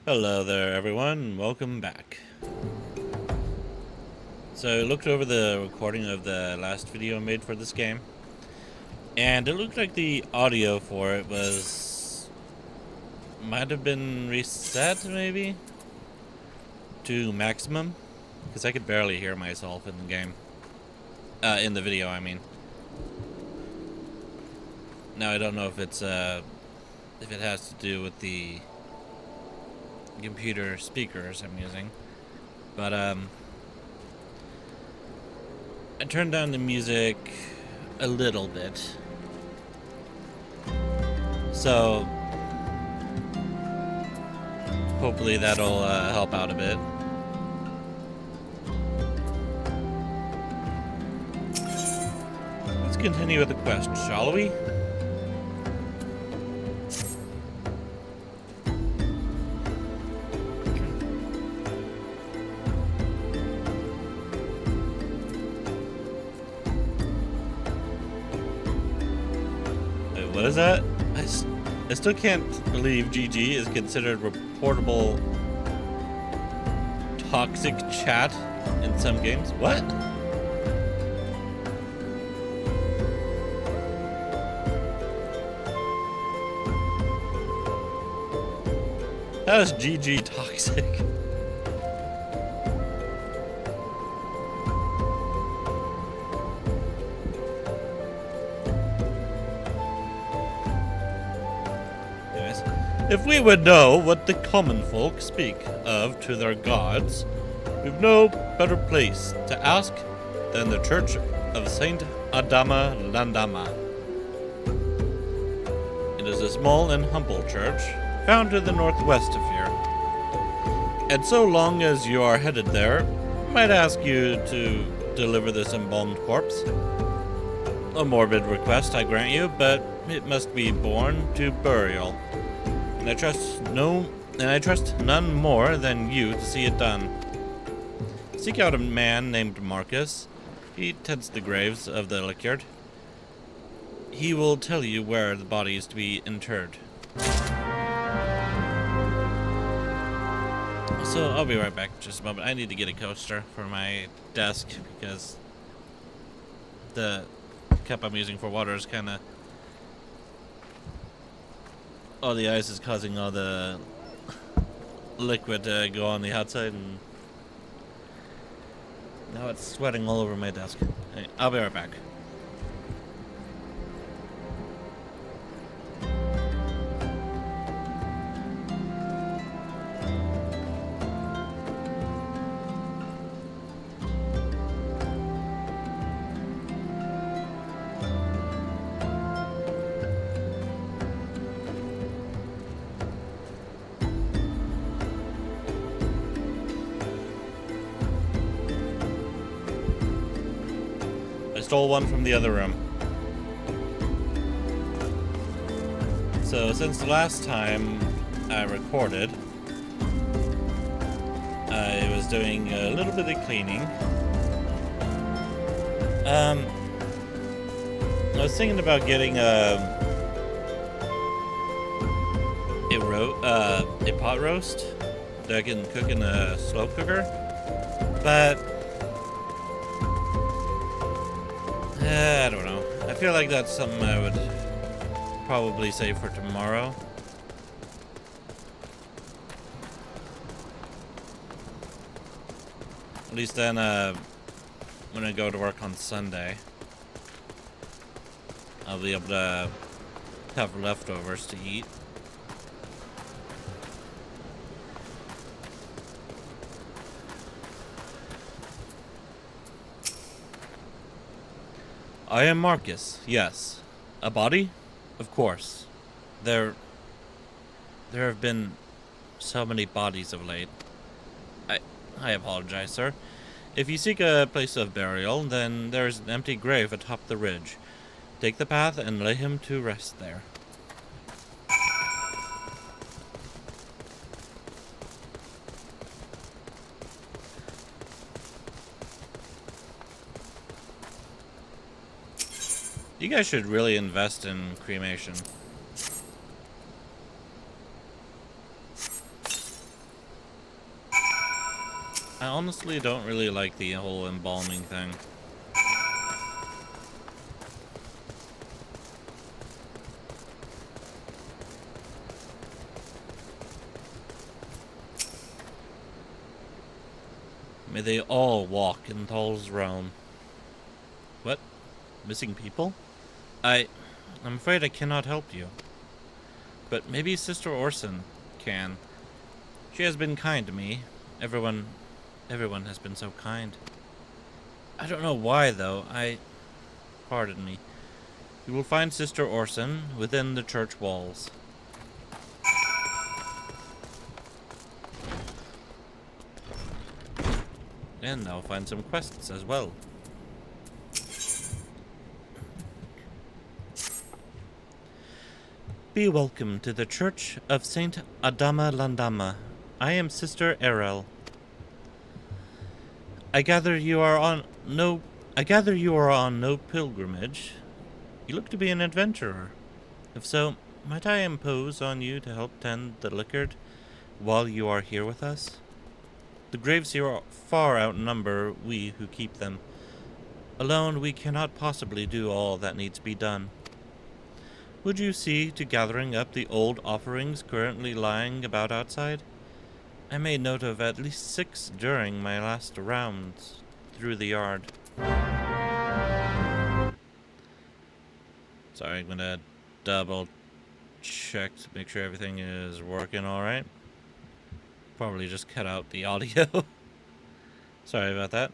Hello there everyone, welcome back. So I looked over the recording of the last video I made for this game, and it looked like the audio for it might have been reset maybe to maximum, because I could barely hear myself in the game. In the video, I mean. Now I don't know if it's if it has to do with the computer speakers I'm using, but I turned down the music a little bit, so hopefully that'll help out a bit. Let's continue with the quest, shall we? What is that? I still can't believe GG is considered reportable toxic chat in some games. What? How is GG toxic? If we would know what the common folk speak of to their gods, we've no better place to ask than the Church of Saint Adama Landama. It is a small and humble church found to the northwest of here. And so long as you are headed there, I might ask you to deliver this embalmed corpse. A morbid request, I grant you, but it must be borne to burial. And I trust none more than you to see it done. Seek out a man named Marcus. He tends the graves of the Lickard. He will tell you where the body is to be interred. So I'll be right back in just a moment. I need to get a coaster for my desk because the cup I'm using for water is kind of... all the ice is causing all the liquid to go on the outside, and now it's sweating all over my desk. Hey, I'll be right back. Stole one from the other room. So since the last time I recorded, I was doing a little bit of cleaning. I was thinking about getting a pot roast that I can cook in a slow cooker, but I don't know. I feel like that's something I would probably save for tomorrow. At least then, when I go to work on Sunday, I'll be able to have leftovers to eat. I am Marcus, yes. A body? Of course. There have been so many bodies of late. I apologize, sir. If you seek a place of burial, then there is an empty grave atop the ridge. Take the path and lay him to rest there. You guys should really invest in cremation. I honestly don't really like the whole embalming thing. May they all walk in Thal's realm. What? Missing people? I'm afraid I cannot help you. But maybe Sister Orson can. She has been kind to me. Everyone has been so kind. I don't know why, though. Pardon me. You will find Sister Orson within the church walls. And I'll find some quests as well. Be welcome to the Church of Saint Adama Landama. I am Sister Erel. I gather you are on no pilgrimage. You look to be an adventurer. If so, might I impose on you to help tend the liquor while you are here with us? The graves here far outnumber we who keep them. Alone, we cannot possibly do all that needs to be done. Would you see to gathering up the old offerings currently lying about outside? I made note of at least 6 during my last rounds through the yard. Sorry, I'm gonna double check to make sure everything is working alright. Probably just cut out the audio. Sorry about that.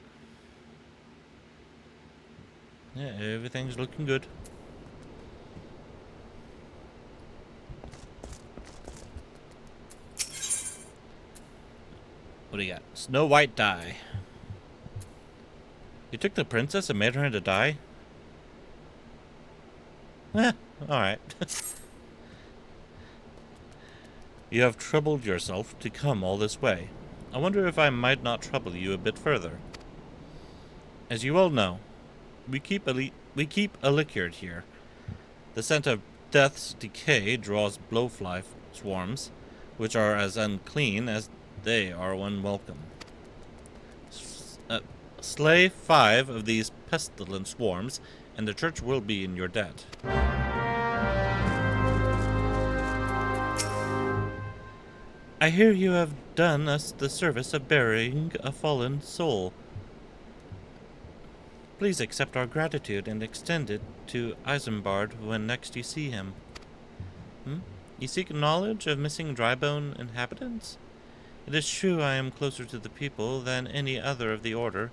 Yeah, everything's looking good. What do you got? Snow White dye. You took the princess and made her into dye? Eh, alright. You have troubled yourself to come all this way. I wonder if I might not trouble you a bit further. As you all know, we keep a liquor here. The scent of death's decay draws blowfly swarms, which are as unclean as they are unwelcome. Slay 5 of these pestilent swarms, and the church will be in your debt. I hear you have done us the service of burying a fallen soul. Please accept our gratitude and extend it to Isambard when next you see him. You seek knowledge of missing Drybone inhabitants? It is true I am closer to the people than any other of the order.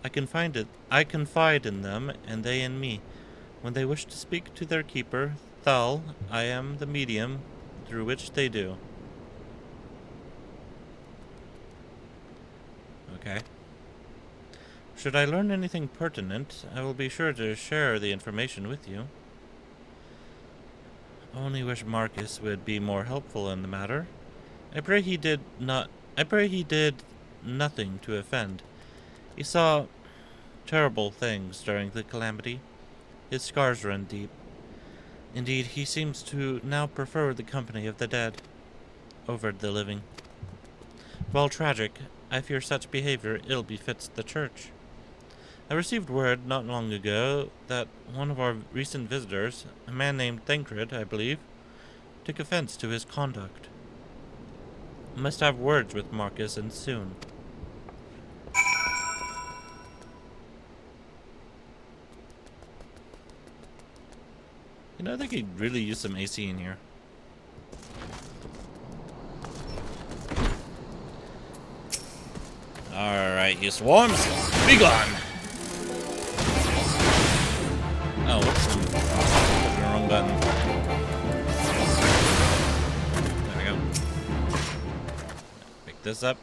I confide in them, and they in me. When they wish to speak to their keeper, Thal, I am the medium through which they do. Okay. Should I learn anything pertinent, I will be sure to share the information with you. I only wish Marcus would be more helpful in the matter. I pray he did nothing to offend. He saw terrible things during the calamity. His scars run deep. Indeed, he seems to now prefer the company of the dead over the living. While tragic, I fear such behavior ill befits the church. I received word not long ago that one of our recent visitors, a man named Thancred, I believe, took offense to his conduct. I must have words with Marcus, and soon. You know, I think he'd really use some AC in here. Alright, you swarms, be gone! Oh, whoops, I'm clicking the wrong button. There we go. Pick this up.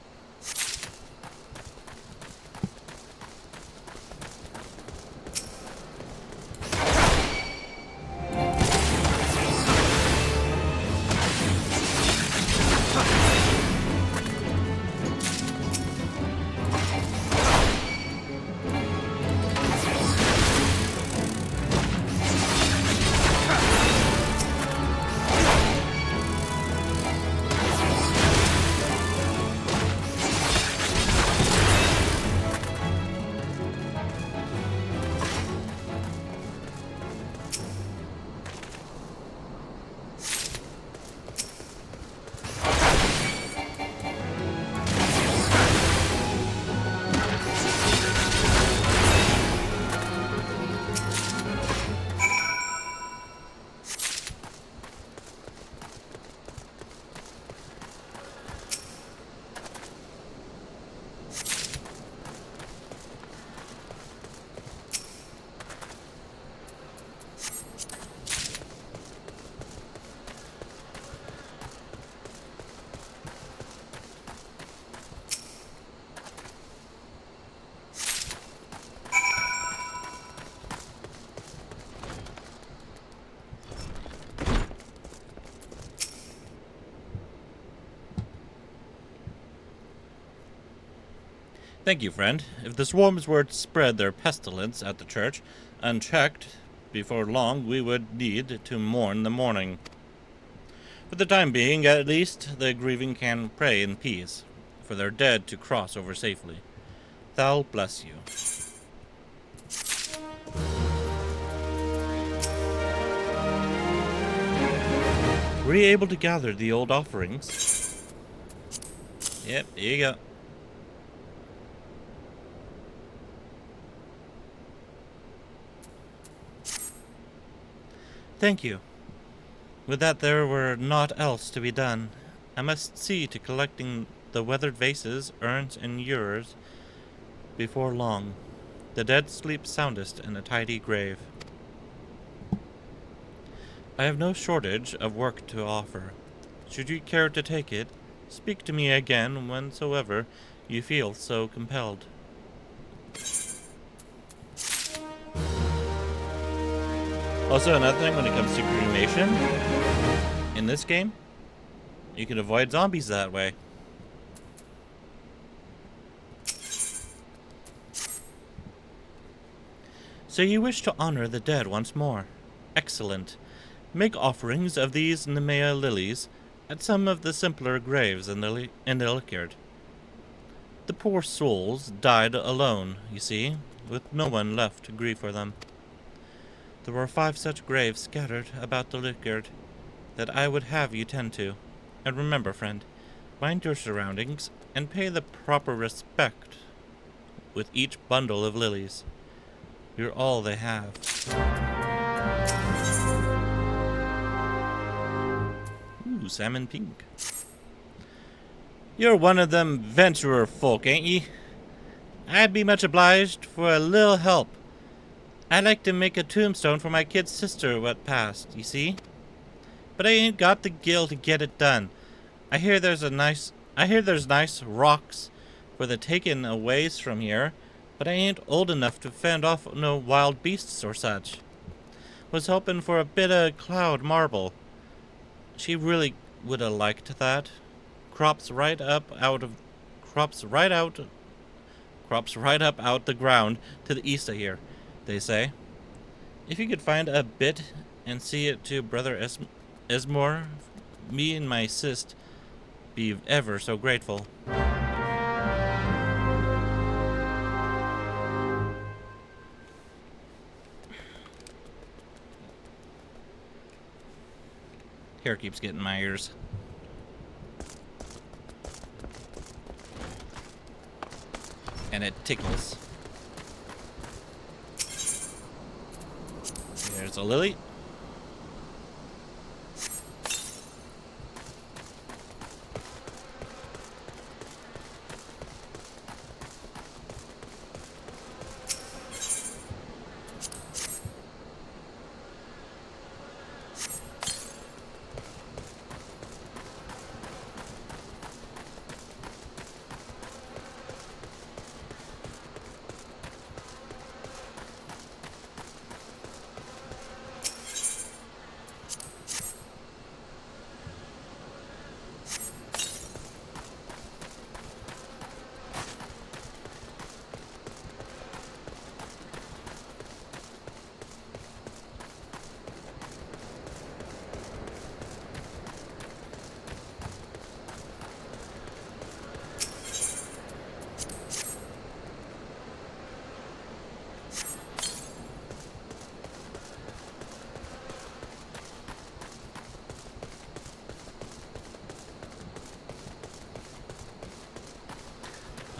Thank you, friend. If the swarms were to spread their pestilence at the church, unchecked, before long we would need to mourn the morning. For the time being, at least, the grieving can pray in peace, for their dead to cross over safely. Thou bless you. Were you able to gather the old offerings? Yep, here you go. Thank you. With that there were naught else to be done. I must see to collecting the weathered vases, urns, and ewers before long. The dead sleep soundest in a tidy grave. I have no shortage of work to offer. Should you care to take it, speak to me again whensoever you feel so compelled. Also, another thing when it comes to cremation, in this game, you can avoid zombies that way. So you wish to honor the dead once more. Excellent. Make offerings of these Nemea lilies at some of the simpler graves in the Illichard. The poor souls died alone, you see, with no one left to grieve for them. There were 5 such graves scattered about the Illichard that I would have you tend to. And remember, friend, mind your surroundings and pay the proper respect with each bundle of lilies. You're all they have. Ooh, salmon pink. You're one of them venturer folk, ain't ye? I'd be much obliged for a little help. I'd like to make a tombstone for my kid sister what passed, you see? But I ain't got the gil to get it done. I hear there's nice rocks for the taking a ways from here, but I ain't old enough to fend off no wild beasts or such. Was hoping for a bit of cloud marble. She really would 'a liked that. Crops right up out the ground to the east of here, they say. If you could find a bit and see it to Brother Esmore, me and my sist be ever so grateful. Hair keeps getting in my ears. And it tickles. There's a lily.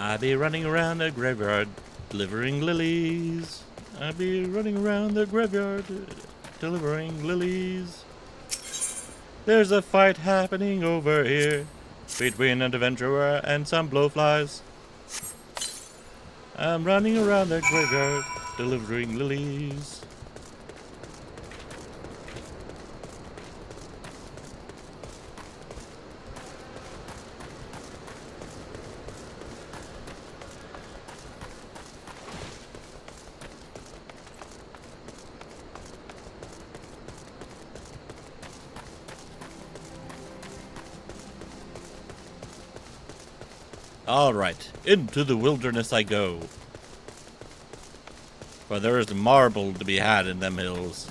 I be running around the graveyard, delivering lilies. I be running around the graveyard, delivering lilies. There's a fight happening over here between an adventurer and some blowflies. I'm running around the graveyard, delivering lilies. All right, into the wilderness I go. For there is marble to be had in them hills.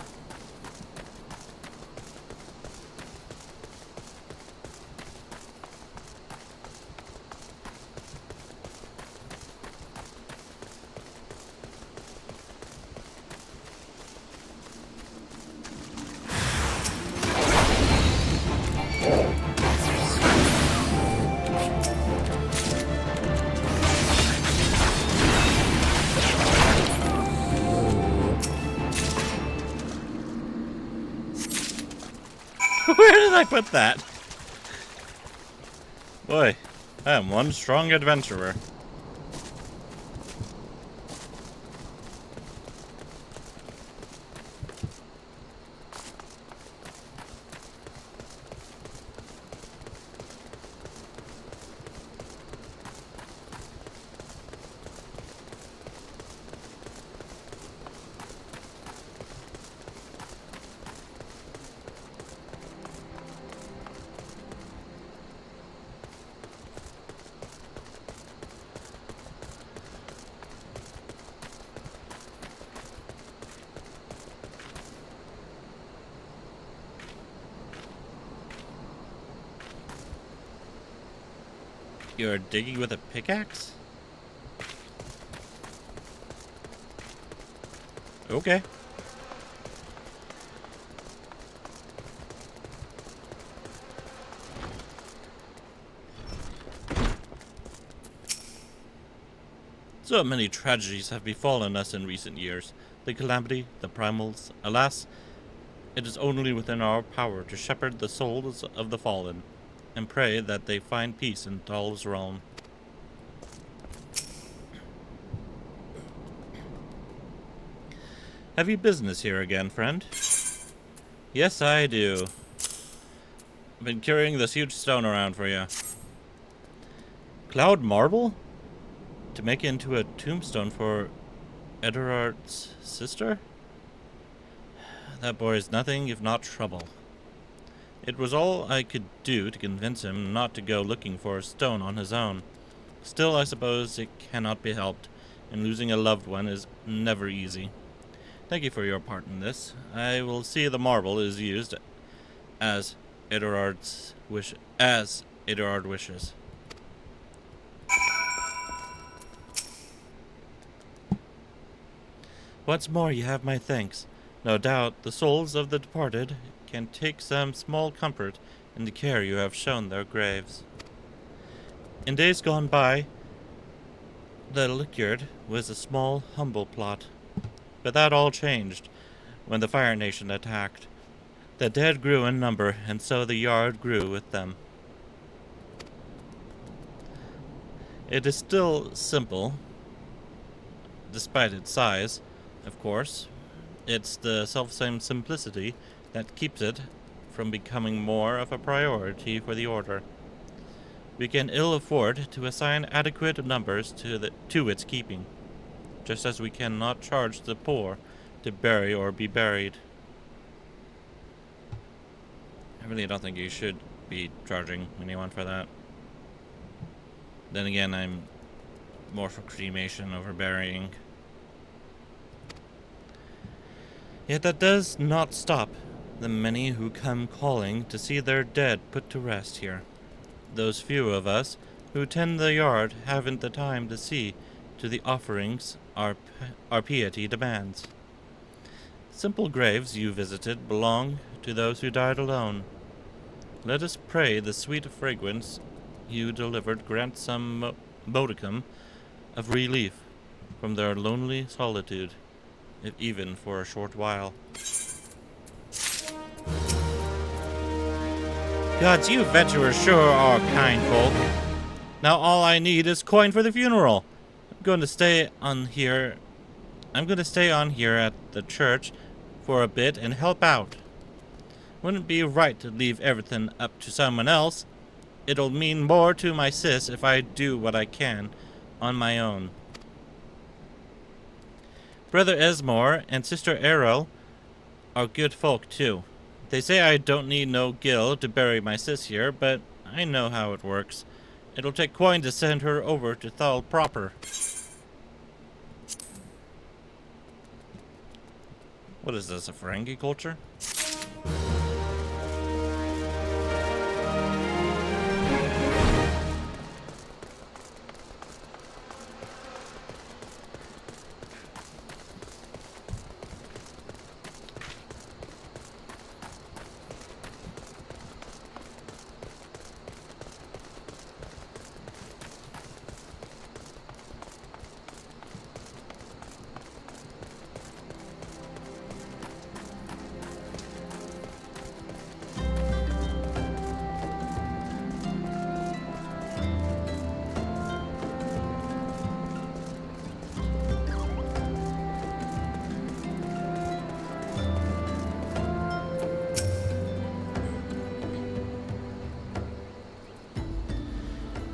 Where did I put that? Boy, I am one strong adventurer. You're digging with a pickaxe? Okay. So many tragedies have befallen us in recent years. The calamity, the primals. Alas, it is only within our power to shepherd the souls of the fallen, and pray that they find peace in Thal's realm. Have you business here again, friend? Yes, I do. I've been carrying this huge stone around for you. Cloud marble? To make into a tombstone for Eddard's sister? That boy is nothing if not trouble. It was all I could do to convince him not to go looking for a stone on his own. Still, I suppose it cannot be helped, and losing a loved one is never easy. Thank you for your part in this. I will see the marble is used as Eddard wishes. Once more, you have my thanks. No doubt the souls of the departed can take some small comfort in the care you have shown their graves. In days gone by, the Liquard was a small, humble plot. But that all changed when the Fire Nation attacked. The dead grew in number, and so the yard grew with them. It is still simple, despite its size, of course. It's the selfsame simplicity that keeps it from becoming more of a priority for the Order. We can ill afford to assign adequate numbers to its keeping, just as we cannot charge the poor to bury or be buried. I really don't think you should be charging anyone for that. Then again, I'm more for cremation over burying. Yet that does not stop the many who come calling to see their dead put to rest here. Those few of us who tend the yard haven't the time to see to the offerings our piety demands. Simple graves you visited belong to those who died alone. Let us pray the sweet fragrance you delivered grant some modicum of relief from their lonely solitude, if even for a short while. Gods, you adventurers sure are kind folk. Now all I need is coin for the funeral. I'm going to stay on here at the church for a bit and help out. Wouldn't be right to leave everything up to someone else. It'll mean more to my sis if I do what I can on my own. Brother Esmore and Sister Errol are good folk too. They say I don't need no gil to bury my sis here, but I know how it works. It'll take coin to send her over to Thal proper. What is this, a Ferengi culture?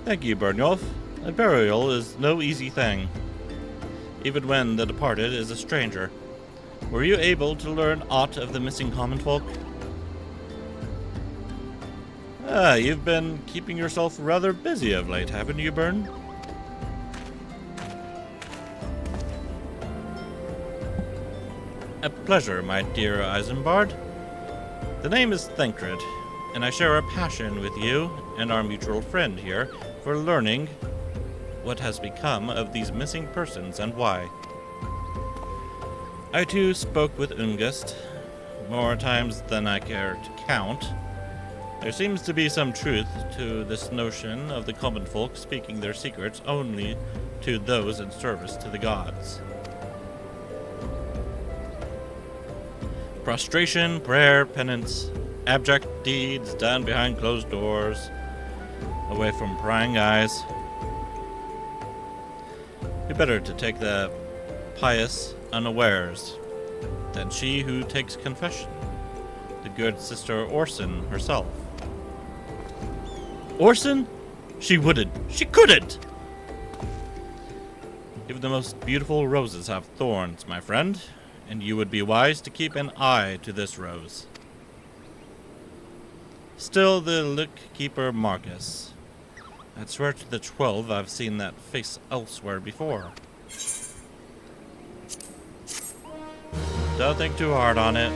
Thank you, Byrnjolf. A burial is no easy thing, even when the departed is a stranger. Were you able to learn aught of the missing common folk? You've been keeping yourself rather busy of late, haven't you, Byrn? A pleasure, my dear Isambard. The name is Thancred, and I share a passion with you and our mutual friend here for learning what has become of these missing persons and why. I too spoke with Ungast, more times than I care to count. There seems to be some truth to this notion of the common folk speaking their secrets only to those in service to the gods. Prostration, prayer, penance, abject deeds done behind closed doors, away from prying eyes. Who better to take the pious unawares than she who takes confession, the good sister Orson herself? Orson? She wouldn't. She couldn't! Even the most beautiful roses have thorns, my friend, and you would be wise to keep an eye to this rose. Still the Lick-keeper Marcus. I'd swear to the 12 I've seen that face elsewhere before. Don't think too hard on it.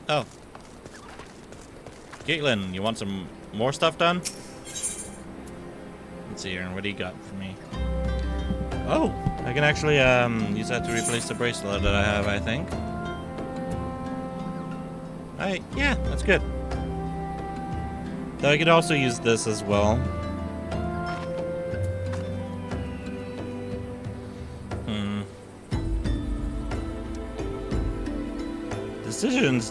Oh. Caitlin, you want some more stuff done? Let's see here, what do you got for me? Oh, I can actually use that to replace the bracelet that I have, I think. Yeah, that's good. Though I could also use this as well. Decisions.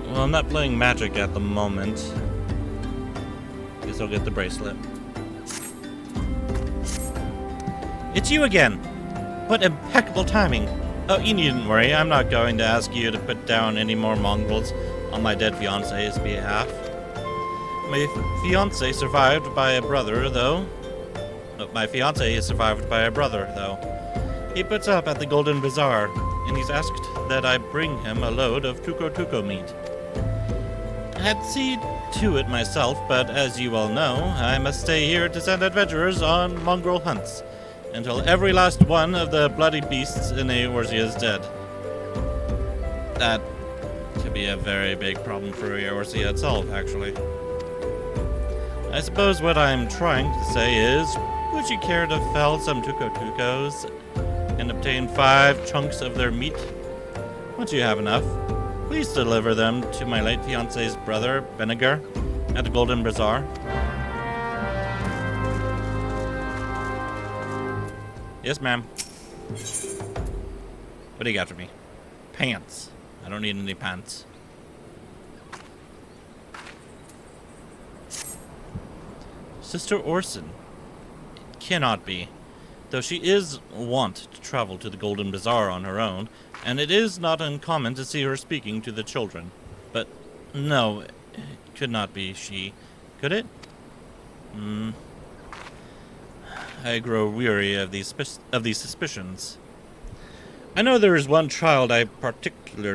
Well, I'm not playing Magic at the moment. Guess I'll get the bracelet. It's you again! What impeccable timing! Oh, you needn't worry. I'm not going to ask you to put down any more mongrels on my dead fiancé's behalf. My fiancé survived by a brother, though. My fiancé is survived by a brother, though. He puts up at the Golden Bazaar, and he's asked that I bring him a load of tuco meat. I'd see to it myself, but as you all know, I must stay here to send adventurers on mongrel hunts until every last one of the bloody beasts in Eorzea is dead. That could be a very big problem for Eorzea itself, actually. I suppose what I'm trying to say is, would you care to fell some tucos and obtain 5 chunks of their meat? Once you have enough, please deliver them to my late fiancé's brother, Benegar, at the Golden Bazaar. Yes, ma'am. What do you got for me? Pants. I don't need any pants. Sister Orson. It cannot be. Though she is wont to travel to the Golden Bazaar on her own, and it is not uncommon to see her speaking to the children. But no, it could not be she. Could it? I grow weary of these suspicions. I know there is one child in particular,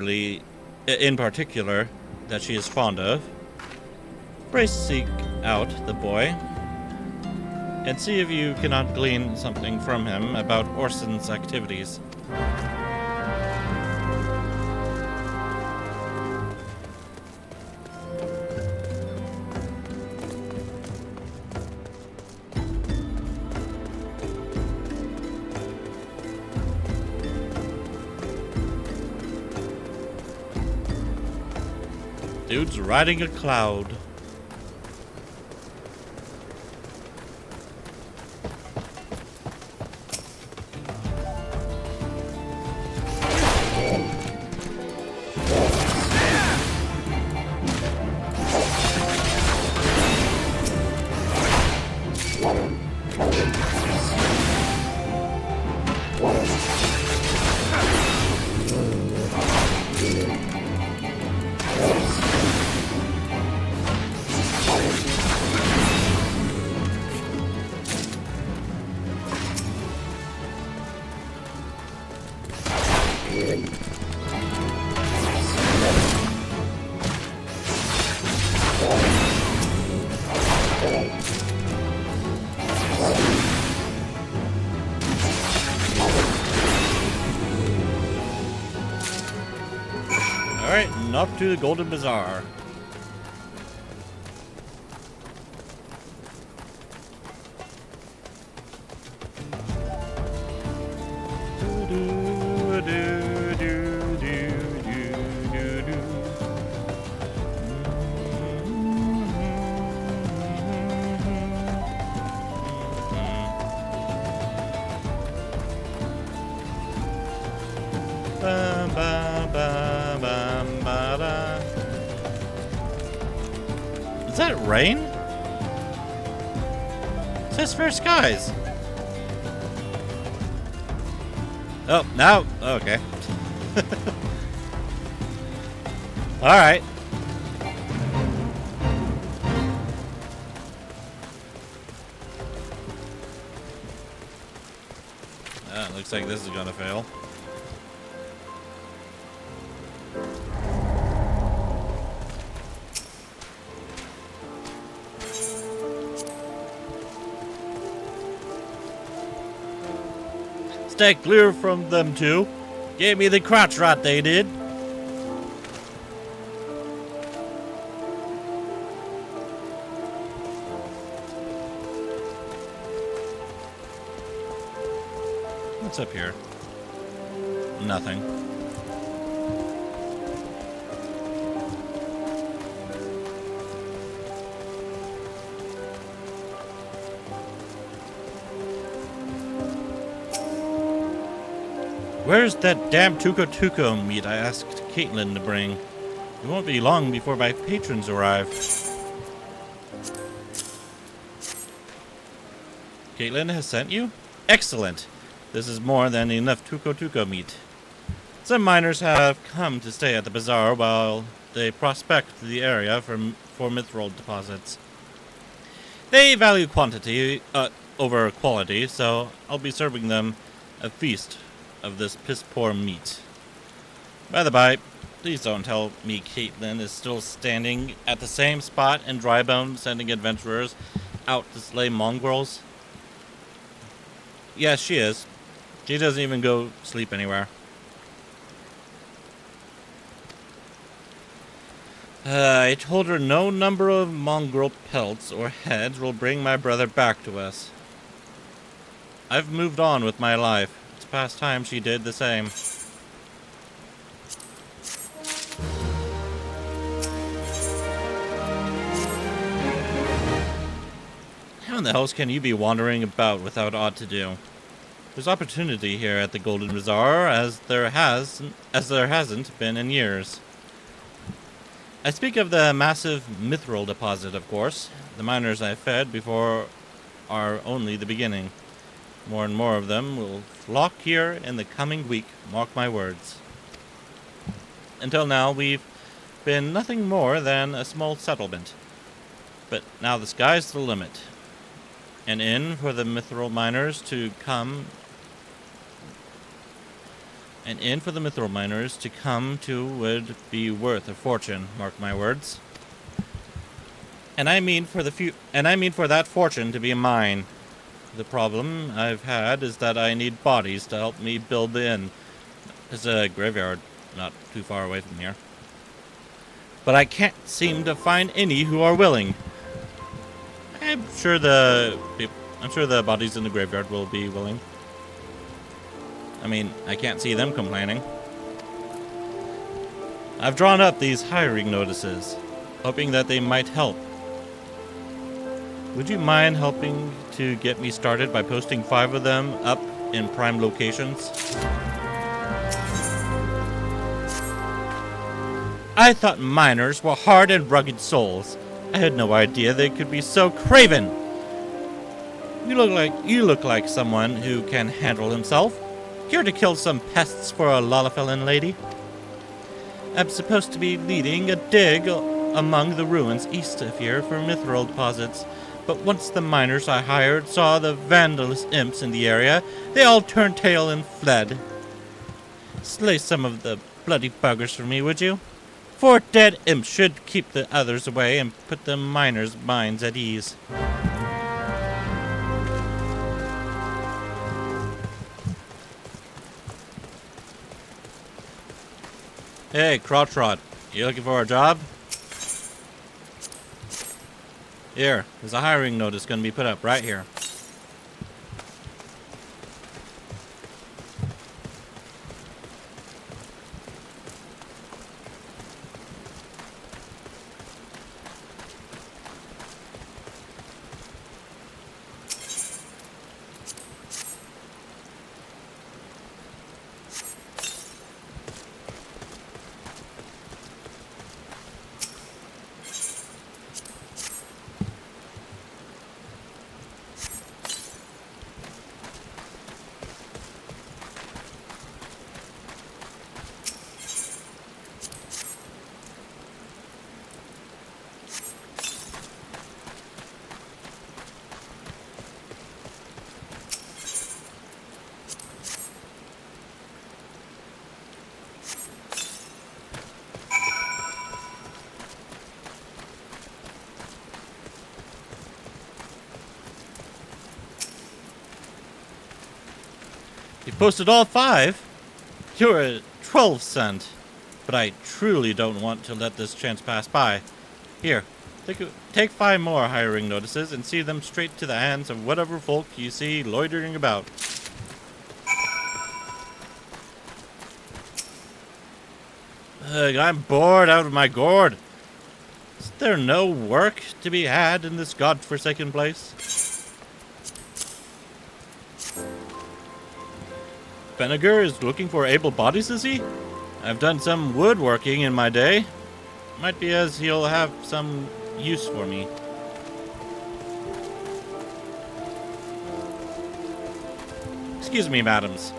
that she is fond of. Pray seek out the boy, and see if you cannot glean something from him about Orson's activities. Dude's riding a cloud. Alright, and off to the Golden Bazaar. Is that rain? It says fair skies. Oh, now, okay. Alright. Looks like this is gonna fail. Stay clear from them two. Gave me the crotch rot, they did. What's up here? Nothing. Where's that damn Tuco meat I asked Caitlin to bring? It won't be long before my patrons arrive. Caitlin has sent you? Excellent! This is more than enough Tuco meat. Some miners have come to stay at the bazaar while they prospect the area for mithril deposits. They value quantity over quality, so I'll be serving them a feast of this piss-poor meat. By the by, please don't tell me Caitlin is still standing at the same spot in Drybone sending adventurers out to slay mongrels. Yes, she is. She doesn't even go sleep anywhere. I told her no number of mongrel pelts or heads will bring my brother back to us. I've moved on with my life. It's past time she did the same. How in the hell can you be wandering about without aught to do? There's opportunity here at the Golden Bazaar as there hasn't been in years. I speak of the massive mithril deposit, of course. The miners I fed before are only the beginning. More and more of them will flock here in the coming week, mark my words. Until now, we've been nothing more than a small settlement. But now the sky's the limit. An inn for the mithril miners to come. An inn for the mithril miners to come to would be worth a fortune. Mark my words. And I mean for that fortune to be mine. The problem I've had is that I need bodies to help me build the inn. There's a graveyard not too far away from here. But I can't seem to find any who are willing. I'm sure the bodies in the graveyard will be willing. I mean, I can't see them complaining. I've drawn up these hiring notices, hoping that they might help. Would you mind helping to get me started by posting 5 of them up in prime locations? I thought miners were hard and rugged souls. I had no idea they could be so craven. You look like someone who can handle himself. Here to kill some pests for a Lalafellin lady. I'm supposed to be leading a dig among the ruins east of here for mithril deposits. But once the miners I hired saw the vandalous imps in the area, they all turned tail and fled. Slay some of the bloody buggers for me, would you? 4 dead imps should keep the others away and put the miners' minds at ease. Hey, Crotchrot, you looking for a job? Here, there's a hiring notice going to be put up right here. You posted all 5? You're a 12 cent. But I truly don't want to let this chance pass by. Here, take 5 more hiring notices and see them straight to the hands of whatever folk you see loitering about. Ugh, I'm bored out of my gourd. Is there no work to be had in this godforsaken place? Benniger is looking for able bodies, is he? I've done some woodworking in my day. Might be as he'll have some use for me. Excuse me, madams.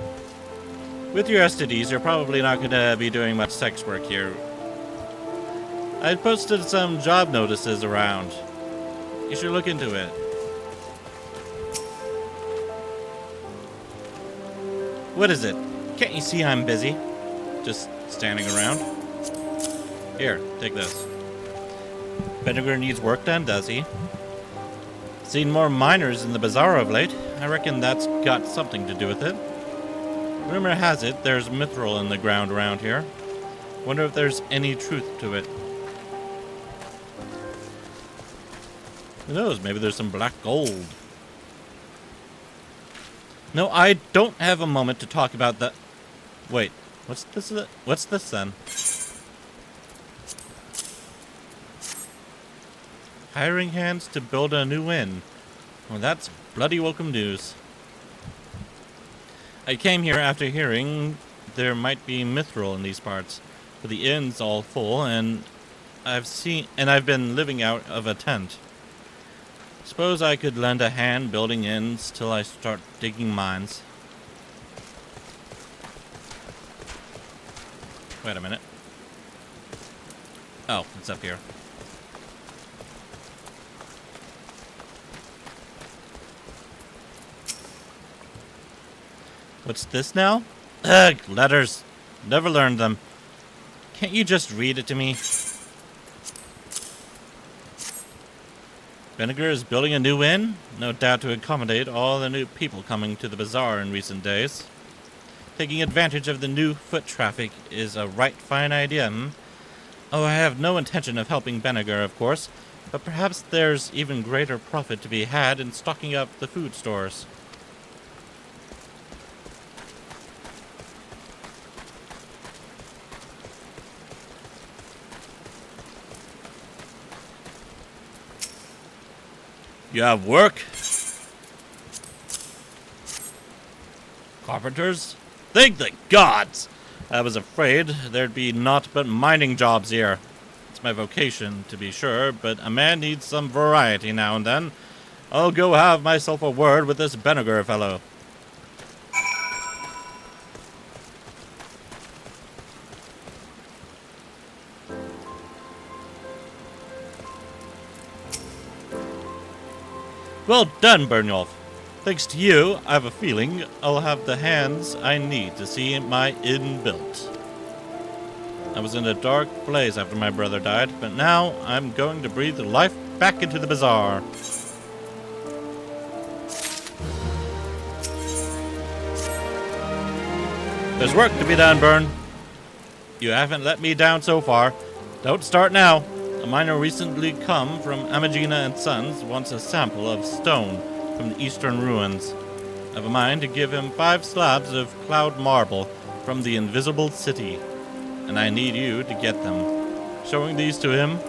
With your STDs, you're probably not going to be doing much sex work here. I posted some job notices around. You should look into it. What is it? Can't you see I'm busy? Just standing around? Here, take this. Benniger needs work done, does he? Seen more miners in the bazaar of late. I reckon that's got something to do with it. Rumor has it there's mithril in the ground around here. Wonder if there's any truth to it. Who knows, maybe there's some black gold. No, I don't have a moment to talk about that. Wait, what's this? What's this then? Hiring hands to build a new inn. Well, that's bloody welcome news. I came here after hearing there might be mithril in these parts, but the inn's all full, and I've been living out of a tent. Suppose I could lend a hand building inns till I start digging mines. Wait a minute. Oh, it's up here. What's this now? Ugh, letters. Never learned them. Can't you just read it to me? Vinegar is building a new inn, no doubt to accommodate all the new people coming to the bazaar in recent days. Taking advantage of the new foot traffic is a right fine idea, Oh, I have no intention of helping Vinegar, of course, but perhaps there's even greater profit to be had in stocking up the food stores. You have work? Carpenters? Thank the gods! I was afraid there'd be naught but mining jobs here. It's my vocation, to be sure, but a man needs some variety now and then. I'll go have myself a word with this Vinegar fellow. Well done, Byrnjolf. Thanks to you, I have a feeling I'll have the hands I need to see my inn built. I was in a dark place after my brother died, but now I'm going to breathe life back into the bazaar. There's work to be done, Byrn. You haven't let me down so far. Don't start now. A miner recently come from Amagina and Sons wants a sample of stone from the eastern ruins. I have a mind to give him 5 slabs of cloud marble from the invisible city, and I need you to get them. Showing these to him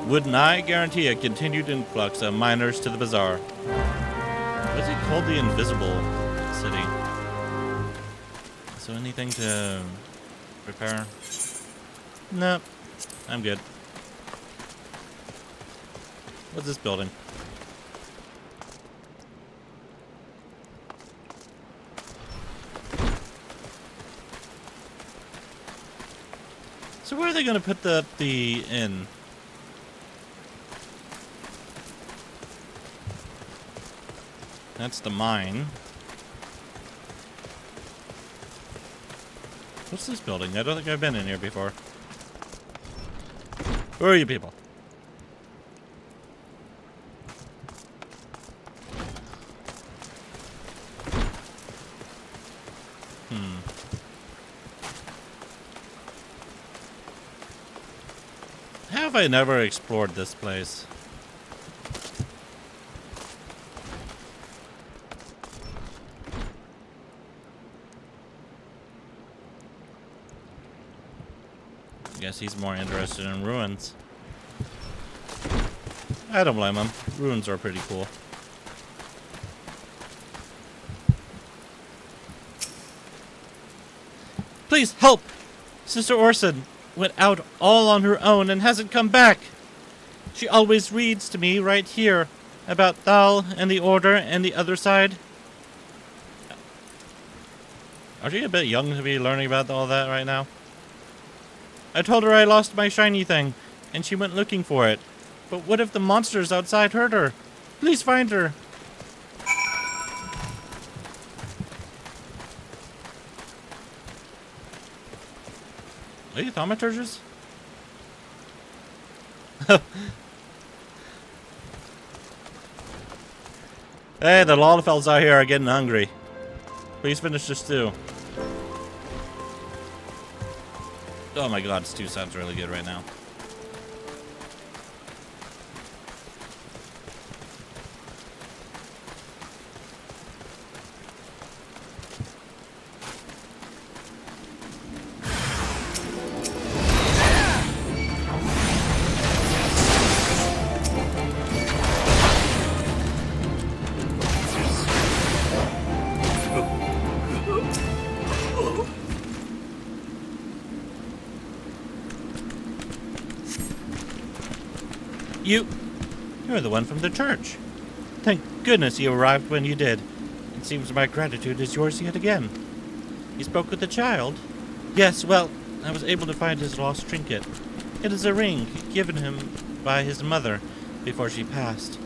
would nigh guarantee a continued influx of miners to the bazaar. What is it called, the invisible city? So anything to repair? Nope, I'm good. What's this building? So where are they going to put the inn? That's the mine. What's this building? I don't think I've been in here before. Who are you people? Have I never explored this place? I guess he's more interested in ruins. I don't blame him. Ruins are pretty cool. Please help! Sister Orson went out all on her own and hasn't come back. She always reads to me right here about Thal and the Order and the other side. Aren't you a bit young to be learning about all that right now? I told her I lost my shiny thing, and she went looking for it. But what if the monsters outside hurt her? Please find her. Are you thaumaturges? Hey, the Lollifells out here are getting hungry. Please finish this stew. Oh my god, stew sounds really good right now. You're the one from the church. Thank goodness you arrived when you did. It seems my gratitude is yours yet again. You spoke with the child? Yes, well, I was able to find his lost trinket. It is a ring given him by his mother before she passed.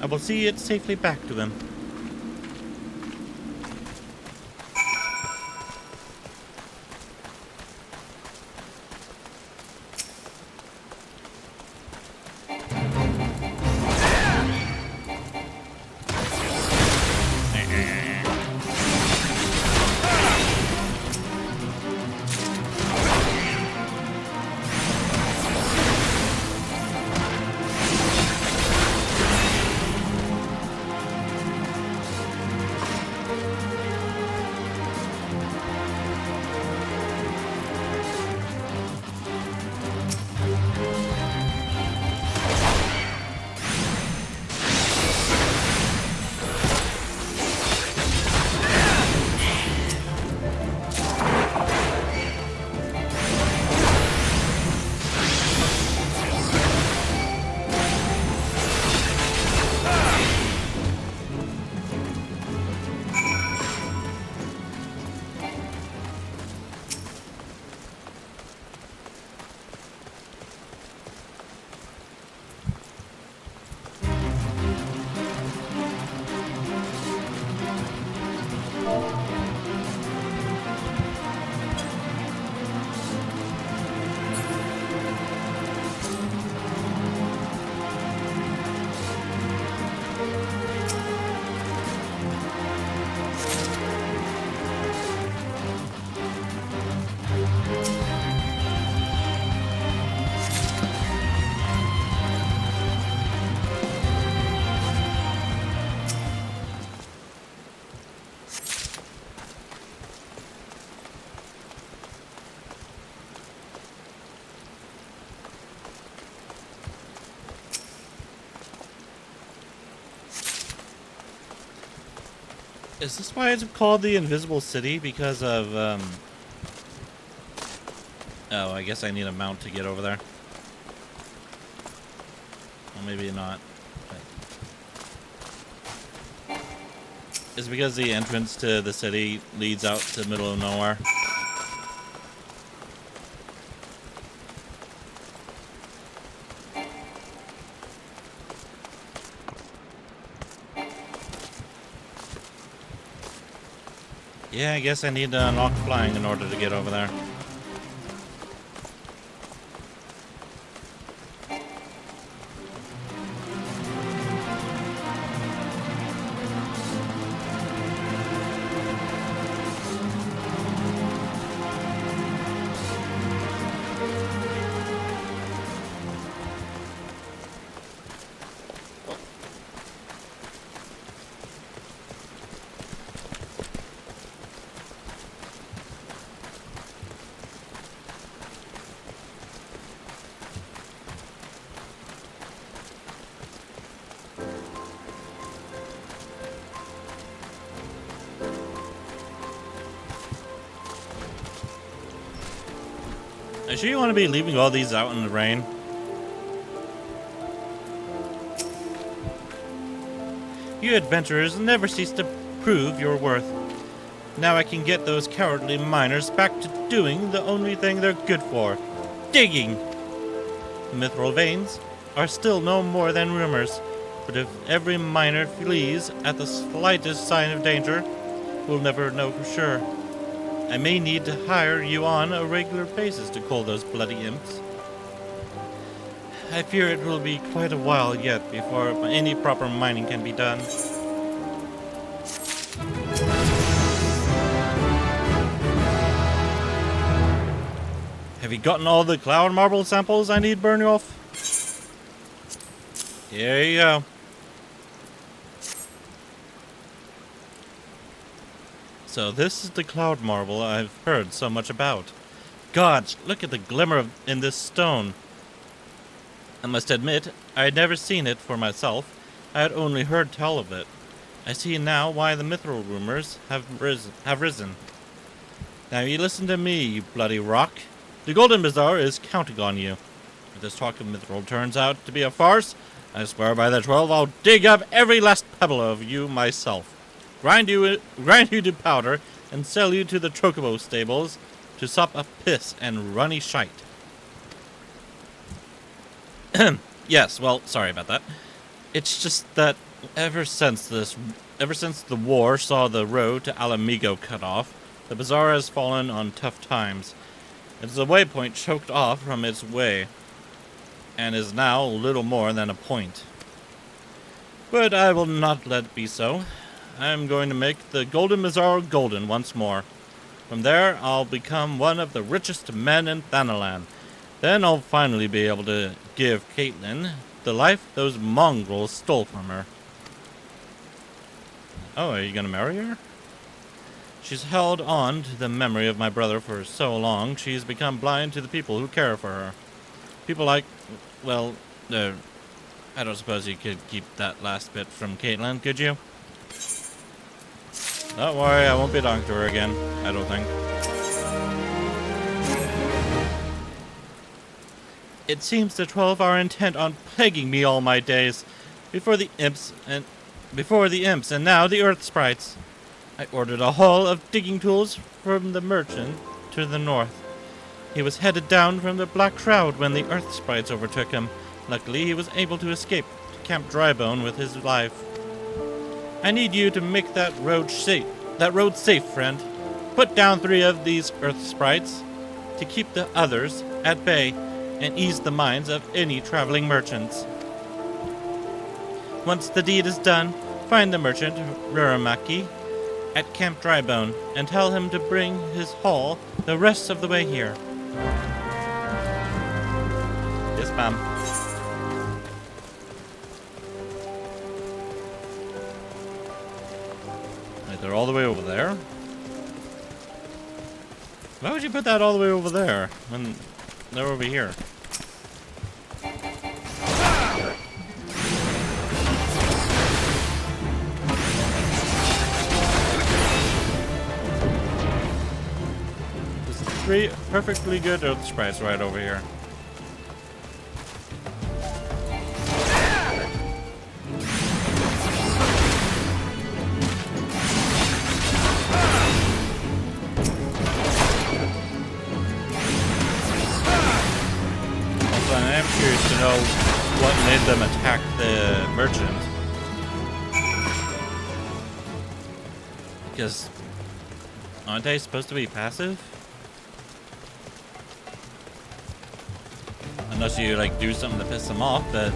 I will see it safely back to him. Is this why it's called the Invisible City? Because of, Oh, I guess I need a mount to get over there. Well, maybe not. It's because the entrance to the city leads out to the middle of nowhere. Yeah, I guess I need to unlock flying in order to get over there. Are you sure you want to be leaving all these out in the rain? You adventurers never cease to prove your worth. Now I can get those cowardly miners back to doing the only thing they're good for. Digging! The mithril veins are still no more than rumors, but if every miner flees at the slightest sign of danger, we'll never know for sure. I may need to hire you on a regular basis to cull those bloody imps. I fear it will be quite a while yet before any proper mining can be done. Have you gotten all the cloud marble samples I need, Byrnjolf? Here you go. So this is the cloud marble I've heard so much about. Gods, look at the glimmer in this stone. I must admit, I had never seen it for myself. I had only heard tell of it. I see now why the mithril rumors have risen. Now you listen to me, you bloody rock. The Golden Bazaar is counting on you. If this talk of mithril turns out to be a farce, I swear by the 12 I'll dig up every last pebble of you myself. Grind you to powder and sell you to the chocobo stables to sup a piss and runny shite. Yes, well, sorry about that. It's just that ever since the war saw the road to Alamigo cut off, the bazaar has fallen on tough times. It's a waypoint choked off from its way, and is now little more than a point. But I will not let it be so. I am going to make the Golden Bazaar golden once more. From there, I'll become one of the richest men in Thanalan. Then I'll finally be able to give Caitlin the life those mongrels stole from her. Oh, are you going to marry her? She's held on to the memory of my brother for so long, she's become blind to the people who care for her. People like, well, I don't suppose you could keep that last bit from Caitlin, could you? Don't worry, I won't be talking to her again, I don't think. It seems the 12 are intent on plaguing me all my days. Before the imps, and now the earth sprites. I ordered a haul of digging tools from the merchant to the north. He was headed down from the Black Shroud when the earth sprites overtook him. Luckily, he was able to escape to Camp Drybone with his life. I need you to make that road safe, friend. Put down 3 of these earth sprites to keep the others at bay and ease the minds of any traveling merchants. Once the deed is done, find the merchant Ruramaki at Camp Drybone and tell him to bring his haul the rest of the way here. Yes, ma'am. Right, they're all the way over there. Why would you put that all the way over there when they're over here? perfectly good earth sprites right over here. Also, I am curious to know what made them attack the merchant. Because aren't they supposed to be passive? Unless you like do something to piss them off, but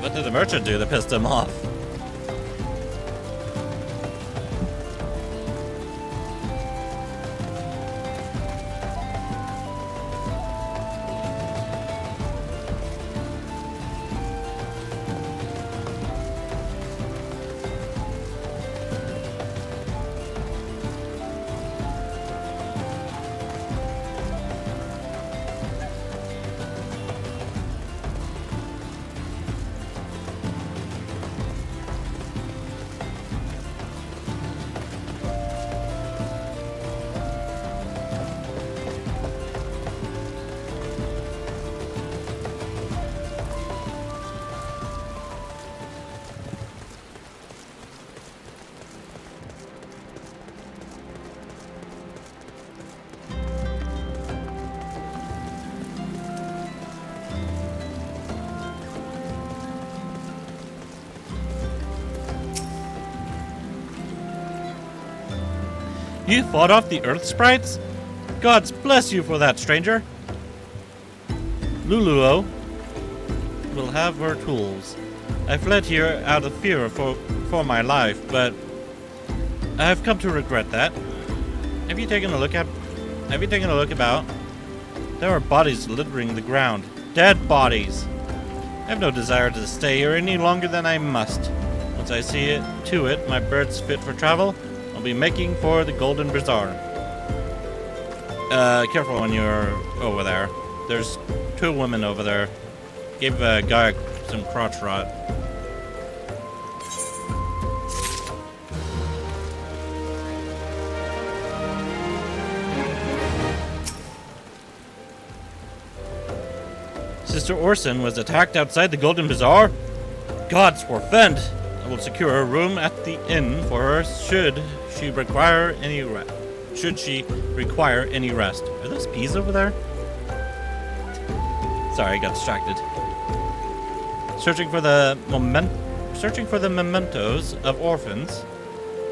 what did the merchant do that pissed them off? You fought off the earth sprites? Gods bless you for that, stranger. Luluo will have her tools. I fled here out of fear for my life, but I have come to regret that. Have you taken a look about? There are bodies littering the ground. Dead bodies. I have no desire to stay here any longer than I must. Once I see it, my bird's fit for travel, I'll be making for the Golden Bazaar. Careful when you're over there. There's 2 women over there. Give a guy some crotch rot. Sister Orson was attacked outside the Golden Bazaar? Gods forfend! I will secure a room at the inn for her should she require any rest. Are those peas over there? Sorry, I got distracted. Searching for the mementos of orphans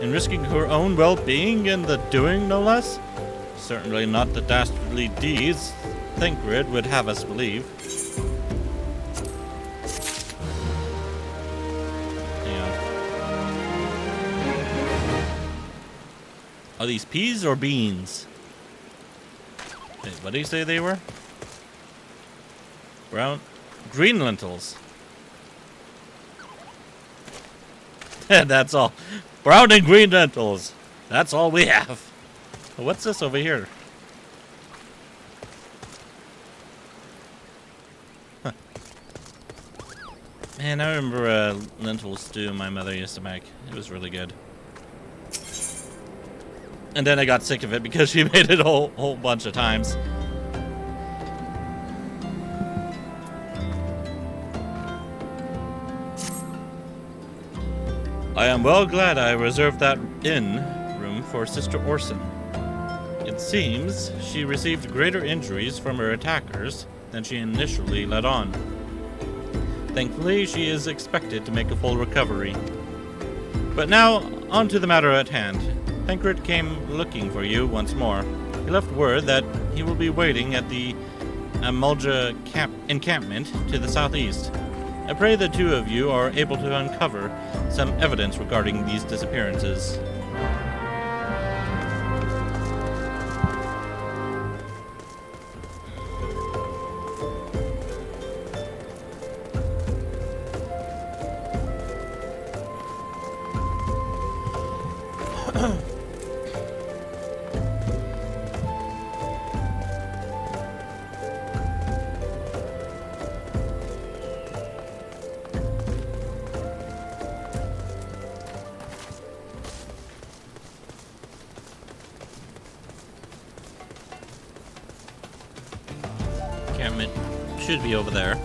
and risking her own well-being in the doing, no less? Certainly not the dastardly deeds Thinkrid would have us believe. Are these peas or beans? Wait, what did you say they were? Green lentils. That's all. Brown and green lentils. That's all we have. What's this over here? Huh. Man, I remember lentil stew my mother used to make. It was really good. And then I got sick of it because she made it a whole bunch of times. I am well glad I reserved that inn room for Sister Orson. It seems she received greater injuries from her attackers than she initially let on. Thankfully, she is expected to make a full recovery. But now, on to the matter at hand. Thinkrid came looking for you once more. He left word that he will be waiting at the Amulja encampment to the southeast. I pray the 2 of you are able to uncover some evidence regarding these disappearances. It should be over there.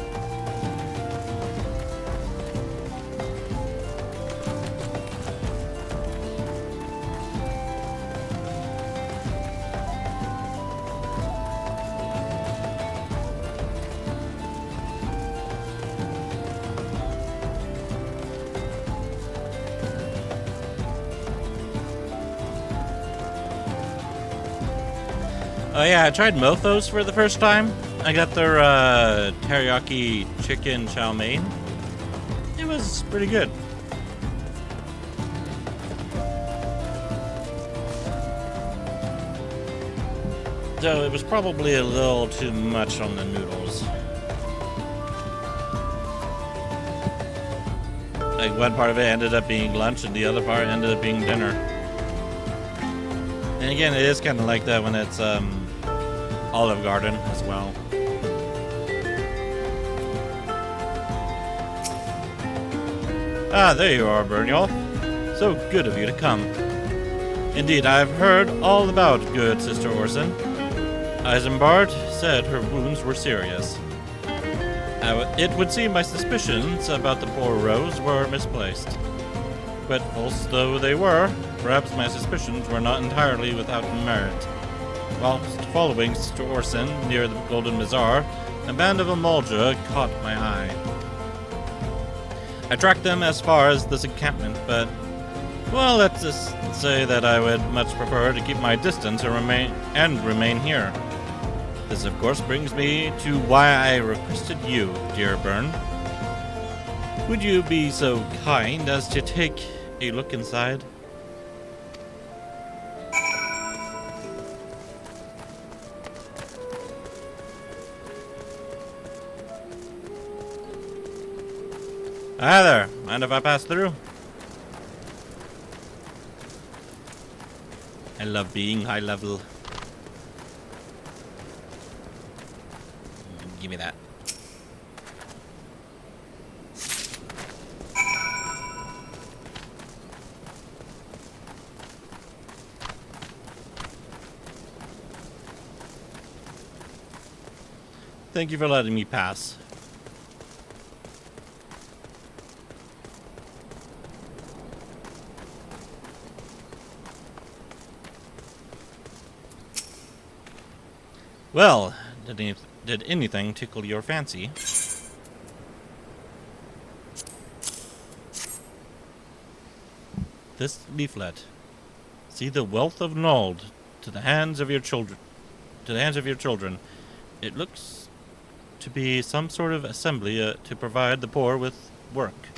Oh yeah, I tried Mofos for the first time. I got their teriyaki chicken chow mein. It was pretty good. Though it was probably a little too much on the noodles. Like one part of it ended up being lunch and the other part ended up being dinner. And again, it is kind of like that when it's Olive Garden as well. Ah, there you are, Byrnjolf. So good of you to come. Indeed, I've heard all about good Sister Orson. Isambard said her wounds were serious. It would seem my suspicions about the poor Rose were misplaced. But false though they were, perhaps my suspicions were not entirely without merit. Whilst following Sister Orson near the Golden Bazaar, a band of Amalja caught my eye. I tracked them as far as this encampment, but, well, let's just say that I would much prefer to keep my distance and remain here. This, of course, brings me to why I requested you, dear Byrn. Would you be so kind as to take a look inside? Hi there. Mind if I pass through? I love being high level. Give me that. Thank you for letting me pass. Well, did anything tickle your fancy? This leaflet. See the wealth of Nord to the hands of your children. It looks to be some sort of assembly to provide the poor with work.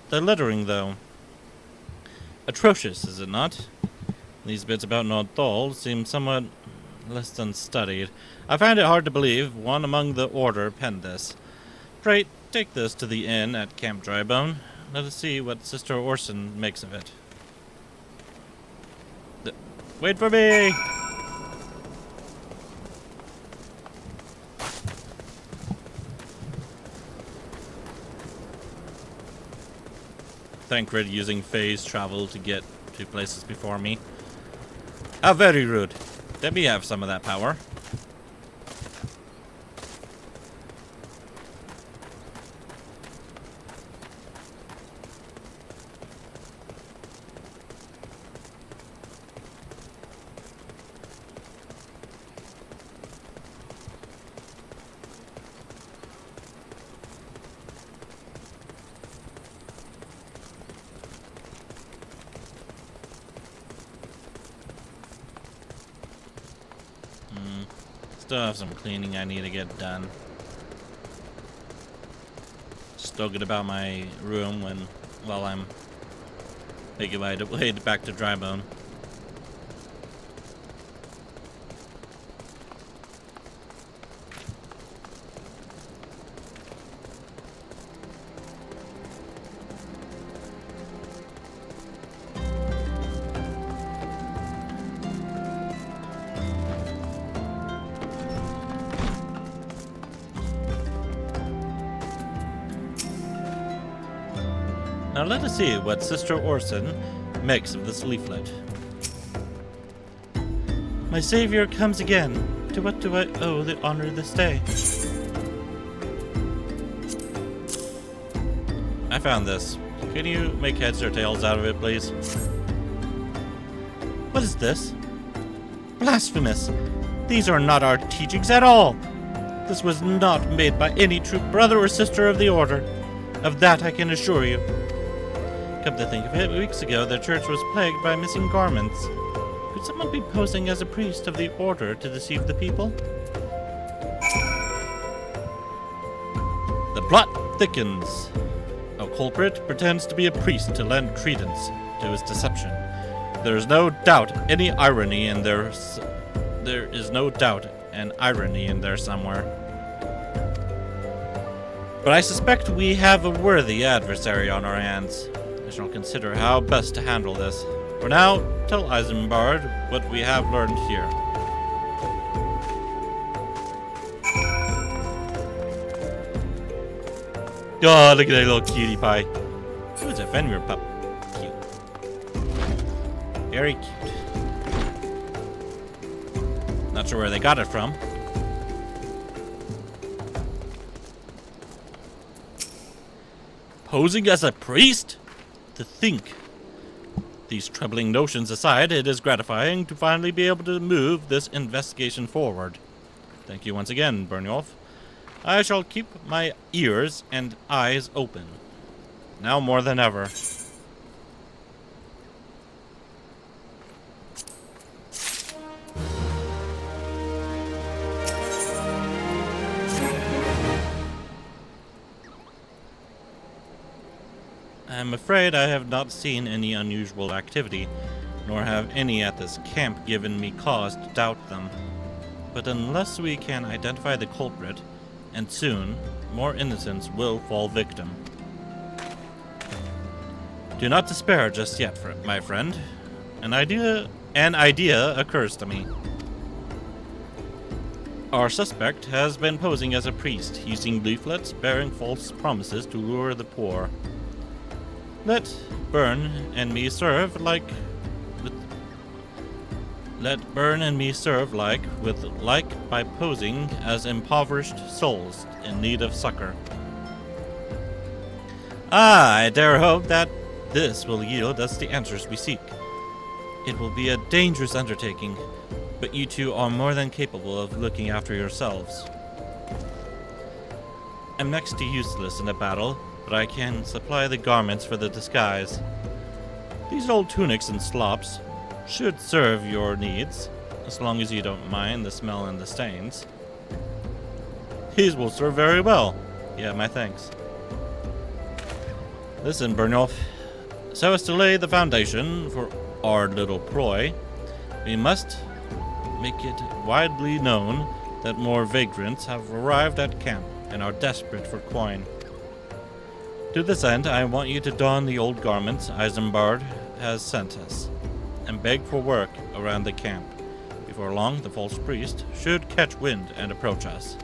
The lettering, though, atrocious, is it not? These bits about Nordthal seem somewhat less than studied. I find it hard to believe one among the order penned this. Pray, take this to the inn at Camp Drybone. Let us see what Sister Orson makes of it. Wait for me! Thancred using phase travel to get to places before me. How very rude. Let me have some of that power. Still have some cleaning I need to get done. Still good about my room while I'm making my way back to Drybone. Now let us see what Sister Orson makes of this leaflet. My savior comes again. To what do I owe the honor this day? I found this. Can you make heads or tails out of it, please? What is this? Blasphemous! These are not our teachings at all! This was not made by any true brother or sister of the Order. Of that I can assure you. Come to think of it, weeks ago the church was plagued by missing garments. Could someone be posing as a priest of the Order to deceive the people? The plot thickens. A culprit pretends to be a priest to lend credence to his deception. There is no doubt any irony in there. There is no doubt an irony in there somewhere. But I suspect we have a worthy adversary on our hands. I shall consider how best to handle this. For now, tell Isambard what we have learned here. Oh, look at that little cutie pie. Who is a Fenrir pup? Cute. Very cute. Not sure where they got it from. Posing as a priest? To think. These troubling notions aside, it is gratifying to finally be able to move this investigation forward. Thank you once again, Byrnjolf. I shall keep my ears and eyes open. Now more than ever. I'm afraid I have not seen any unusual activity, nor have any at this camp given me cause to doubt them. But unless we can identify the culprit, and soon, more innocents will fall victim. Do not despair just yet, my friend. An idea occurs to me. Our suspect has been posing as a priest, using leaflets bearing false promises to lure the poor. Let Byrn and me serve with like by posing as impoverished souls in need of succor. I dare hope that this will yield us the answers we seek. It will be a dangerous undertaking, but you two are more than capable of looking after yourselves. I'm next to useless in a battle, but I can supply the garments for the disguise. These old tunics and slops should serve your needs, as long as you don't mind the smell and the stains. These will serve very well. Yeah, my thanks. Listen, Byrnjolf. So as to lay the foundation for our little ploy, we must make it widely known that more vagrants have arrived at camp and are desperate for coin. To this end, I want you to don the old garments Isambard has sent us, and beg for work around the camp. Before long, the false priest should catch wind and approach us.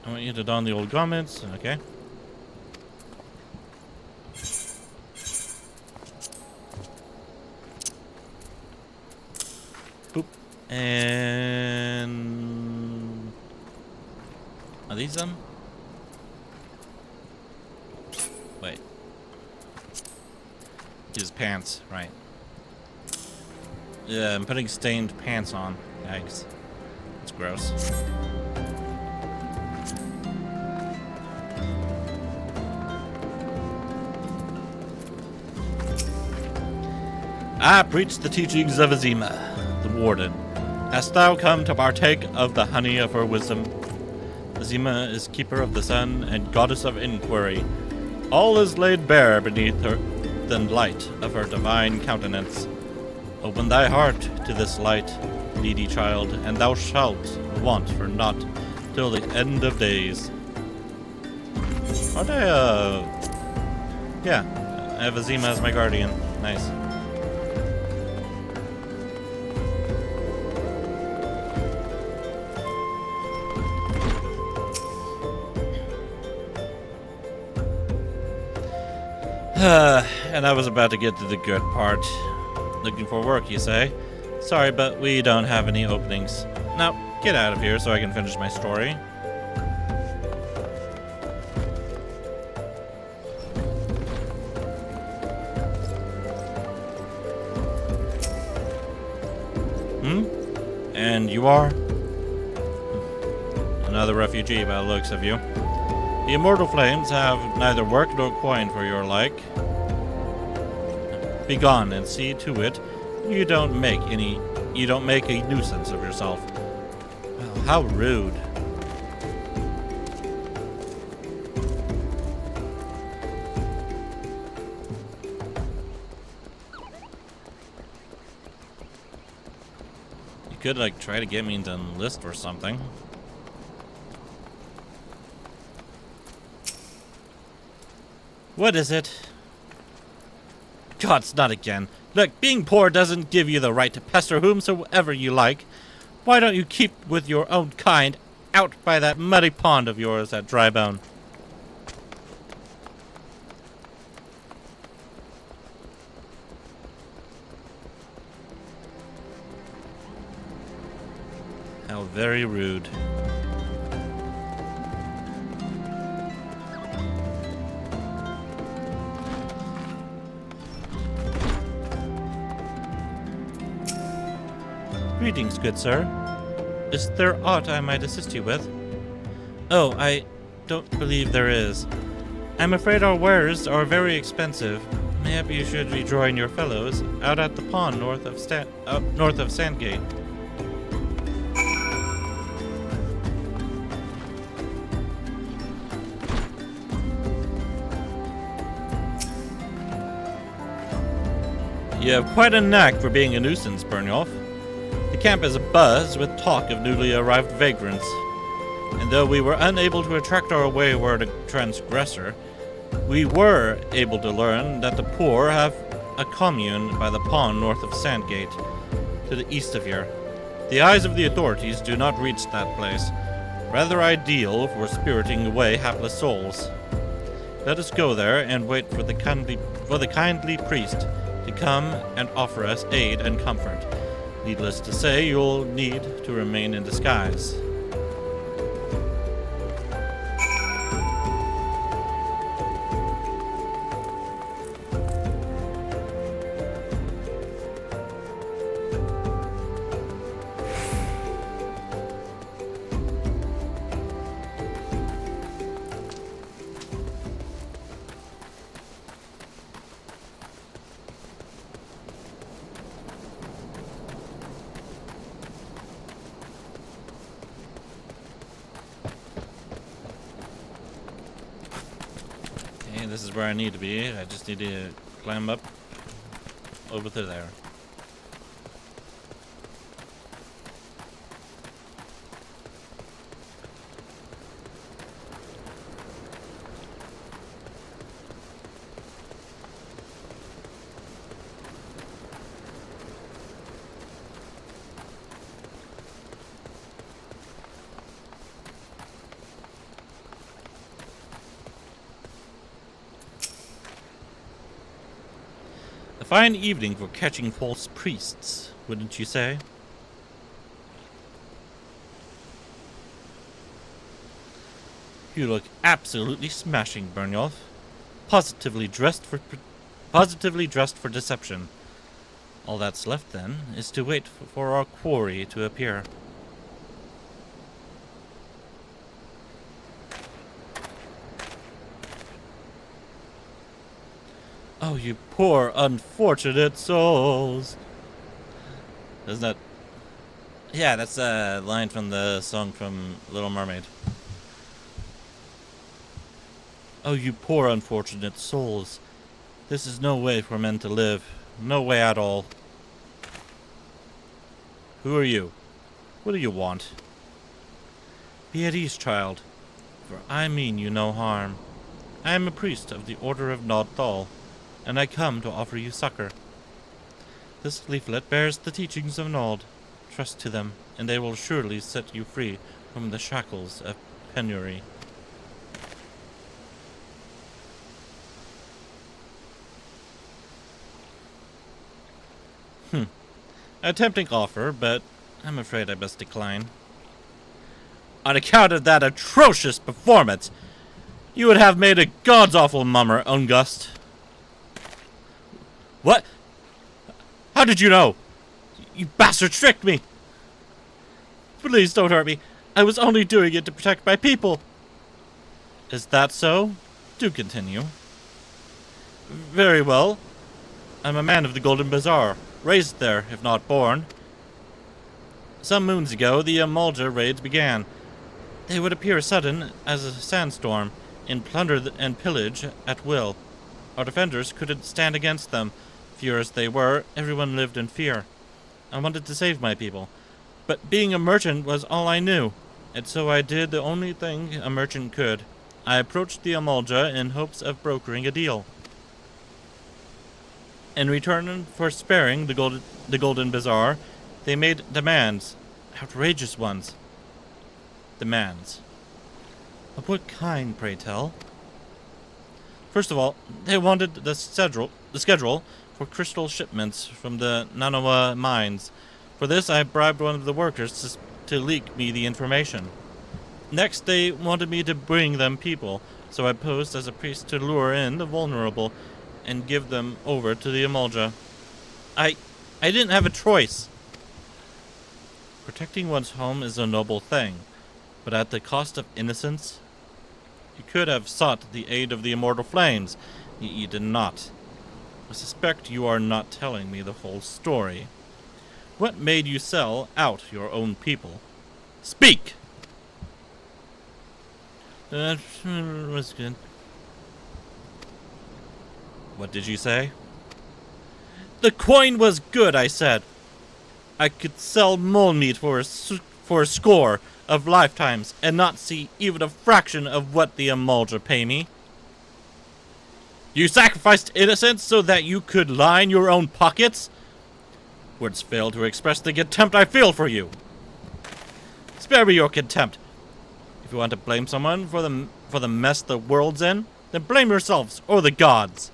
I want you to don the old garments, okay. Boop. And are these them? Wait. His pants, right. Yeah, I'm putting stained pants on. Yikes. That's gross. I preach the teachings of Azima, the warden. Hast thou come to partake of the honey of her wisdom? Azima is keeper of the sun and goddess of inquiry. All is laid bare beneath her the light of her divine countenance. Open thy heart to this light, needy child, and thou shalt want for naught till the end of days. Aren't I, yeah, I have Azima as my guardian. Nice. And I was about to get to the good part. Looking for work, you say? Sorry, but we don't have any openings. Now, get out of here so I can finish my story. And you are? Another refugee by the looks of you. The immortal flames have neither work nor coin for your like. Begone and see to it you don't make a nuisance of yourself. Well, how rude. You could like try to get me into enlist or something. What is it? Gods, not again. Look, being poor doesn't give you the right to pester whomsoever you like. Why don't you keep with your own kind out by that muddy pond of yours at Drybone? How very rude. Greetings, good sir. Is there aught I might assist you with? Oh, I don't believe there is. I'm afraid our wares are very expensive. Maybe you should rejoin your fellows out at the pond north of Sandgate. You have quite a knack for being a nuisance, Byrnjolf. The camp is abuzz with talk of newly arrived vagrants, and though we were unable to attract our wayward transgressor, we were able to learn that the poor have a commune by the pond north of Sandgate, to the east of here. The eyes of the authorities do not reach that place, rather ideal for spiriting away hapless souls. Let us go there and wait for the kindly priest to come and offer us aid and comfort. Needless to say, you'll need to remain in disguise. This is where I need to be. I just need to climb up over to there. A fine evening for catching false priests, wouldn't you say? You look absolutely smashing, Byrnjolf. Positively dressed for deception. All that's left, then, is to wait for our quarry to appear. Oh, you poor, unfortunate souls. Isn't that... Yeah, that's a line from the song from Little Mermaid. Oh, you poor, unfortunate souls. This is no way for men to live. No way at all. Who are you? What do you want? Be at ease, child, for I mean you no harm. I am a priest of the Order of Nordin, and I come to offer you succor. This leaflet bears the teachings of Nord. Trust to them, and they will surely set you free from the shackles of penury. A tempting offer, but I'm afraid I must decline. On account of that atrocious performance, you would have made a god's awful mummer, Ungust. What? How did you know? You bastard tricked me! Please don't hurt me. I was only doing it to protect my people. Is that so? Do continue. Very well. I'm a man of the Golden Bazaar, raised there, if not born. Some moons ago, the Amalja raids began. They would appear sudden as a sandstorm, and plunder and pillage at will. Our defenders couldn't stand against them. Few as they were, everyone lived in fear. I wanted to save my people, but being a merchant was all I knew, and so I did the only thing a merchant could. I approached the Amalja in hopes of brokering a deal. In return for sparing the Golden Bazaar, they made demands, outrageous ones. Demands. Of what kind, pray tell? First of all, they wanted the schedule for crystal shipments from the Nanawa mines. For this, I bribed one of the workers to leak me the information. Next, they wanted me to bring them people, so I posed as a priest to lure in the vulnerable and give them over to the Amalja. I didn't have a choice. Protecting one's home is a noble thing, but at the cost of innocence? You could have sought the aid of the immortal flames. You did not. I suspect you are not telling me the whole story. What made you sell out your own people? Speak! That was good. What did you say? The coin was good, I said. I could sell mole meat for a score of lifetimes and not see even a fraction of what the Amalja pay me. You sacrificed innocence so that you could line your own pockets? Words fail to express the contempt I feel for you. Spare me your contempt. If you want to blame someone for the mess the world's in, then blame yourselves or the gods.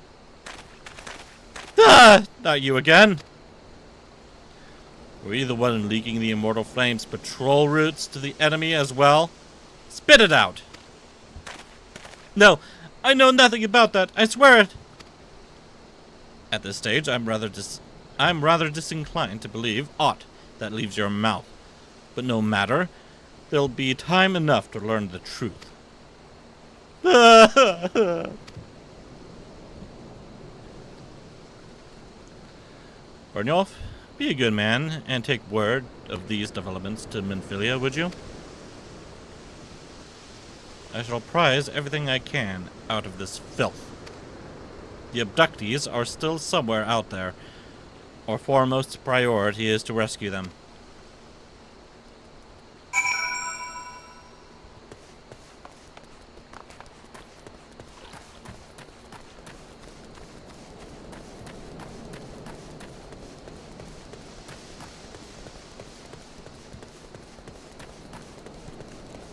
Ah, not you again. Were you the one leaking the immortal flames' patrol routes to the enemy as well? Spit it out. No, I know nothing about that. I swear it. At this stage, I'm rather disinclined to believe aught that leaves your mouth. But no matter. There'll be time enough to learn the truth. Byrnjolf, be a good man and take word of these developments to Minfilia, would you? I shall prize everything I can out of this filth. The abductees are still somewhere out there. Our foremost priority is to rescue them.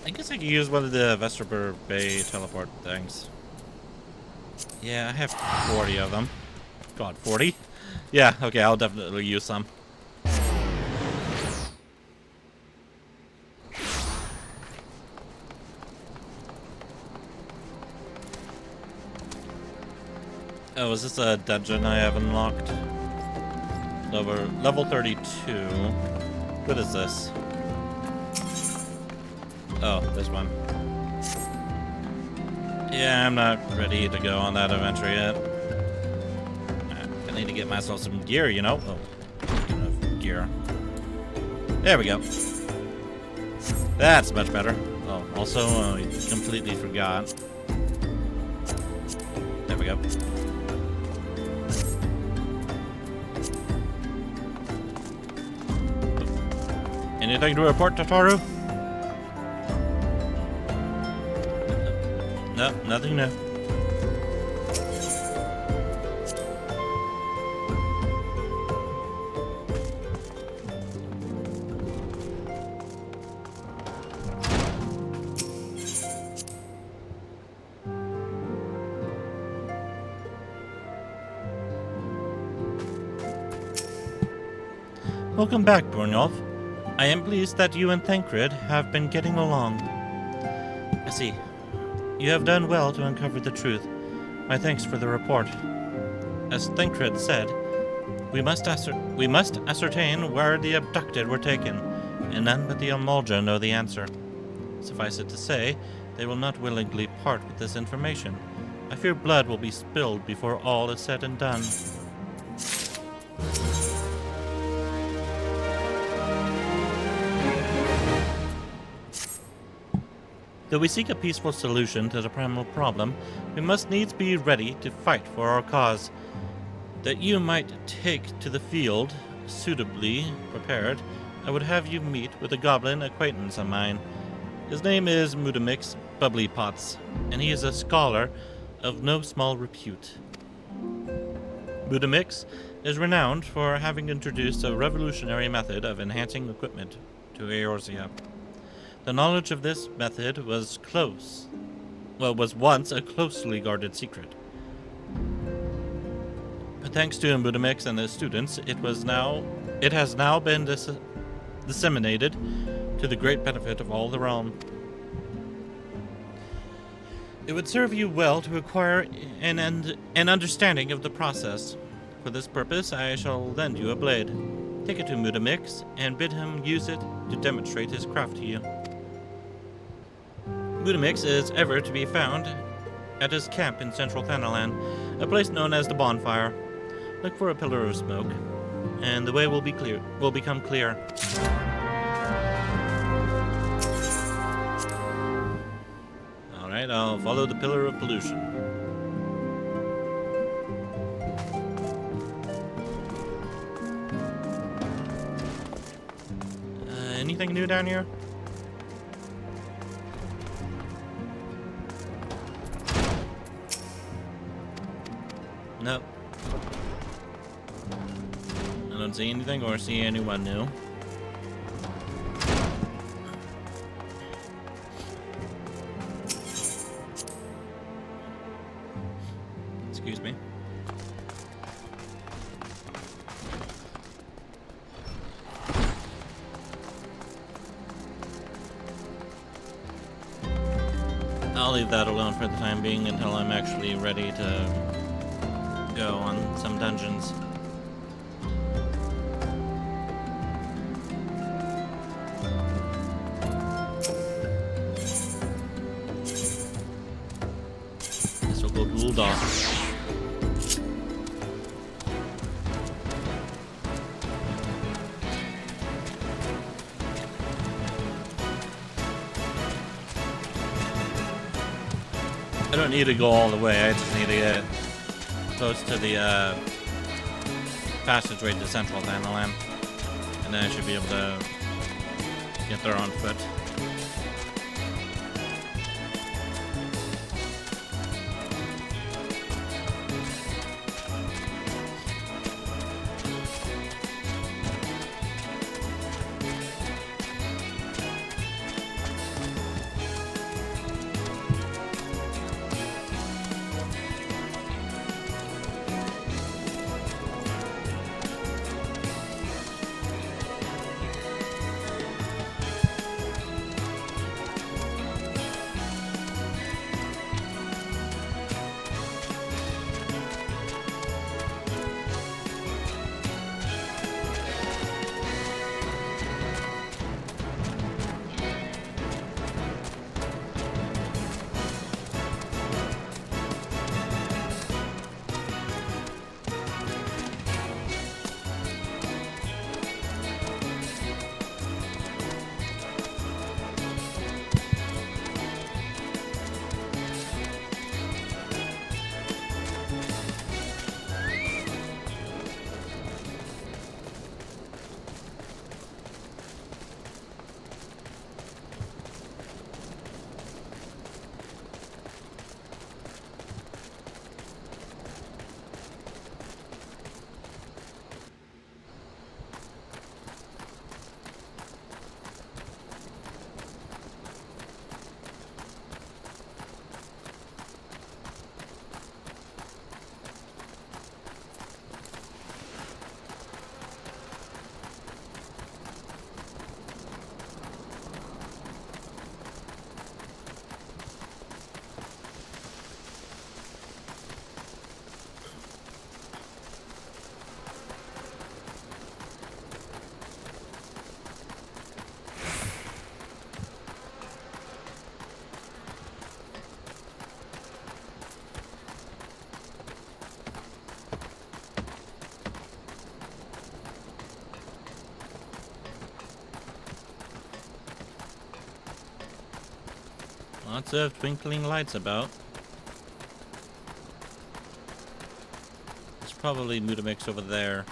I guess I could use one of the Vesterber Bay teleport things. Yeah, I have 40 of them. God, 40? Yeah, okay, I'll definitely use some. Oh, is this a dungeon I have unlocked? Level 32. What is this? Oh, this one. Yeah, I'm not ready to go on that adventure yet. I need to get myself some gear, you know? Oh, speaking of gear. There we go. That's much better. Oh, also, I completely forgot. There we go. Anything to report, Tataru? No, nothing new. Welcome back, Byrnjolf. I am pleased that you and Thancred have been getting along. I see. You have done well to uncover the truth. My thanks for the report. As Thancred said, we must ascertain where the abducted were taken, and none but the Almolja know the answer. Suffice it to say, they will not willingly part with this information. I fear blood will be spilled before all is said and done. Though we seek a peaceful solution to the primal problem, we must needs be ready to fight for our cause. That you might take to the field, suitably prepared, I would have you meet with a goblin acquaintance of mine. His name is Mudamix Bubblypots, and he is a scholar of no small repute. Mudamix is renowned for having introduced a revolutionary method of enhancing equipment to Eorzea. The knowledge of this method was once a closely guarded secret. But thanks to Mudamix and his students, it has now been disseminated to the great benefit of all the realm. It would serve you well to acquire an understanding of the process. For this purpose, I shall lend you a blade. Take it to Mudamix and bid him use it to demonstrate his craft to you. Mudamix is ever to be found at his camp in central Thanalan, a place known as the Bonfire. Look for a pillar of smoke, and the way will become clear. Alright, I'll follow the pillar of pollution. Anything new down here? Nope. I don't see anything or see anyone new. Excuse me. I'll leave that alone for the time being until I'm actually ready to go on some dungeons. Guess we'll go cooled off. I don't need to go all the way, I just need to get close to the passageway to central Thanalan, and then I should be able to get there on foot. Lots of twinkling lights about. There's probably Mutamix over there.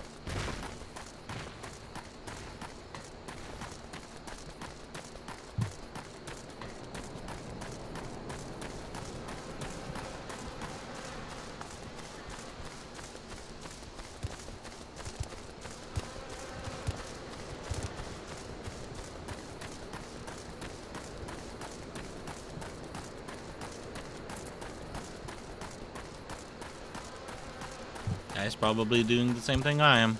Guy's probably doing the same thing I am.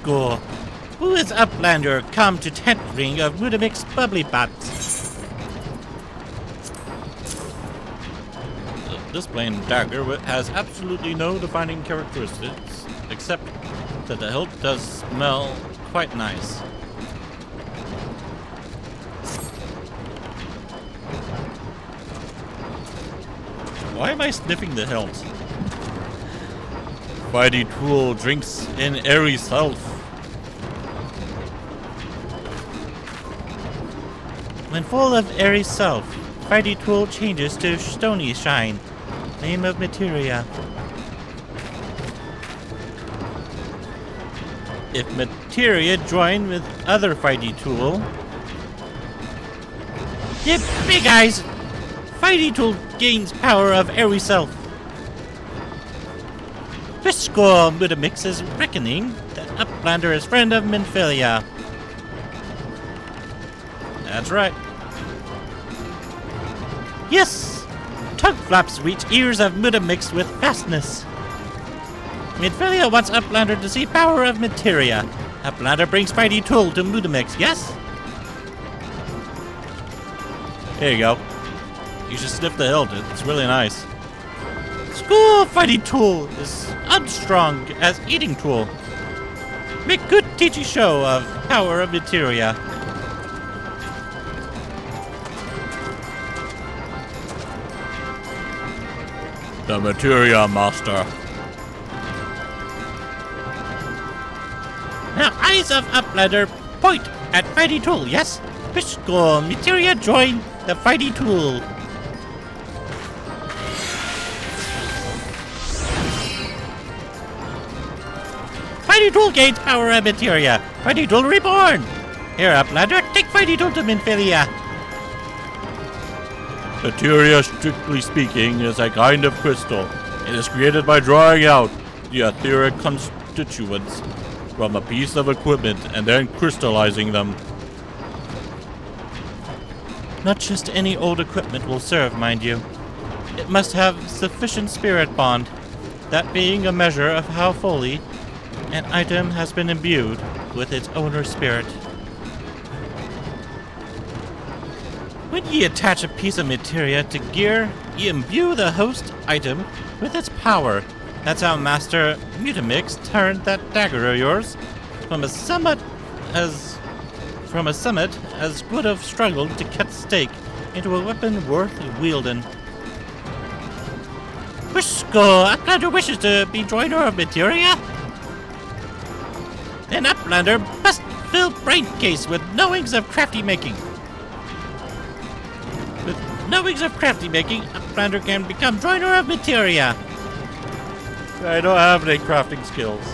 Score. Who is Uplander come to tent ring of Mutamix bubbly butts? This plain dagger has absolutely no defining characteristics, except that the hilt does smell quite nice. Why am I sniffing the hilt? Whitey Tool drinks in airy self. When full of airy self, Whitey Tool changes to stony shine, name of materia. If materia join with other Whitey Tool, the big eyes, Whitey Tool gains power of airy self. Fiscal Mutamix is reckoning that Uplander is friend of Minfilia. That's right. Yes! Tongue flaps reach ears of Mutamix with fastness. Minfilia wants Uplander to see power of materia. Uplander brings Whitey Tool to Mutamix, yes? Here you go. You should sniff the hilt, it's really nice. School Whitey Tool is unstrong as eating tool. Make good teaching show of power of materia. The materia master. Now eyes of Uplander point at Whitey Tool, yes? Fiscal materia join the Whitey Tool. Whitey Tool gains power of materia. Whitey Tool reborn. Here, Uplander, take Whitey Tool to Minfilia. Materia, strictly speaking, is a kind of crystal. It is created by drawing out the etheric constituents from a piece of equipment and then crystallizing them. Not just any old equipment will serve, mind you. It must have sufficient spirit bond, that being a measure of how fully an item has been imbued with its owner's spirit. When ye attach a piece of materia to gear, ye imbue the host item with its power. That's how Master Mutamix turned that dagger of yours from a summit as would have struggled to cut stake into a weapon worth wielding. Wishko, Uplander wishes to be joiner of materia? Then Uplander must fill brain case with knowings of crafty making. With knowings of crafty making, Uplander can become joiner of materia. I don't have any crafting skills.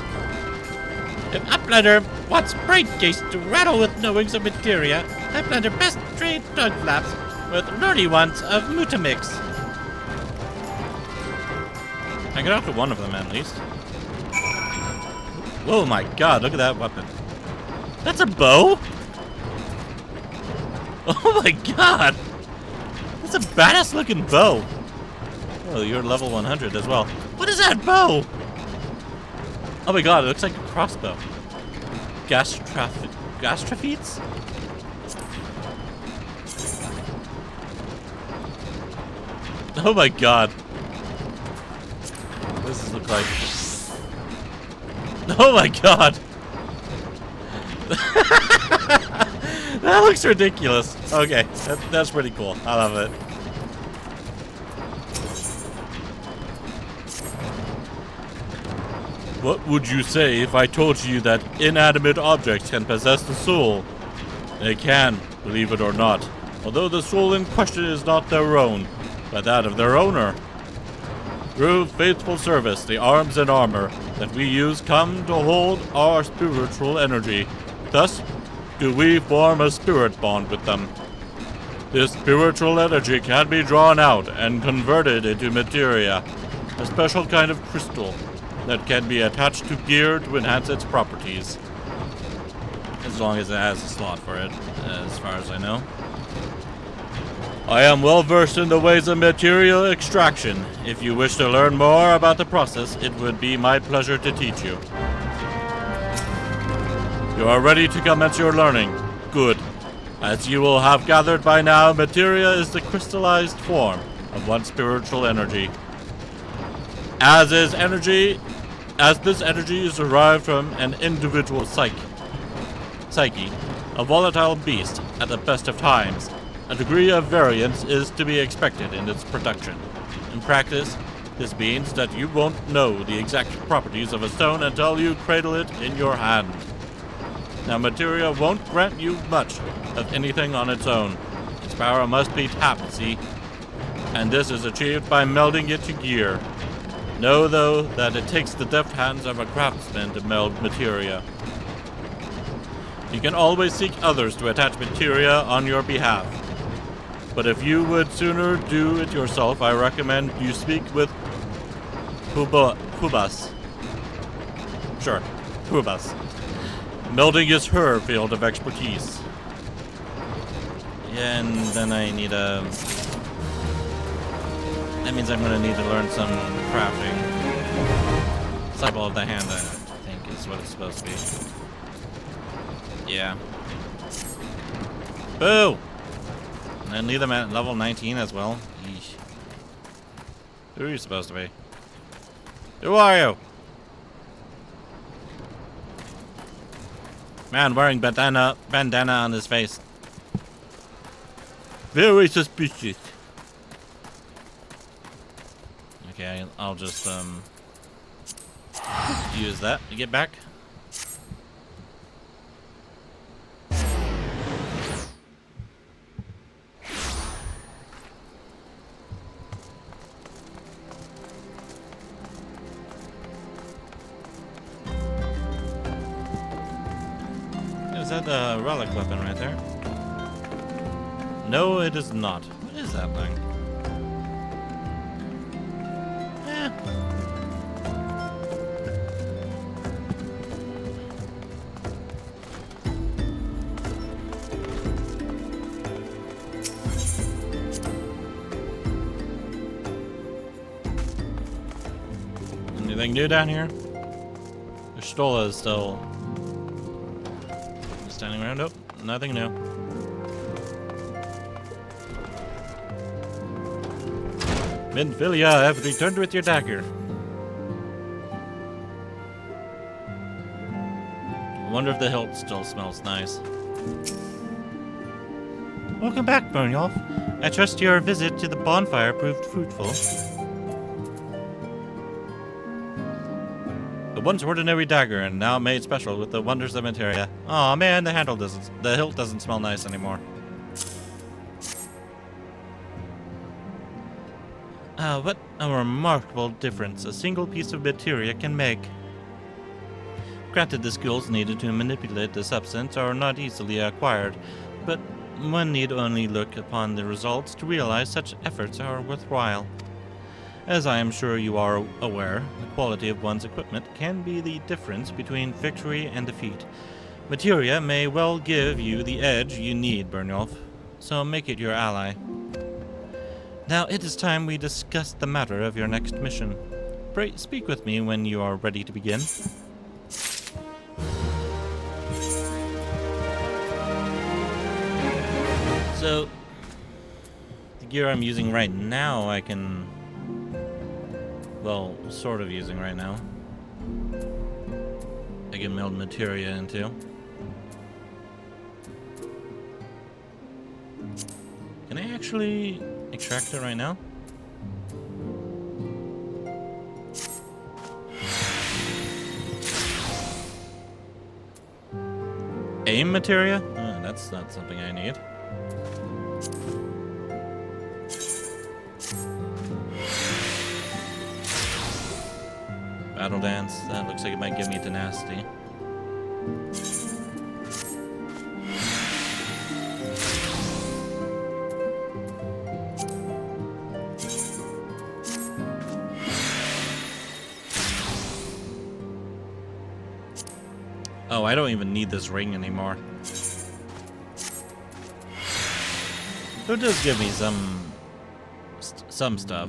If Uplander wants brain case to rattle with knowings of materia, Uplander best trade tongue flaps with nerdy ones of Mutamix. I got after one of them at least. Oh my god, look at that weapon. That's a bow? Oh my god! That's a badass looking bow. Oh, you're level 100 as well. What is that bow? Oh my god, it looks like a crossbow. Gastrophetes? Oh my god. What does this look like? Oh my god. That looks ridiculous. Okay, that's pretty cool. I love it. What would you say if I told you that inanimate objects can possess the soul? They can, believe it or not, although the soul in question is not their own, but that of their owner. Through faithful service, the arms and armor that we use come to hold our spiritual energy. Thus, do we form a spirit bond with them. This spiritual energy can be drawn out and converted into materia, a special kind of crystal that can be attached to gear to enhance its properties. As long as it has a slot for it, as far as I know. I am well versed in the ways of material extraction. If you wish to learn more about the process, it would be my pleasure to teach you. You are ready to commence your learning. Good. As you will have gathered by now, materia is the crystallized form of one spiritual energy. As this energy is derived from an individual psyche, a volatile beast at the best of times, a degree of variance is to be expected in its production. In practice, this means that you won't know the exact properties of a stone until you cradle it in your hand. Now, materia won't grant you much of anything on its own. Its power must be tapped, see? And this is achieved by melding it to gear. Know, though, that it takes the deft hands of a craftsman to meld materia. You can always seek others to attach materia on your behalf. But if you would sooner do it yourself, I recommend you speak with Hubas. Sure, Hubas. Melding is her field of expertise. Yeah, and then I need a... That means I'm going to need to learn some crafting. Cycle of the hand, I think, is what it's supposed to be. Yeah. Boo! And need them at level 19 as well. Yeesh. Who are you supposed to be? Who are you? Man wearing bandana on his face. Very suspicious. Okay, I'll just use that to get back. Is that the relic weapon right there? No, it is not. What is that thing? Anything new down here? The Stola is still standing around. Nope, nothing new. Minfilia have returned with your dagger. I wonder if the hilt still smells nice. Welcome back, Byrnjolf. I trust your visit to the bonfire proved fruitful. The once ordinary dagger, and now made special with the wonders of materia. Aw, man, the hilt doesn't smell nice anymore. What a remarkable difference a single piece of materia can make. Granted, the skills needed to manipulate the substance are not easily acquired, but one need only look upon the results to realize such efforts are worthwhile. As I am sure you are aware, the quality of one's equipment can be the difference between victory and defeat. Materia may well give you the edge you need, Byrnjolf, so make it your ally. Now it is time we discuss the matter of your next mission. Pray speak with me when you are ready to begin. So, the gear I'm using right now, I can... Well, sort of using right now. I can meld materia into. Can I actually extract it right now? Aim materia? That's not something I need. Battle dance. That looks like it might give me tenacity. Oh, I don't even need this ring anymore. So it does give me some stuff.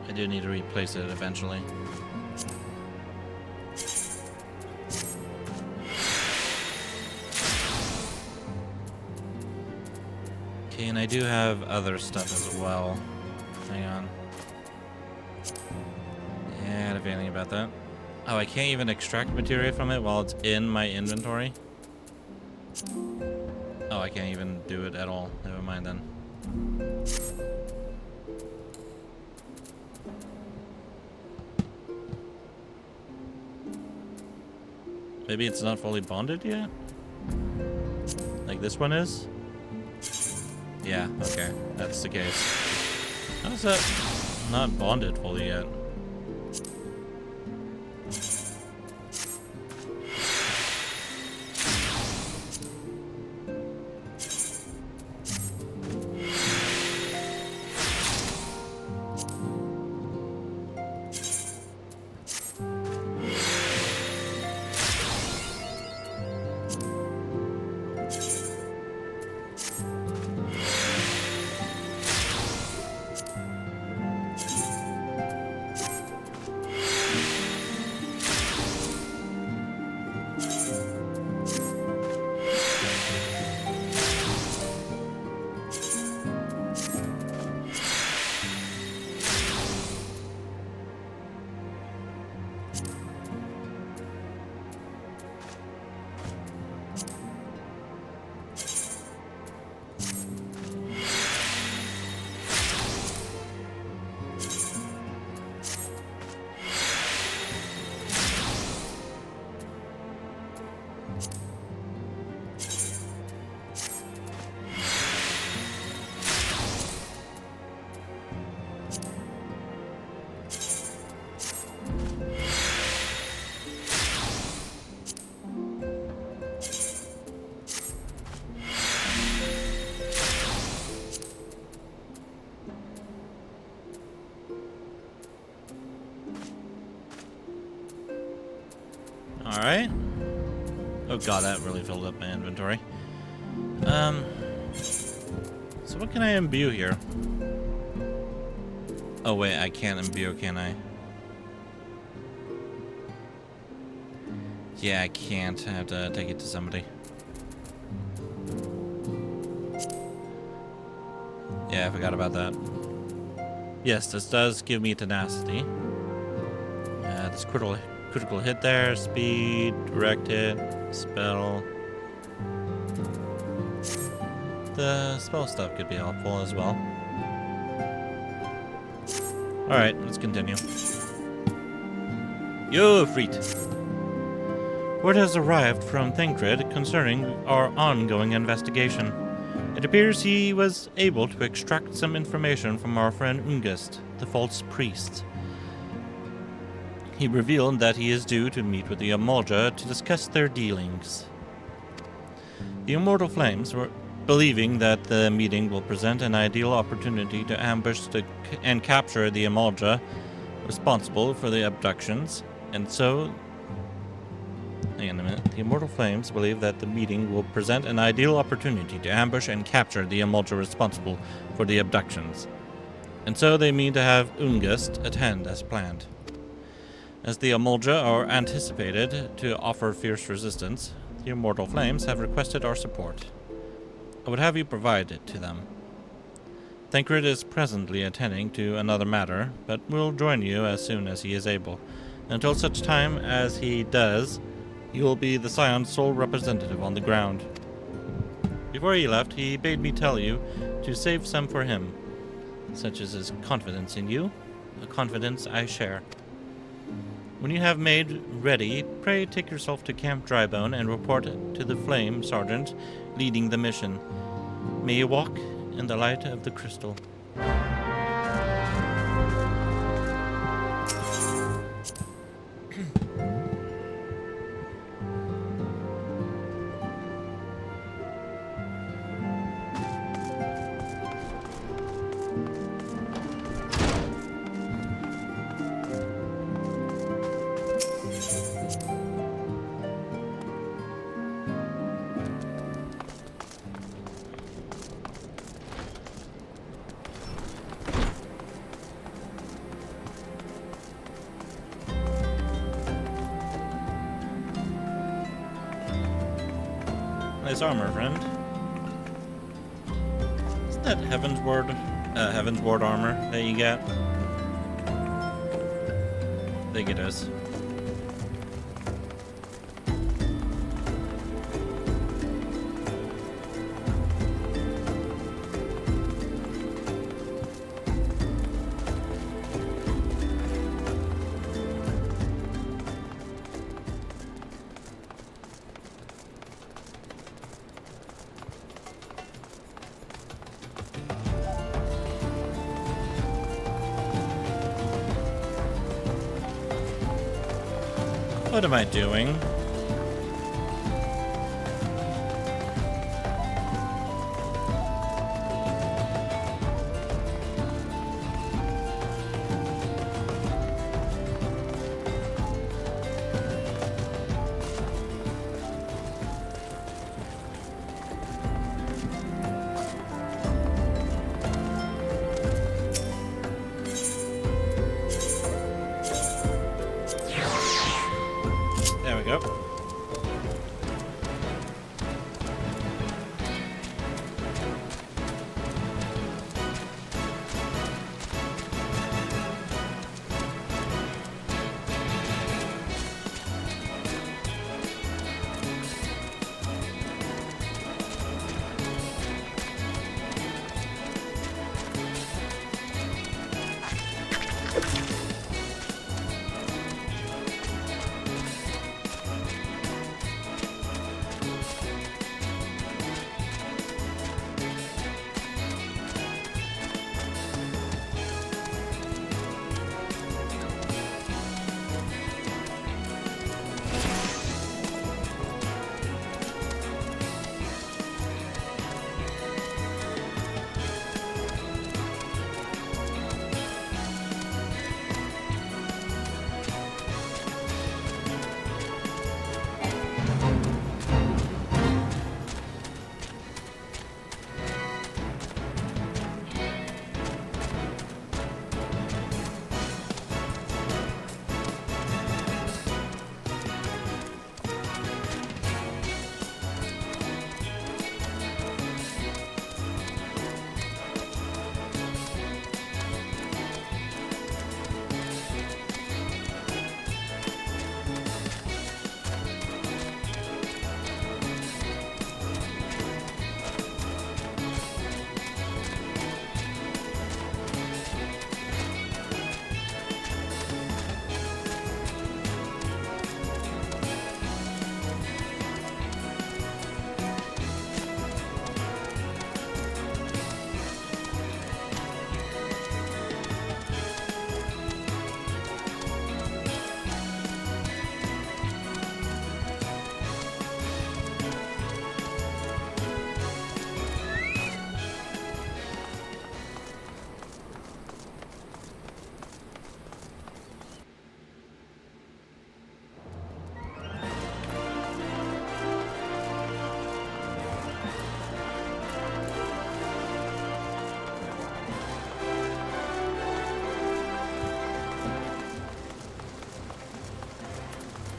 I do need to replace it eventually. Okay, and I do have other stuff as well. Hang on. Yeah, I had a feeling about that. Oh, I can't even extract materia from it while it's in my inventory? Oh, I can't even do it at all. Never mind then. Maybe it's not fully bonded yet? Like this one is? Yeah, okay. That's the case. How is that not bonded fully yet? Alright. Oh god, that really filled up my inventory. So what can I imbue here? Oh wait, I can't imbue, can I? Yeah, I can't. I have to take it to somebody. Yeah, I forgot about that. Yes, this does give me tenacity. This critical hit there, speed, direct hit, spell. The spell stuff could be helpful as well. Alright, let's continue. Yo, Freet! Word has arrived from Thancred concerning our ongoing investigation. It appears he was able to extract some information from our friend Ungest, the false priest. He revealed that he is due to meet with the Amolja to discuss their dealings. The Immortal Flames were believing that the meeting will present an ideal opportunity to ambush and capture the Amolja responsible for the abductions, and so... Hang on a minute. The Immortal Flames believe that the meeting will present an ideal opportunity to ambush and capture the Amolja responsible for the abductions, and so they mean to have Ungest attend as planned. As the Amolja are anticipated to offer fierce resistance, the Immortal Flames have requested our support. I would have you provide it to them. Thancred is presently attending to another matter, but will join you as soon as he is able. Until such time as he does, you will be the Scion's sole representative on the ground. Before he left, he bade me tell you to save some for him. Such is his confidence in you, a confidence I share. When you have made ready, pray take yourself to Camp Drybone and report to the Flame Sergeant leading the mission. May you walk in the light of the crystal. Nice armor, friend. Isn't that Heaven's Ward armor that you get? I think it is. What am I doing? There we go.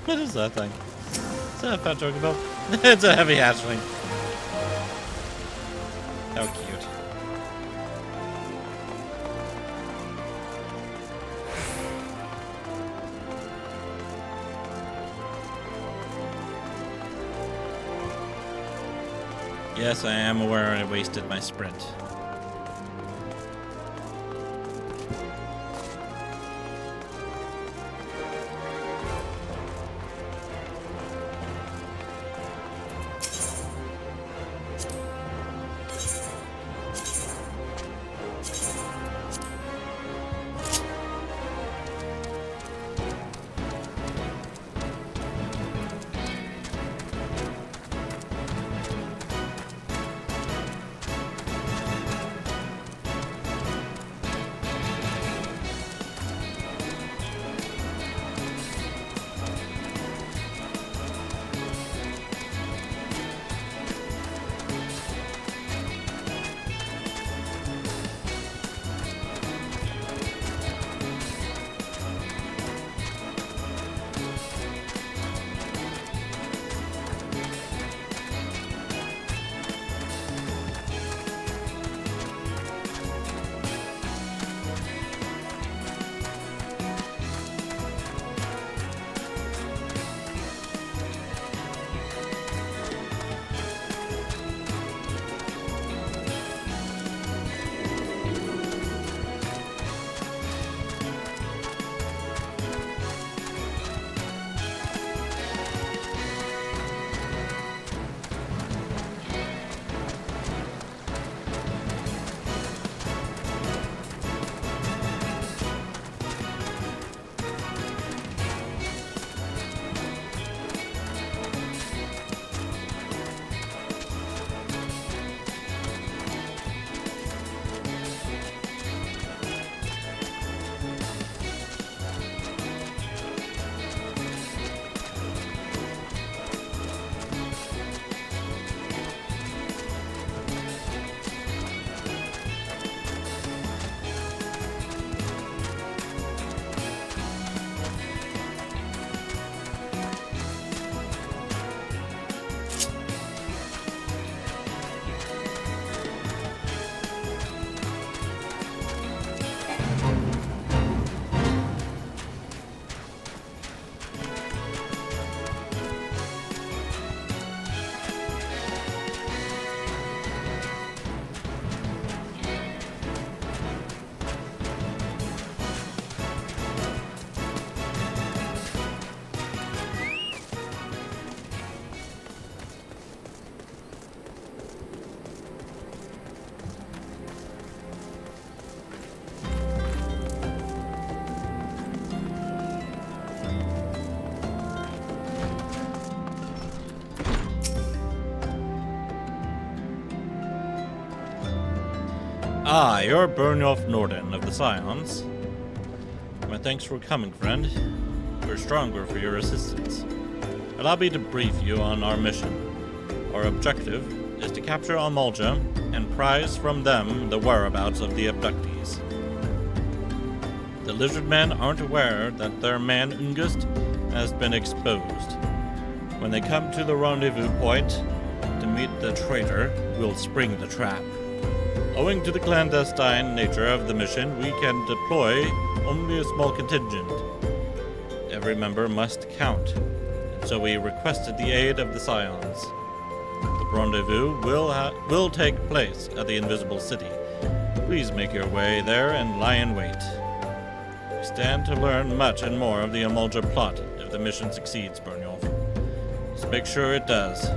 What is that thing? Is that a fat chocobo? It's a heavy hatchling. How cute. Yes, I am aware I wasted my sprint. Ah, you're Byrnjolf Nordin of the Scions. My thanks for coming, friend. We're stronger for your assistance. Allow me to brief you on our mission. Our objective is to capture Amolja and prize from them the whereabouts of the abductees. The lizard men aren't aware that their man Ungust has been exposed. When they come to the rendezvous point to meet the traitor, we'll spring the trap. Owing to the clandestine nature of the mission, we can deploy only a small contingent. Every member must count, and so we requested the aid of the Scions. The rendezvous will take place at the Invisible City. Please make your way there and lie in wait. We stand to learn much and more of the Amolja plot if the mission succeeds, Byrnjolf. Just make sure it does.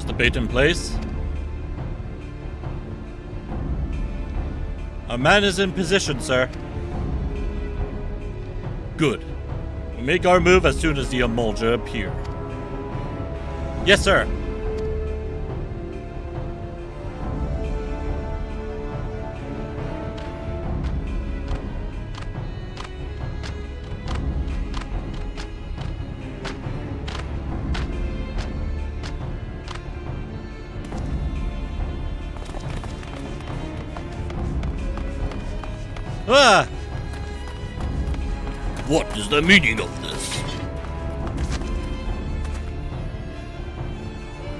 the bait in place? Our man is in position, sir. Good. We'll make our move as soon as the Amolja appear. Yes, sir. Ah! What is the meaning of this?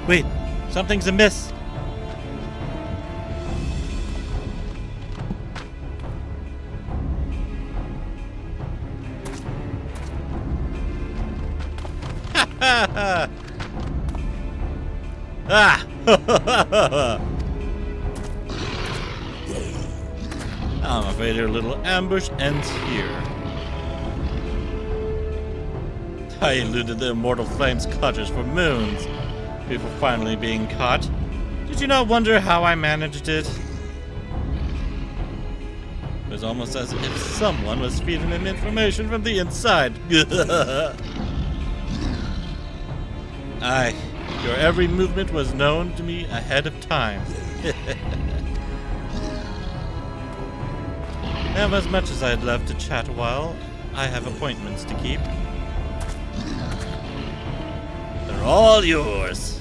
Wait, something's amiss. Ah! I'm afraid your little ambush ends here. I eluded the Immortal Flame's cutters for moons before finally being caught. Did you not wonder how I managed it? It was almost as if someone was feeding him information from the inside. Aye, your every movement was known to me ahead of time. Now, as much as I'd love to chat a while, I have appointments to keep. They're all yours.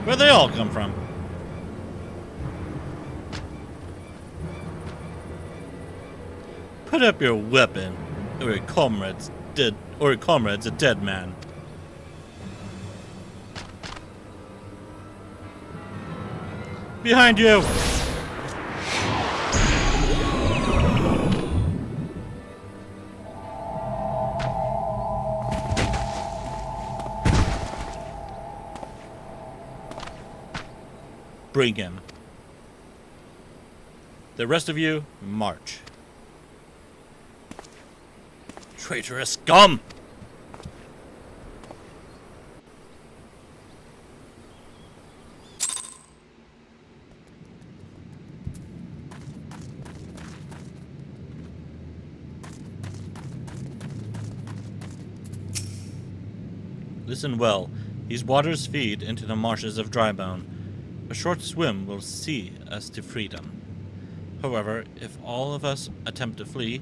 Where'd they all come from? Put up your weapon, or your comrade's dead, or your comrade's a dead man. Behind you! Bring him. The rest of you, march. Traitorous scum! Listen well. These waters feed into the marshes of Drybone. A short swim will see us to freedom. However, if all of us attempt to flee,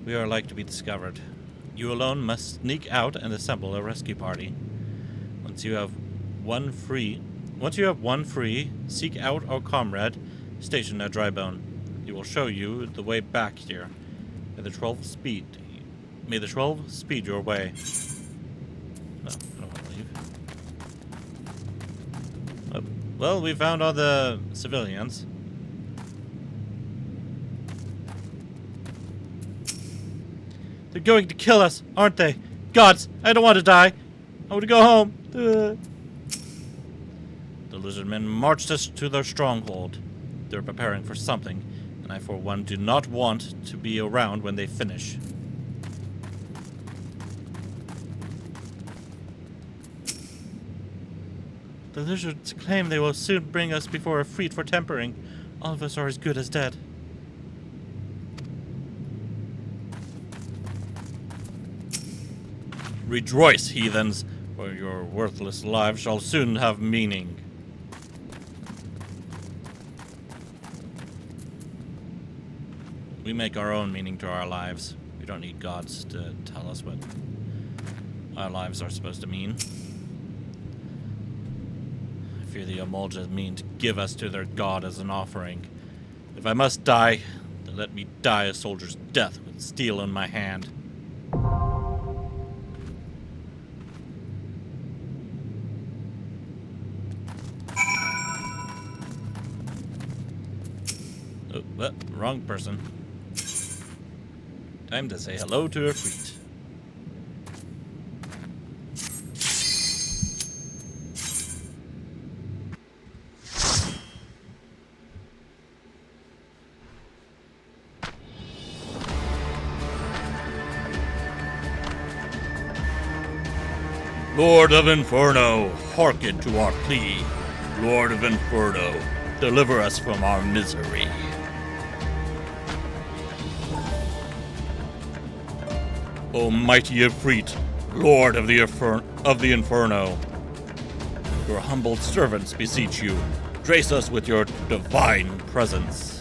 we are like to be discovered. You alone must sneak out and assemble a rescue party. Once you have one free, seek out our comrade stationed at Drybone. He will show you the way back here. May the 12 speed your way. No, I don't want to leave. Well, we found all the civilians. They're going to kill us, aren't they? Gods, I don't want to die. I want to go home. The lizardmen marched us to their stronghold. They're preparing for something, and I, for one, do not want to be around when they finish. The lizards claim they will soon bring us before a Efreet for tempering. All of us are as good as dead. Rejoice, heathens, for your worthless lives shall soon have meaning. We make our own meaning to our lives. We don't need gods to tell us what our lives are supposed to mean. I fear the Amoljas mean to give us to their god as an offering. If I must die, then let me die a soldier's death with steel in my hand. Oh, well, wrong person. Time to say hello to Efreet. Lord of Inferno, hearken to our plea. Lord of Inferno, deliver us from our misery. O mighty Efreet, Lord of the Inferno, your humble servants beseech you, grace us with your divine presence.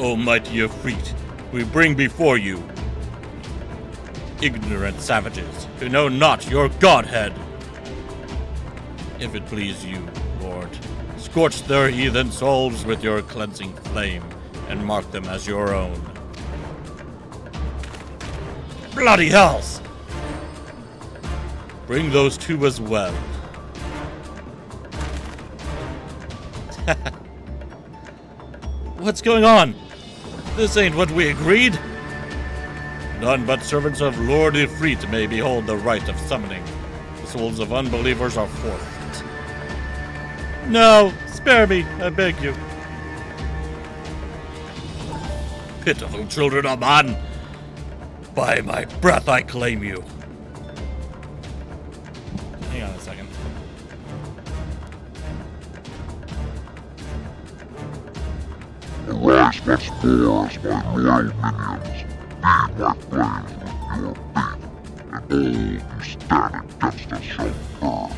O mighty Efreet, we bring before you ignorant savages who know not your godhead. If it please you, Lord, scorch their heathen souls with your cleansing flame and mark them as your own. Bloody hells! Bring those two as well. What's going on? This ain't what we agreed. None but servants of Lord Efreet may behold the rite of summoning. The souls of unbelievers are forfeit. No, spare me, I beg you. Pitiful children of man, by my breath I claim you. Hang on a second. Arise once more as my loyal minions. Be my flames with your beat, and all who stand against us shall burn.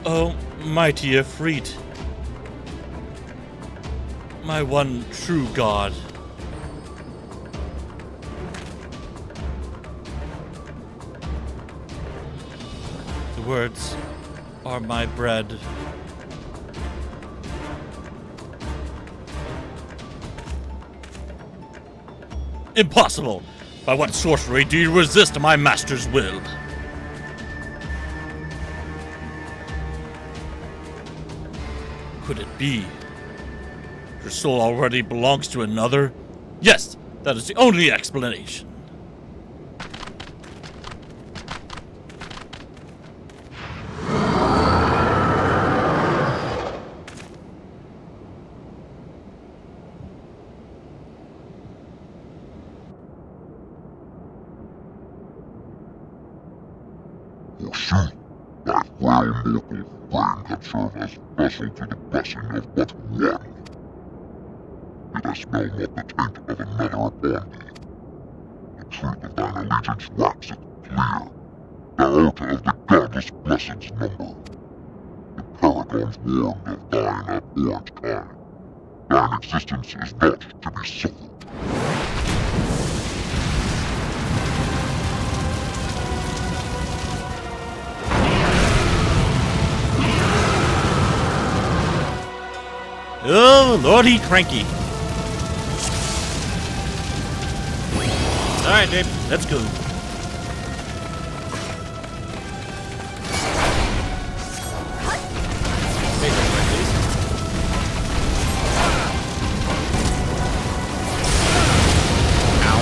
Oh, mighty Efreet, my one true god. The words are my bread. Impossible! By what sorcery do you resist my master's will? Could it be? Your soul already belongs to another? Yes, that is the only explanation. Forsooth, thy frail mortal frame can serve as vessel to the blessing of but one. Yet I smell not the taint of another upon thee. The truth of thine allegiance waxeth clear. Thou art of the godless blessed's number. The paragons warned of thine abhorrent kind. Thine existence is not to be suffered. Oh, lordy cranky. Alright, Dave, let's go. Take this way, please. Ow.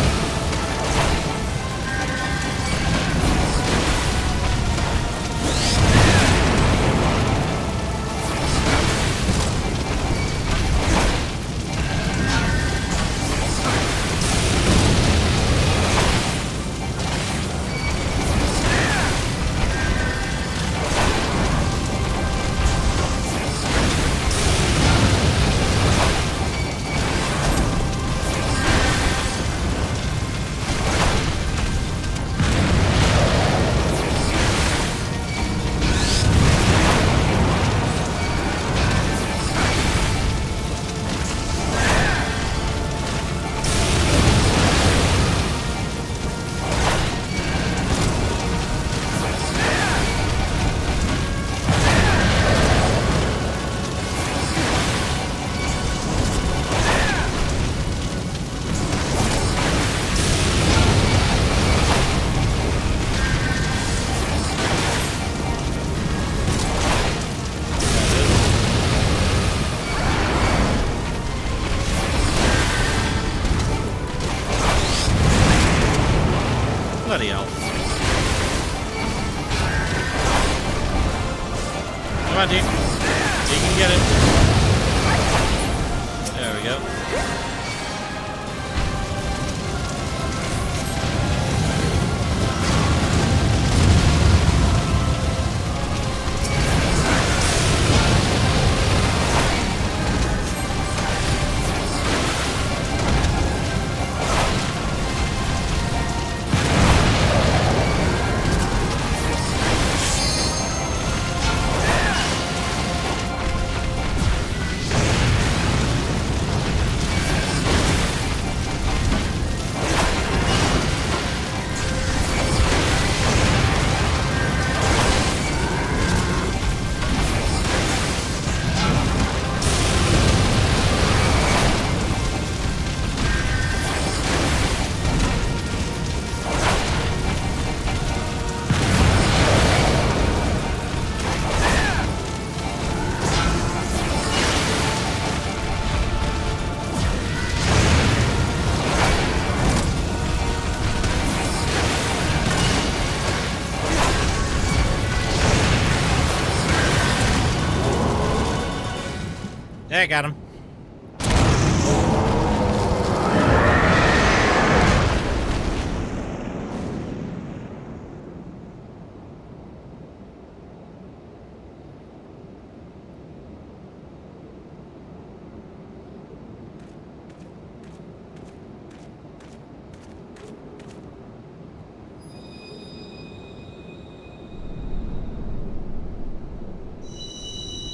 Bloody hell. Come on, dude. You can get it. There we go. Yeah, I got him.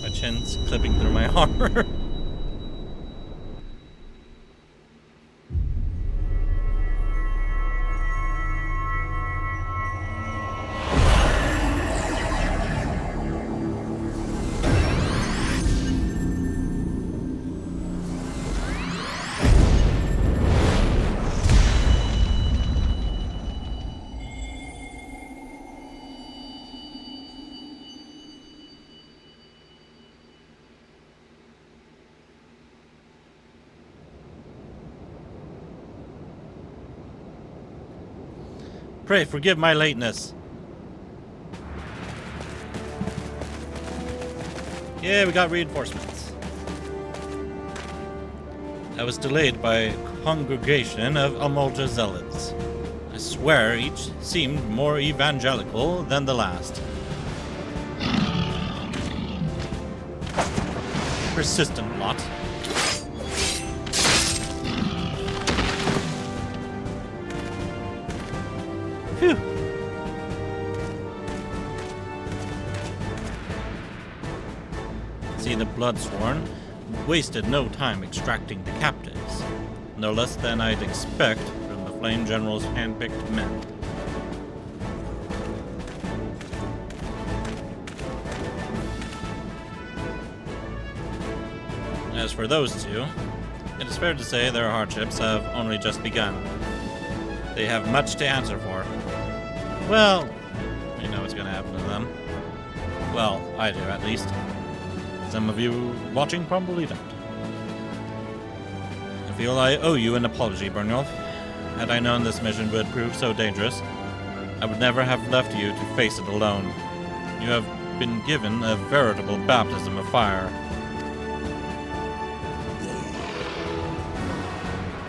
My chin's clipping through my armor. Pray forgive my lateness. Yeah, we got reinforcements. I was delayed by a congregation of Amolja zealots. I swear each seemed more evangelical than the last. Persistent lot. Phew. See, the Bloodsworn wasted no time extracting the captives, no less than I'd expect from the Flame General's hand-picked men. As for those two, it is fair to say their hardships have only just begun. They have much to answer for. Well, you know what's going to happen to them. Well, I do, at least. Some of you watching probably don't. I feel I owe you an apology, Byrnjolf. Had I known this mission would prove so dangerous, I would never have left you to face it alone. You have been given a veritable baptism of fire.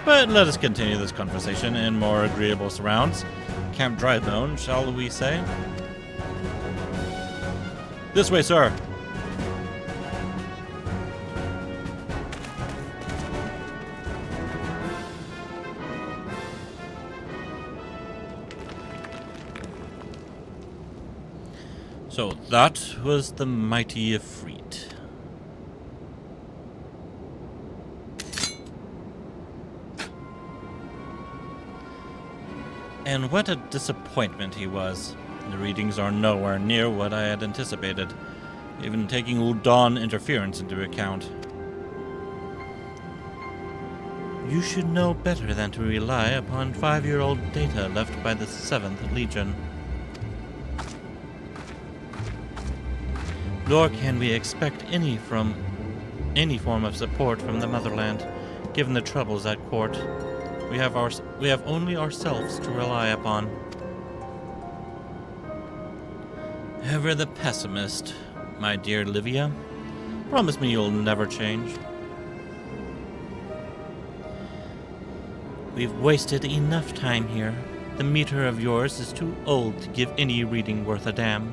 But let us continue this conversation in more agreeable surrounds. Camp Drybone, shall we say? This way, sir. So that was the mighty Ifrit. And what a disappointment he was. The readings are nowhere near what I had anticipated, even taking Uldan interference into account. You should know better than to rely upon 5-year-old data left by the 7th Legion. Nor can we expect any form of support from the motherland, given the troubles at court. We have only ourselves to rely upon. Ever the pessimist, my dear Livia. Promise me you'll never change. We've wasted enough time here. The meter of yours is too old to give any reading worth a damn.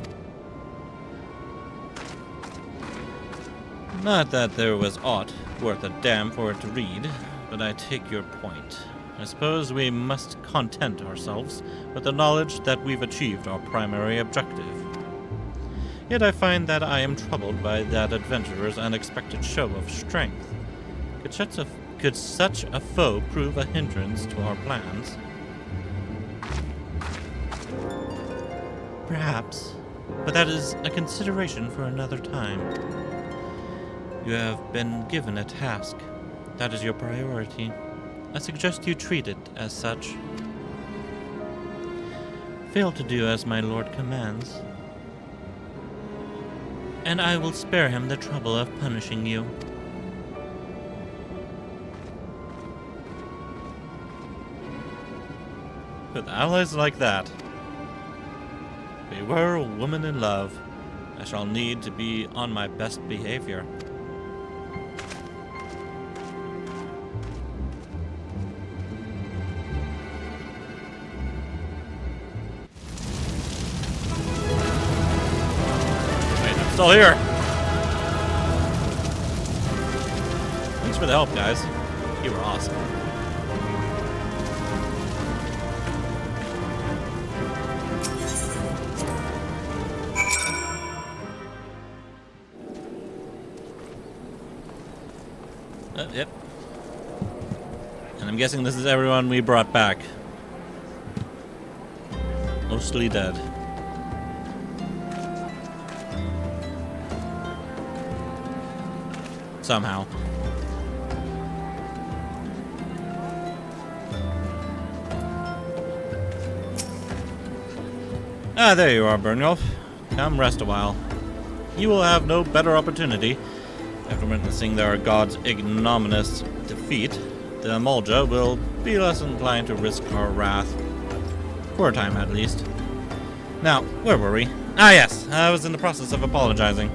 Not that there was aught worth a damn for it to read, but I take your point. I suppose we must content ourselves with the knowledge that we've achieved our primary objective. Yet I find that I am troubled by that adventurer's unexpected show of strength. Could such a foe prove a hindrance to our plans? Perhaps, but that is a consideration for another time. You have been given a task. That is your priority. I suggest you treat it as such. Fail to do as my lord commands, and I will spare him the trouble of punishing you. With allies like that, we were a woman in love. I shall need to be on my best behavior. Still here. Thanks for the help, guys. You were awesome. Yep. And I'm guessing this is everyone we brought back. Mostly dead. Somehow. Ah, there you are, Byrnjolf. Come rest a while. You will have no better opportunity. After witnessing their god's ignominious defeat, the Amolja will be less inclined to risk our wrath. For a time, at least. Now, where were we? Ah, yes, I was in the process of apologizing.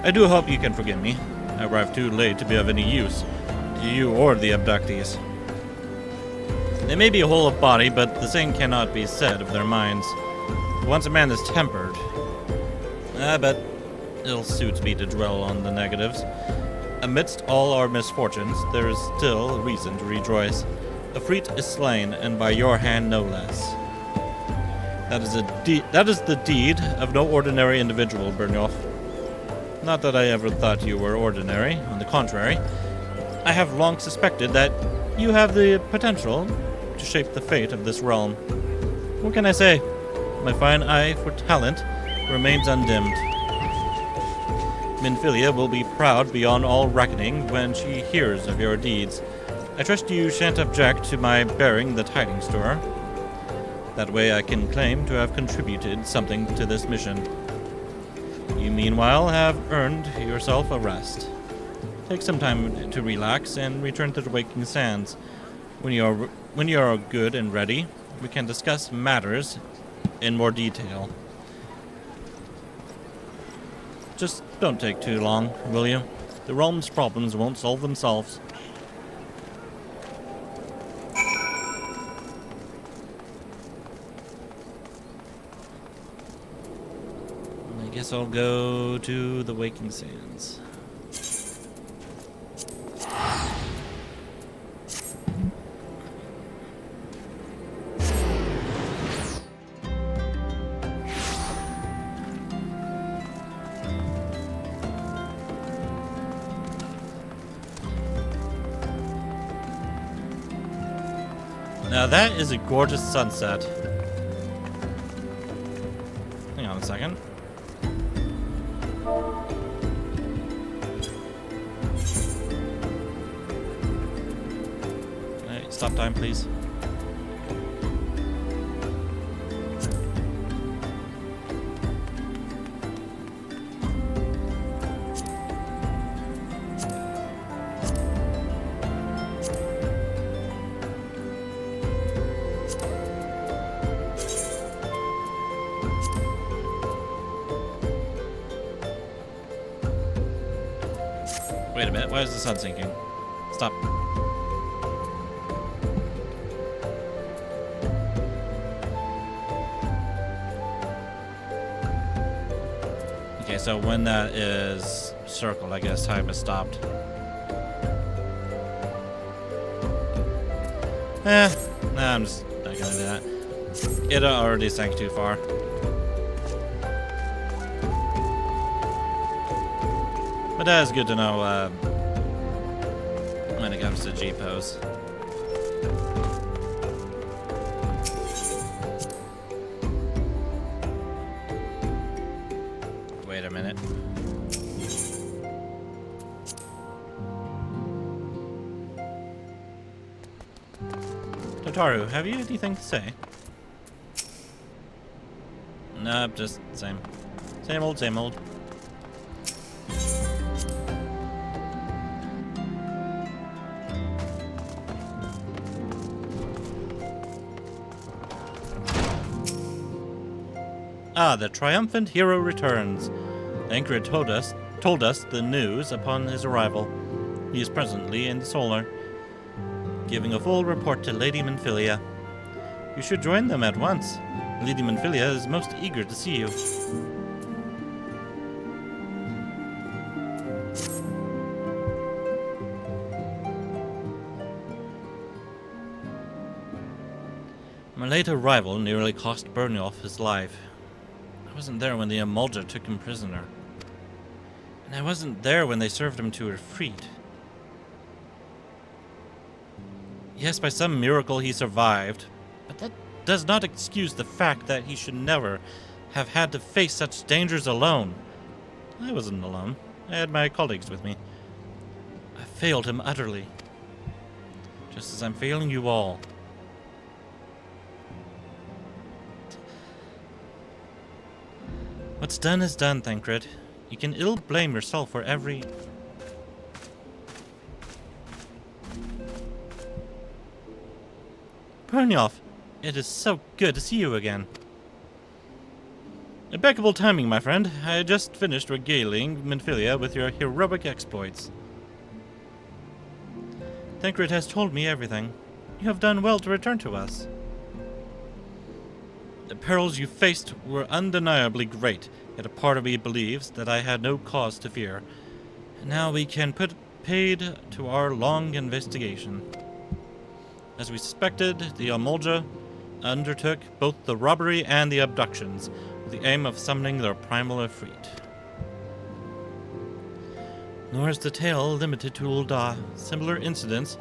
I do hope you can forgive me. I arrived too late to be of any use to you or the abductees. They may be whole of body, but the same cannot be said of their minds. Once a man is tempered, I bet ill suits me to dwell on the negatives. Amidst all our misfortunes, there is still reason to rejoice. A Freet is slain, and by your hand no less. That is the deed of no ordinary individual, Byrnjolf. Not that I ever thought you were ordinary. On the contrary, I have long suspected that you have the potential to shape the fate of this realm. What can I say? My fine eye for talent remains undimmed. Minfilia will be proud beyond all reckoning when she hears of your deeds. I trust you shan't object to my bearing the tidings to her. That way I can claim to have contributed something to this mission. You meanwhile have earned yourself a rest. Take some time to relax and return to the Waking Sands. When you are good and ready, we can discuss matters in more detail. Just don't take too long, will you? The realm's problems won't solve themselves. I guess I'll go to the Waking Sands. Now that is a gorgeous sunset. Hang on a second. Can I stop time, please? Wait a minute, why is the sun sinking? Stop. Okay, so when that is circled, I guess time has stopped. Nah, I'm just not gonna do that. It already sank too far. But that is good to know when it comes to G-pose. Wait a minute. Totaru, have you anything to say? Nope, just same. Same old, same old. Ah, the triumphant hero returns. Tancred told us the news upon his arrival. He is presently in the Solar, giving a full report to Lady Minfilia. You should join them at once. Lady Minfilia is most eager to see you. My late arrival nearly cost Byrnjolf his life. I wasn't there when the Emulger took him prisoner. And I wasn't there when they served him to a Freet. Yes, by some miracle he survived, but that does not excuse the fact that he should never have had to face such dangers alone. I wasn't alone. I had my colleagues with me. I failed him utterly. Just as I'm failing you all. What's done is done, Tancred. You can ill blame yourself for every... Byrnjolf, It is so good to see you again. Impeccable timing, my friend. I just finished regaling Minfilia with your heroic exploits. Thancred has told me everything. You have done well to return to us. The perils you faced were undeniably great, yet a part of me believes that I had no cause to fear. Now we can put paid to our long investigation. As we suspected, the Omolja undertook both the robbery and the abductions, with the aim of summoning their primal Efreet. Nor is the tale limited to Ul'dah. Similar incidents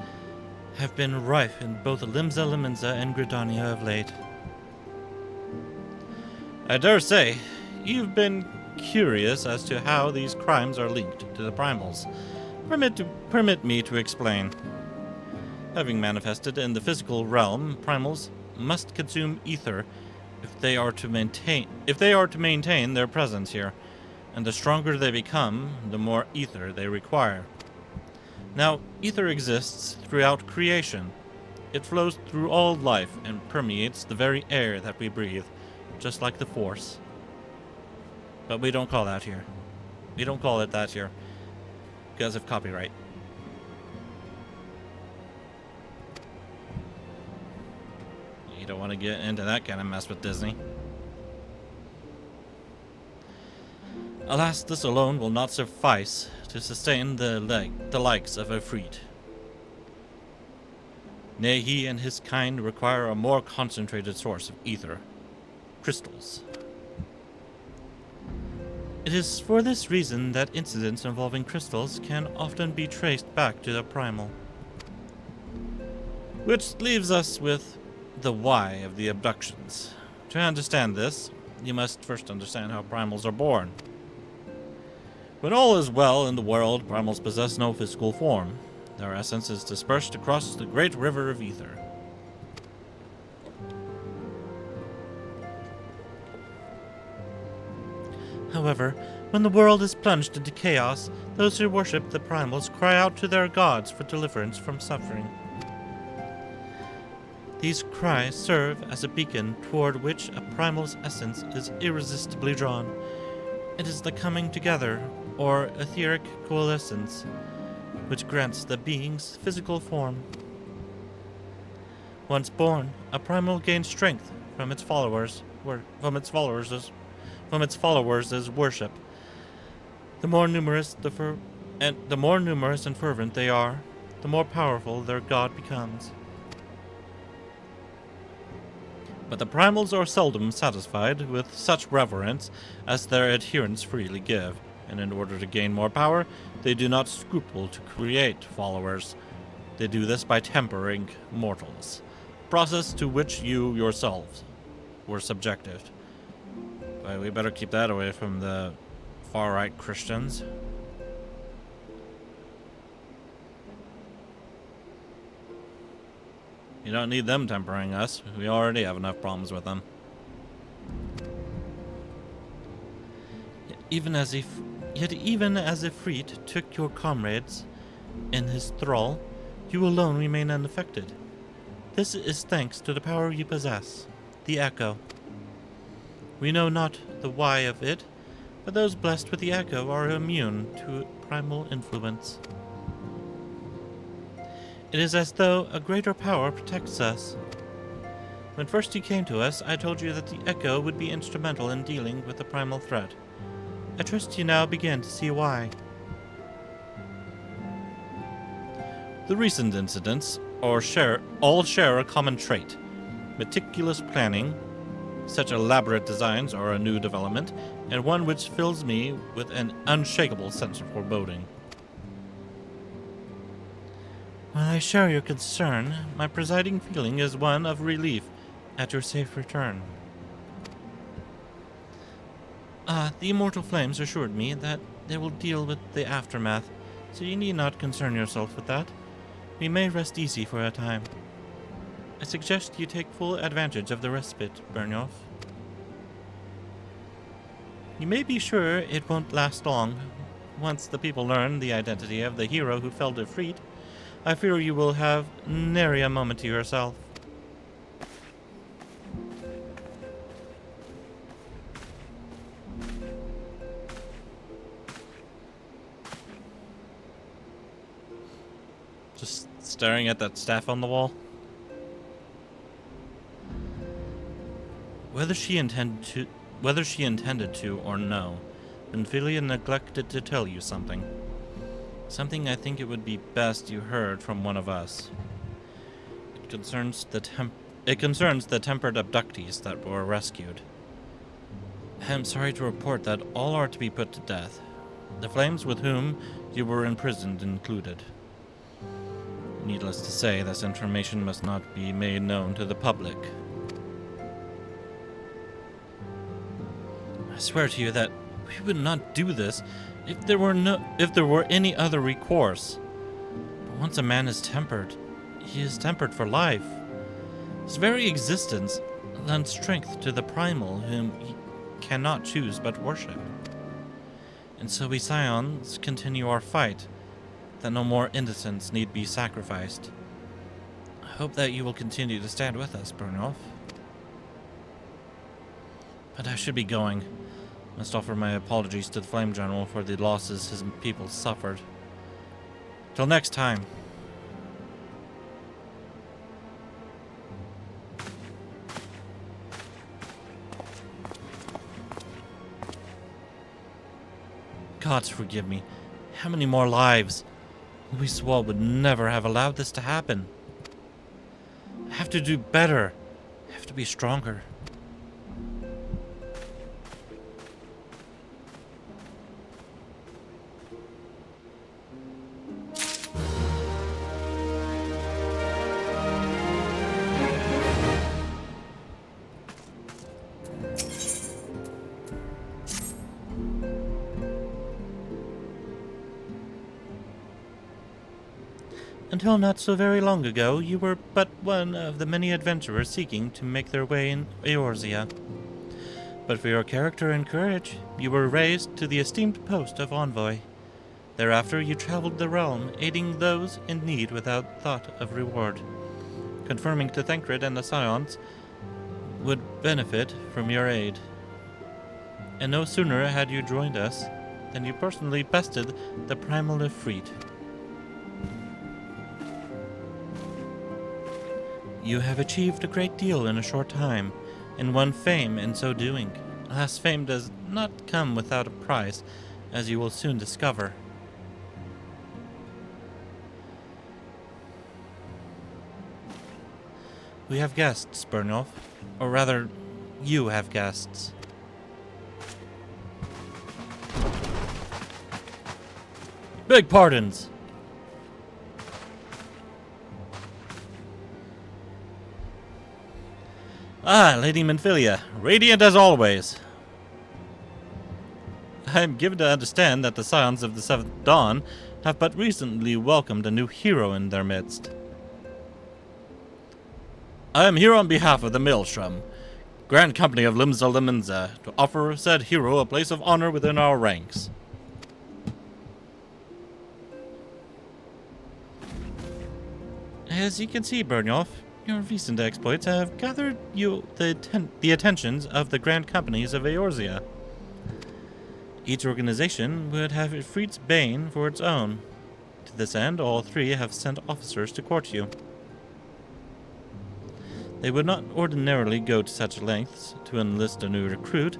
have been rife in both Limsa Limenza and Gridania of late. I dare say, you've been curious as to how these crimes are linked to the primals. Permit me to explain. Having manifested in the physical realm, primals must consume ether if they are to maintain their presence here, and the stronger they become, the more ether they require. Now, ether exists throughout creation. It flows through all life and permeates the very air that we breathe, just like the Force. But we don't call that here. We don't call it that here, because of copyright. You don't want to get into that kind of mess with Disney. Alas, this alone will not suffice to sustain the likes of Efreet. Nay, he and his kind require a more concentrated source of ether. Crystals. It is for this reason that incidents involving crystals can often be traced back to the primal. Which leaves us with the why of the abductions. To understand this, you must first understand how primals are born. When all is well in the world, primals possess no physical form. Their essence is dispersed across the great river of ether. However, when the world is plunged into chaos, those who worship the primals cry out to their gods for deliverance from suffering. These cries serve as a beacon toward which a primal's essence is irresistibly drawn. It is the coming together, or etheric coalescence, which grants the being's physical form. Once born, a primal gains strength from its followers' as worship. The more numerous and fervent they are, the more powerful their god becomes. But the primals are seldom satisfied with such reverence as their adherents freely give, and in order to gain more power, they do not scruple to create followers. They do this by tempering mortals, a process to which you yourselves were subjected. But we better keep that away from the far-right Christians. You don't need them tempering us. We already have enough problems with them. Yet even as Efreet took your comrades in his thrall, you alone remain unaffected. This is thanks to the power you possess, the Echo. We know not the why of it, but those blessed with the Echo are immune to primal influence. It is as though a greater power protects us. When first you came to us, I told you that the Echo would be instrumental in dealing with the primal threat. I trust you now begin to see why. The recent incidents all share a common trait: meticulous planning. Such elaborate designs are a new development, and one which fills me with an unshakable sense of foreboding. While I share your concern, my presiding feeling is one of relief at your safe return. The immortal flames assured me that they will deal with the aftermath, so you need not concern yourself with that. We may rest easy for a time. I suggest you take full advantage of the respite, Byrnjolf. You may be sure it won't last long. Once the people learn the identity of the hero who felled Efreet, I fear you will have nary a moment to yourself. Just staring at that staff on the wall. Whether she intended to or no, Byrnjolf neglected to tell you something. Something I think it would be best you heard from one of us. It concerns the tempered abductees that were rescued. I am sorry to report that all are to be put to death, the flames with whom you were imprisoned included. Needless to say, this information must not be made known to the public. I swear to you that we would not do this if there were any other recourse. But once a man is tempered, he is tempered for life. His very existence lends strength to the primal whom he cannot choose but worship. And so we Scions continue our fight, that no more innocents need be sacrificed. I hope that you will continue to stand with us, Byrnjolf. But I should be going. Must offer my apologies to the Flame General for the losses his people suffered. Till next time. Gods forgive me. How many more lives? We swore would never have allowed this to happen. I have to do better. I have to be stronger. Until not so very long ago, you were but one of the many adventurers seeking to make their way in Eorzea. But for your character and courage, you were raised to the esteemed post of envoy. Thereafter, you traveled the realm, aiding those in need without thought of reward, confirming to Thancred and the Scions would benefit from your aid. And no sooner had you joined us than you personally bested the primal Ifrit. You have achieved a great deal in a short time, and won fame in so doing. Alas, fame does not come without a price, as you will soon discover. We have guests, Byrnjolf. Or rather, you have guests. Beg pardons! Ah, Lady Minfilia, radiant as always. I am given to understand that the Scions of the Seventh Dawn have but recently welcomed a new hero in their midst. I am here on behalf of the Maelstrom, Grand Company of Limsa Lemenza, to offer said hero a place of honor within our ranks. As you can see, Byrnjolf, your recent exploits have gathered you the attentions of the Grand Companies of Eorzea. Each organization would have Ifrit's bane for its own. To this end, all three have sent officers to court you. They would not ordinarily go to such lengths to enlist a new recruit.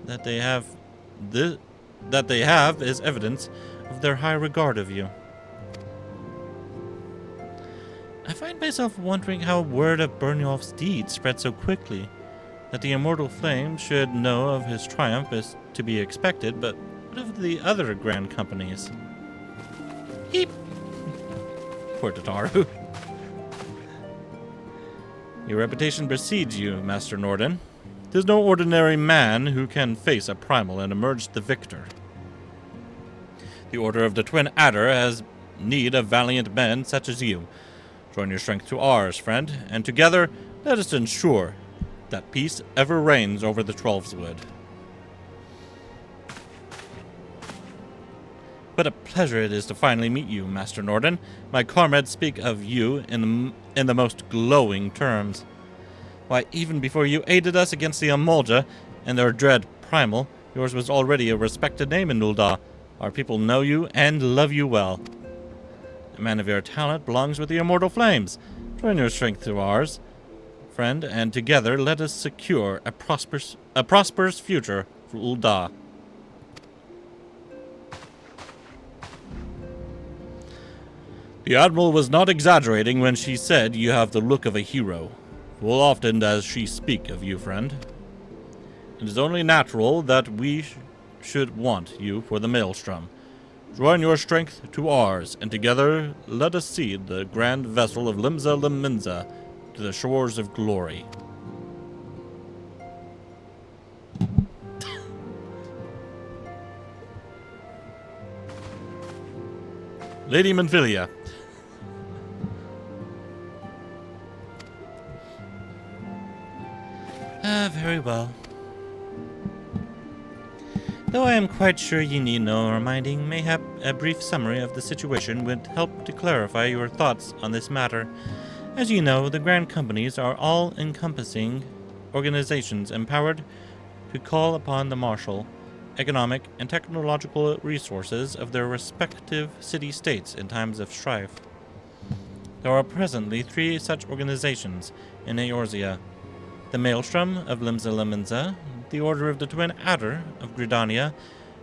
That they have is evidence of their high regard of you. I find myself wondering how word of Byrnjolf's deed spread so quickly. That the immortal flame should know of his triumph is to be expected, but what of the other grand companies? Heep! Poor Tataru. Your reputation precedes you, Master Nordin. 'Tis no ordinary man who can face a primal and emerge the victor. The Order of the Twin Adder has need of valiant men such as you. Join your strength to ours, friend, and together let us ensure that peace ever reigns over the Trollswood. What a pleasure it is to finally meet you, Master Nordin. My comrades speak of you in the most glowing terms. Why, even before you aided us against the Amolja and their dread primal, yours was already a respected name in Ul'dah. Our people know you and love you well. man of your talent belongs with the immortal flames. Join your strength to ours, friend, and together let us secure a prosperous future for Ul'dah. The Admiral was not exaggerating when she said you have the look of a hero. Full often does she speak of you, friend. It is only natural that we should want you for the Maelstrom. Join your strength to ours, and together let us see the grand vessel of Limsa Liminza to the shores of glory. Lady Manfilia. Very well. Though I am quite sure ye need no reminding, mayhap a brief summary of the situation would help to clarify your thoughts on this matter. As you know, the Grand Companies are all-encompassing organizations empowered to call upon the martial, economic, and technological resources of their respective city-states in times of strife. There are presently 3 such organizations in Eorzea: the Maelstrom of Limsa Liminza, the Order of the Twin Adder of Gridania,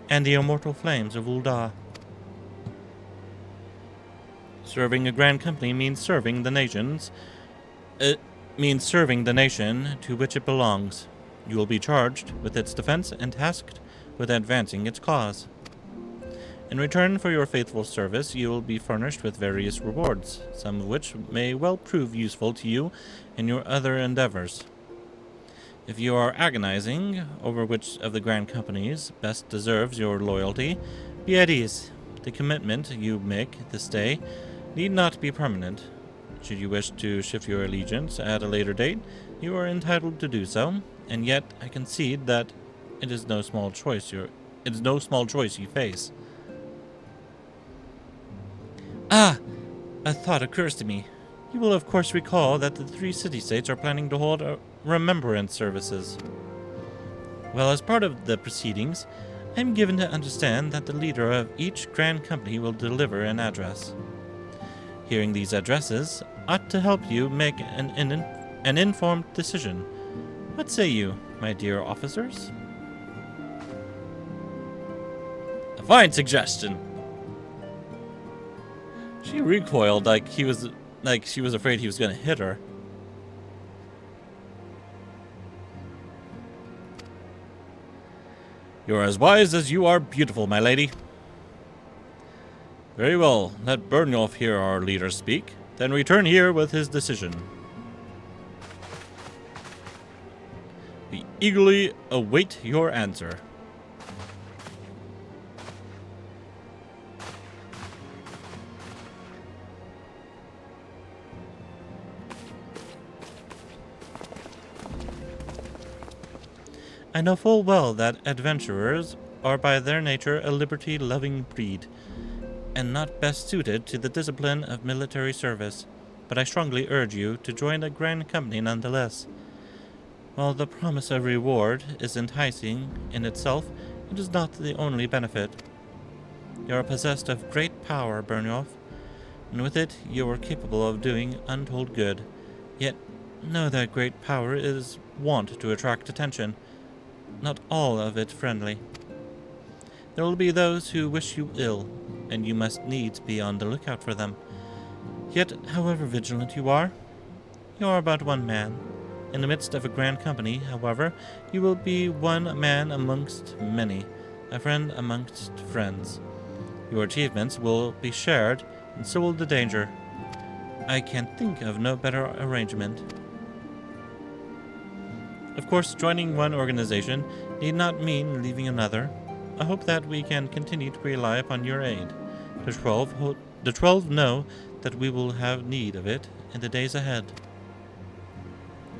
and the Immortal Flames of Ul'dah. Serving a Grand Company means serving the nations. It means serving the nation to which it belongs. You will be charged with its defense and tasked with advancing its cause. In return for your faithful service, you will be furnished with various rewards, some of which may well prove useful to you in your other endeavors. If you are agonizing over which of the Grand Companies best deserves your loyalty, be at ease. The commitment you make this day need not be permanent. Should you wish to shift your allegiance at a later date, you are entitled to do so, and yet I concede that it is no small choice you face. Ah! A thought occurs to me. You will of course recall that the 3 city-states are planning to hold remembrance services. Well, as part of the proceedings, I am given to understand that the leader of each Grand Company will deliver an address. Hearing these addresses ought to help you make an informed decision. What say you, my dear officers? A fine suggestion. She recoiled like she was afraid he was going to hit her. You're as wise as you are beautiful, my lady. Very well, let Byrnjolf hear our leader speak, then return here with his decision. We eagerly await your answer. I know full well that adventurers are by their nature a liberty-loving breed, and not best suited to the discipline of military service, but I strongly urge you to join a Grand Company nonetheless. While the promise of reward is enticing in itself, it is not the only benefit. You are possessed of great power, Byrnjolf, and with it you are capable of doing untold good. Yet know that great power is wont to attract attention, not all of it friendly. There will be those who wish you ill, and you must needs be on the lookout for them. Yet, however vigilant you are but one man. In the midst of a Grand Company, however, you will be one man amongst many, a friend amongst friends. Your achievements will be shared, and so will the danger. I can think of no better arrangement. Of course, joining one organization need not mean leaving another. I hope that we can continue to rely upon your aid. The 12 know that we will have need of it in the days ahead.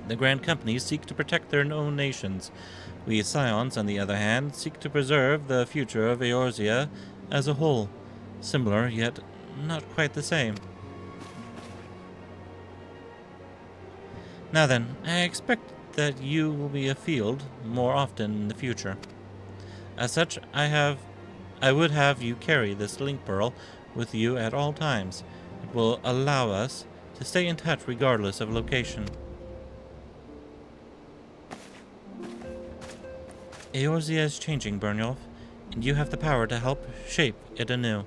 The Grand Companies seek to protect their own nations. We Scions, on the other hand, seek to preserve the future of Eorzea as a whole. Similar, yet not quite the same. Now then, I expect that you will be afield more often in the future. As such, I would have you carry this link pearl with you at all times. will allow us to stay in touch regardless of location. Eorzea is changing, Byrnjolf, and you have the power to help shape it anew.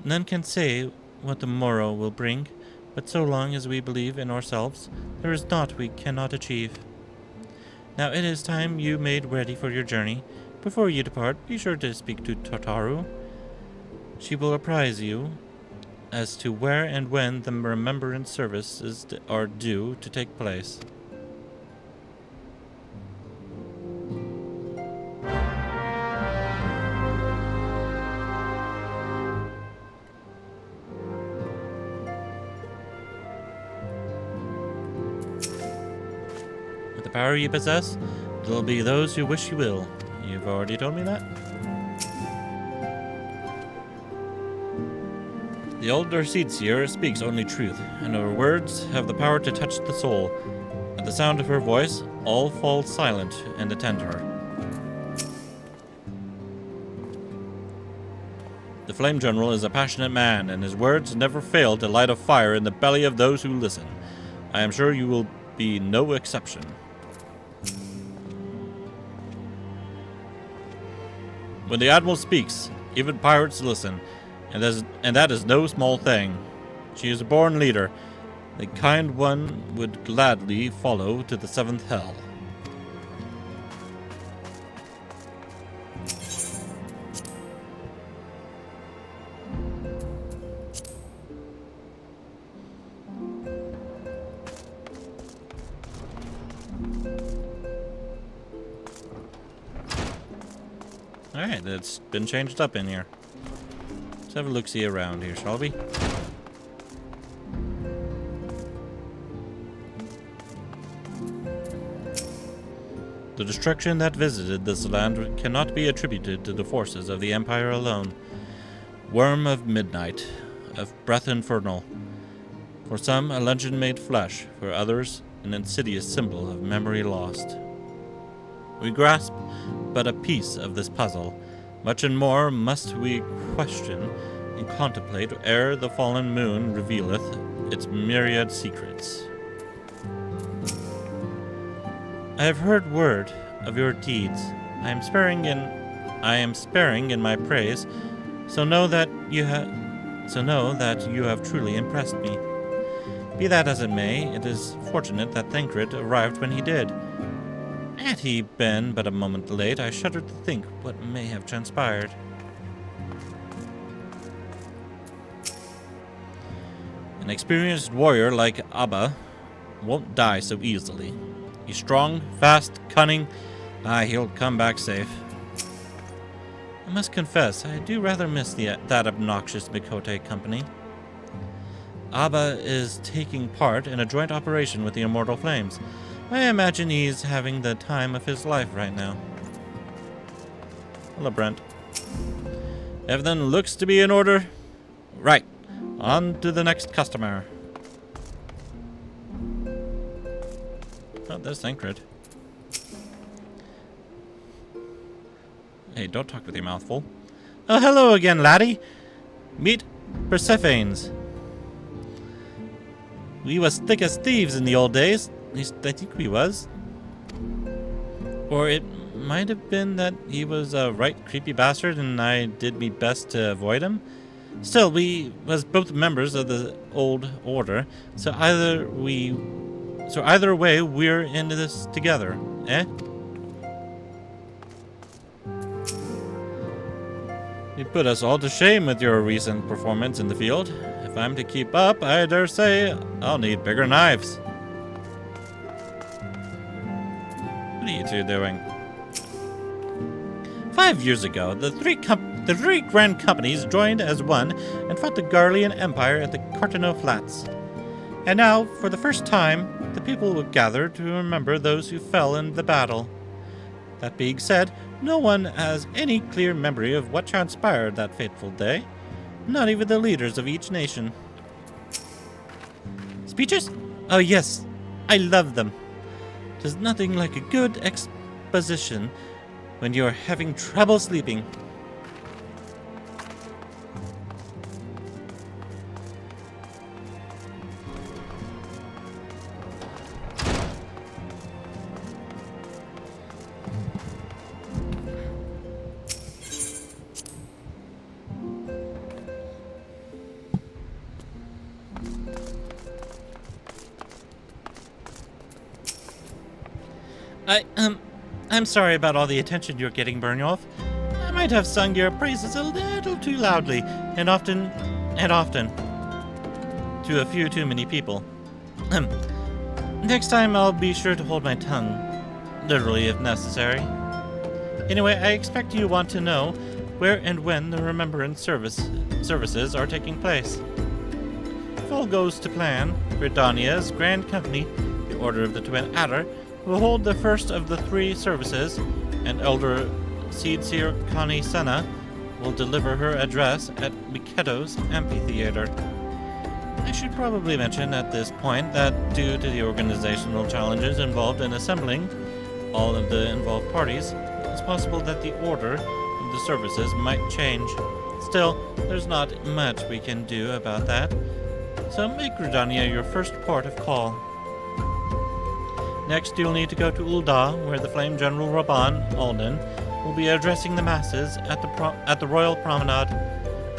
None can say what the morrow will bring, but so long as we believe in ourselves, there is naught we cannot achieve. Now it is time you made ready for your journey. Before you depart, be sure to speak to Tartaru. She will apprise you as to where and when the remembrance services are due to take place. With the power you possess, there will be those who wish you will. You've already told me that? The older Seedseer speaks only truth, and her words have the power to touch the soul. At the sound of her voice, all fall silent and attend her. The Flame General is a passionate man, and his words never fail to light a fire in the belly of those who listen. I am sure you will be no exception. When the Admiral speaks, even pirates listen, and that is no small thing. She is a born leader. The kind one would gladly follow to the seventh hell. Alright, it's been changed up in here. Let's have a look-see around here, shall we? The destruction that visited this land cannot be attributed to the forces of the Empire alone. Worm of midnight, of breath infernal. For some, a legend made flesh. For others, an insidious symbol of memory lost. We grasp but a piece of this puzzle. Much and more must we question and contemplate ere the fallen moon revealeth its myriad secrets. I have heard word of your deeds. I am sparing in my praise, so know that you have truly impressed me. Be that as it may, it is fortunate that Thancred arrived when he did. Had he been but a moment late, I shudder to think what may have transpired. An experienced warrior like Abba won't die so easily. He's strong, fast, cunning. He'll come back safe. I must confess, I do rather miss that obnoxious Mikote company. Abba is taking part in a joint operation with the Immortal Flames. I imagine he's having the time of his life right now. Hello, Brent. Everything looks to be in order. Right. On to the next customer. Oh, there's Thancred. Hey, don't talk with your mouth full. Oh, hello again, laddie. Meet Persephanes. We was thick as thieves in the old days. At least I think we was. Or it might have been that he was a right creepy bastard and I did me best to avoid him. Still, we was both members of the old order, so either way we're into this together, eh? You put us all to shame with your recent performance in the field. If I'm to keep up, I dare say I'll need bigger knives. What are you two doing? 5 years ago, the three grand companies joined as one and fought the Garlean Empire at the Cartano Flats. And now, for the first time, the people will gather to remember those who fell in the battle. That being said, no one has any clear memory of what transpired that fateful day. Not even the leaders of each nation. Speeches? Oh yes, I love them. 'Tis nothing like a good exposition when you're having trouble sleeping. I'm sorry about all the attention you're getting, Byrnjolf. I might have sung your praises a little too loudly, and often, to a few too many people. Next time I'll be sure to hold my tongue, literally if necessary. Anyway, I expect you want to know where and when the Remembrance services are taking place. If all goes to plan, Britannia's Grand Company, the Order of the Twin Adder, will hold the first of the 3 services, and Elder Seedsir Connie Senna will deliver her address at Miketo's amphitheater. I should probably mention at this point that due to the organizational challenges involved in assembling all of the involved parties, it's possible that the order of the services might change. Still, there's not much we can do about that, so make Redania your first port of call. Next, you'll need to go to Ul'dah, where the Flame General Raban Alden will be addressing the masses at the Royal Promenade.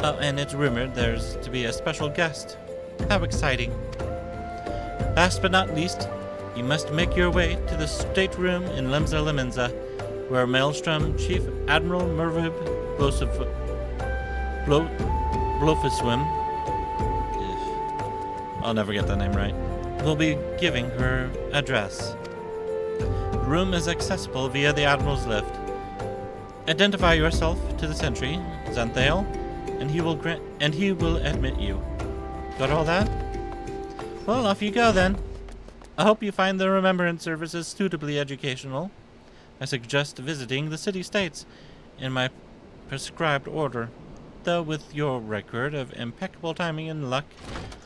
Oh, and it's rumored there's to be a special guest. How exciting. Last but not least, you must make your way to the stateroom in Lemza Lemenza, where Maelstrom Chief Admiral Mervib Blofiswim, I'll never get that name right, will be giving her address. The room is accessible via the Admiral's lift. Identify yourself to the sentry, Xanthale, and he will admit you. Got all that? Well, off you go then. I hope you find the Remembrance services suitably educational. I suggest visiting the city-states in my prescribed order, though with your record of impeccable timing and luck,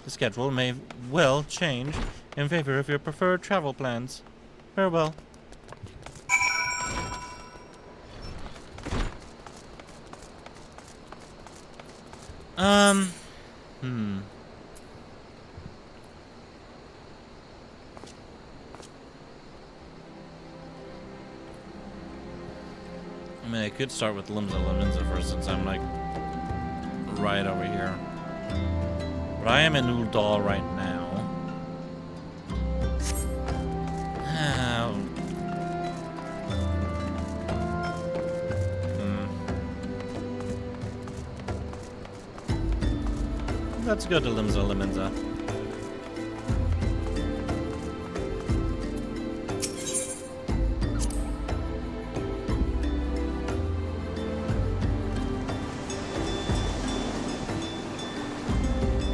the schedule may well change in favor of your preferred travel plans. Farewell. I mean, I could start with Lemza Lemenza first, since I'm, like, right over here. But I am in Ul'dah right now. Let's go to Lemza Lemenza.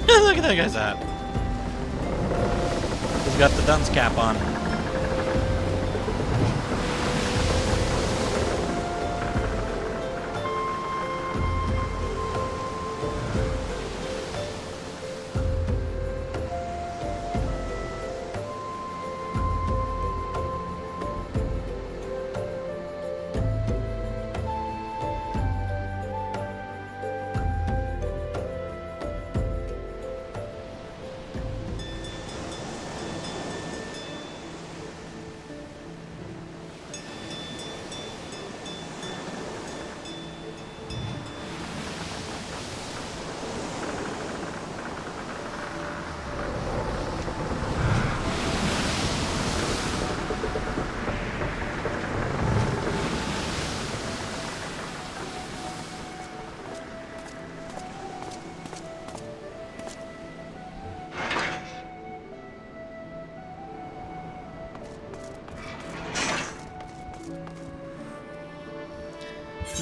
Look at that guy's hat. He's got the dunce cap on.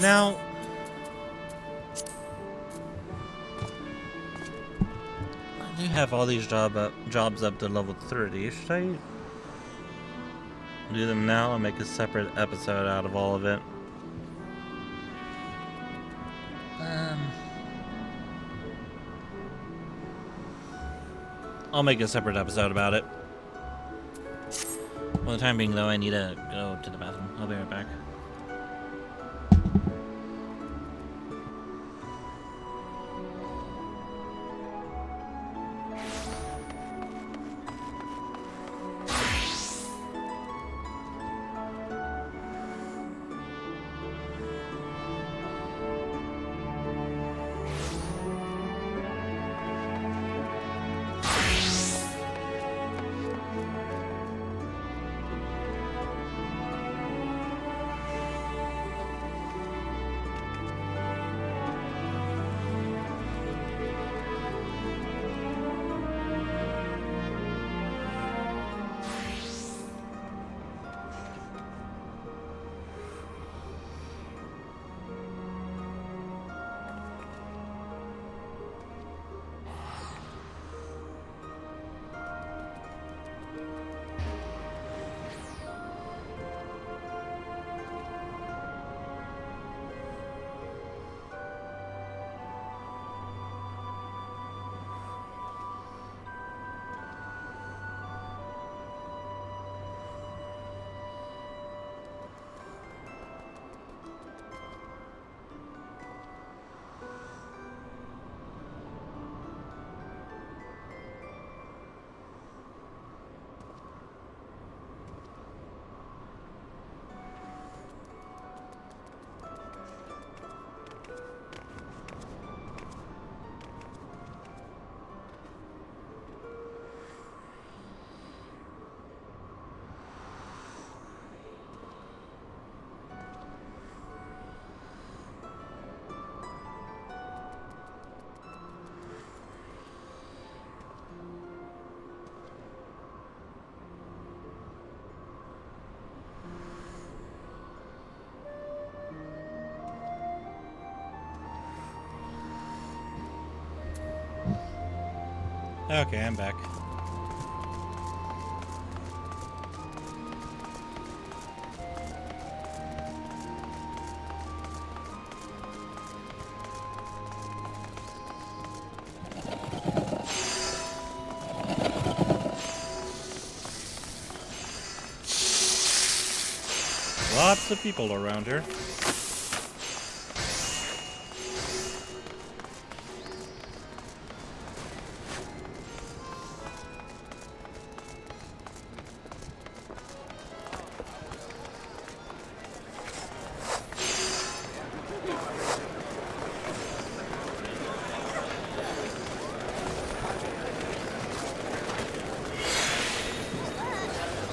Now, I do have all these jobs up to level 30. Should I do them now and make a separate episode out of all of it? I'll make a separate episode about it. For the time being, though, I need to go to the bathroom. I'll be right back. Okay, I'm back. Lots of people around here.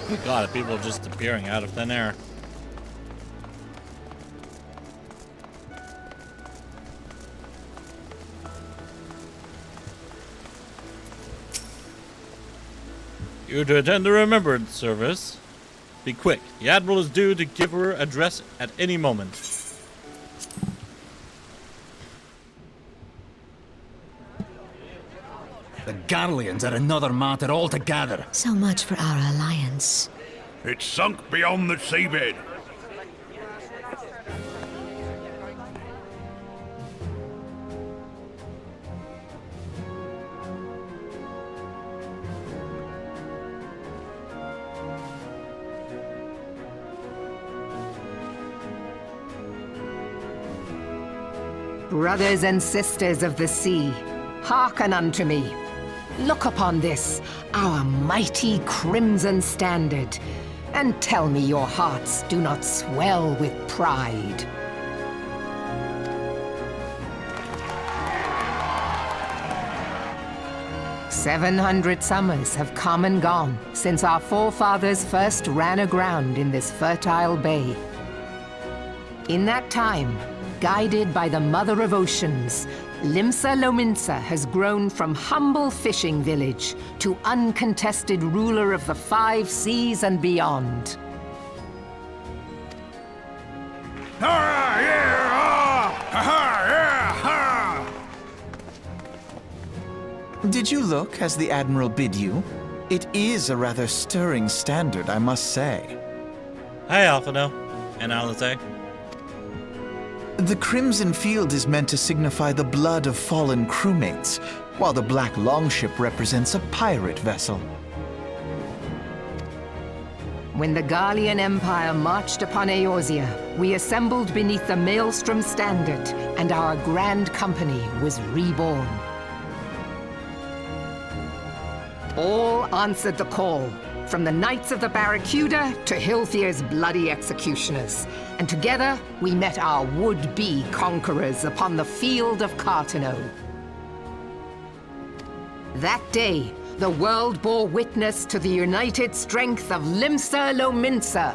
A lot of people just appearing out of thin air. You to attend the remembrance service. Be quick. The Admiral is due to give her address at any moment. The Garleans are another matter altogether. So much for our alliance. It's sunk beyond the seabed. Brothers and sisters of the sea, hearken unto me. Look upon this, our mighty crimson standard, and tell me your hearts do not swell with pride. "700 summers have come and gone since our forefathers first ran aground in this fertile bay. In that time, guided by the Mother of Oceans, Limsa Lominsa has grown from humble fishing village to uncontested ruler of the 5 seas and beyond. Ah, yeah, ah, ha, yeah, ha. Did you look as the Admiral bid you? It is a rather stirring standard, I must say. Hi, Alphino. And Alice. The crimson field is meant to signify the blood of fallen crewmates, while the black longship represents a pirate vessel. When the Garlean Empire marched upon Eorzea, we assembled beneath the Maelstrom standard, and our grand company was reborn. All answered the call, from the Knights of the Barracuda to Hilthier's bloody executioners. And together, we met our would-be conquerors upon the field of Cartano. That day, the world bore witness to the united strength of Limsa Lominsa.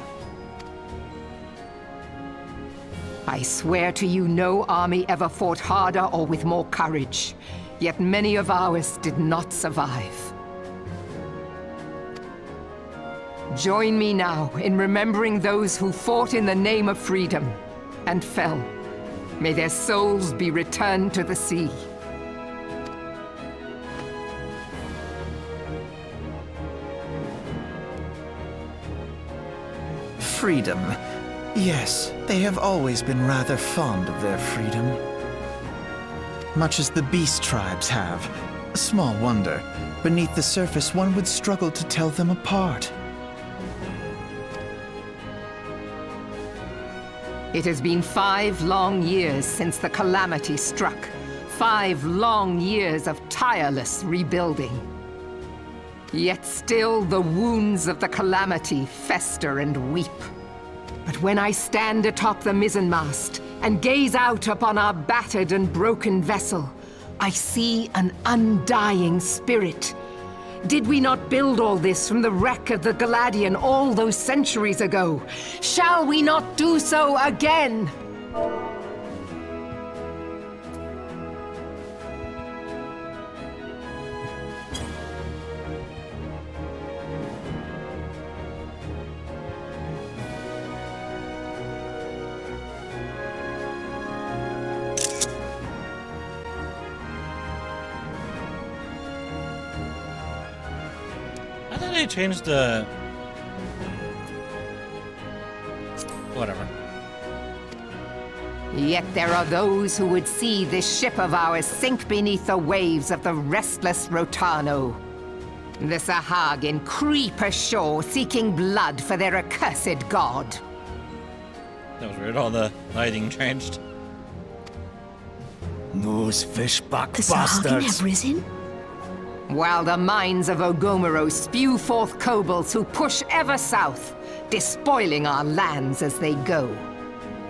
I swear to you, no army ever fought harder or with more courage, yet many of ours did not survive. Join me now in remembering those who fought in the name of freedom and fell. May their souls be returned to the sea. Freedom. Yes, they have always been rather fond of their freedom. Much as the beast tribes have. Small wonder. Beneath the surface, one would struggle to tell them apart. It has been 5 long years since the calamity struck. 5 long years of tireless rebuilding. Yet still the wounds of the calamity fester and weep. But when I stand atop the mizzenmast and gaze out upon our battered and broken vessel, I see an undying spirit. Did we not build all this from the wreck of the Galadian all those centuries ago? Shall we not do so again? did they change the... Whatever. Yet there are those who would see this ship of ours sink beneath the waves of the restless Rotano. The Sahagin creep ashore seeking blood for their accursed god. That was weird, all the lighting changed. Those fishback The Sahagin bastards. have risen? While the mines of Ogomoro spew forth kobolds who push ever south, despoiling our lands as they go.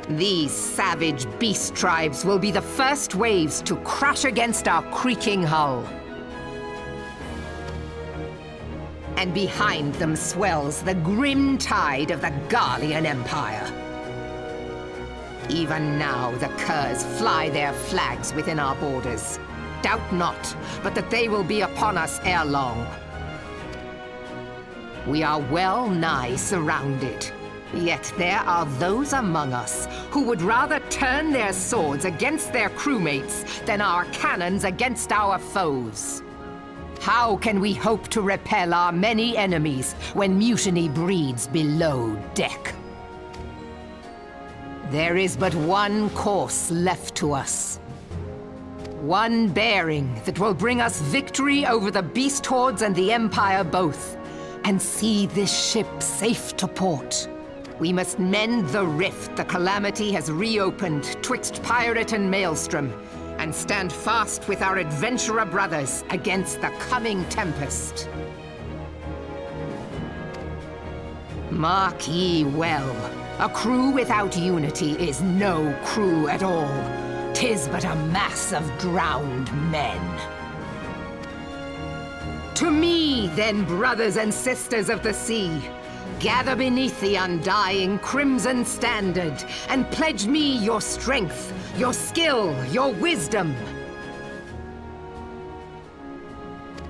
These savage beast tribes will be the first waves to crash against our creaking hull. And behind them swells the grim tide of the Garlean Empire. Even now, the Curs fly their flags within our borders. Doubt not, but that they will be upon us ere long. We are well nigh surrounded. Yet there are those among us who would rather turn their swords against their crewmates than our cannons against our foes. How can we hope to repel our many enemies when mutiny breeds below deck? There is but one course left to us. One bearing that will bring us victory over the beast hordes and the Empire both, and see this ship safe to port. We must mend the rift the Calamity has reopened twixt pirate and maelstrom, and stand fast with our adventurer brothers against the coming tempest. Mark ye well, a crew without unity is no crew at all. 'Tis but a mass of drowned men. To me, then, brothers and sisters of the sea, gather beneath the undying crimson standard, and pledge me your strength, your skill, your wisdom.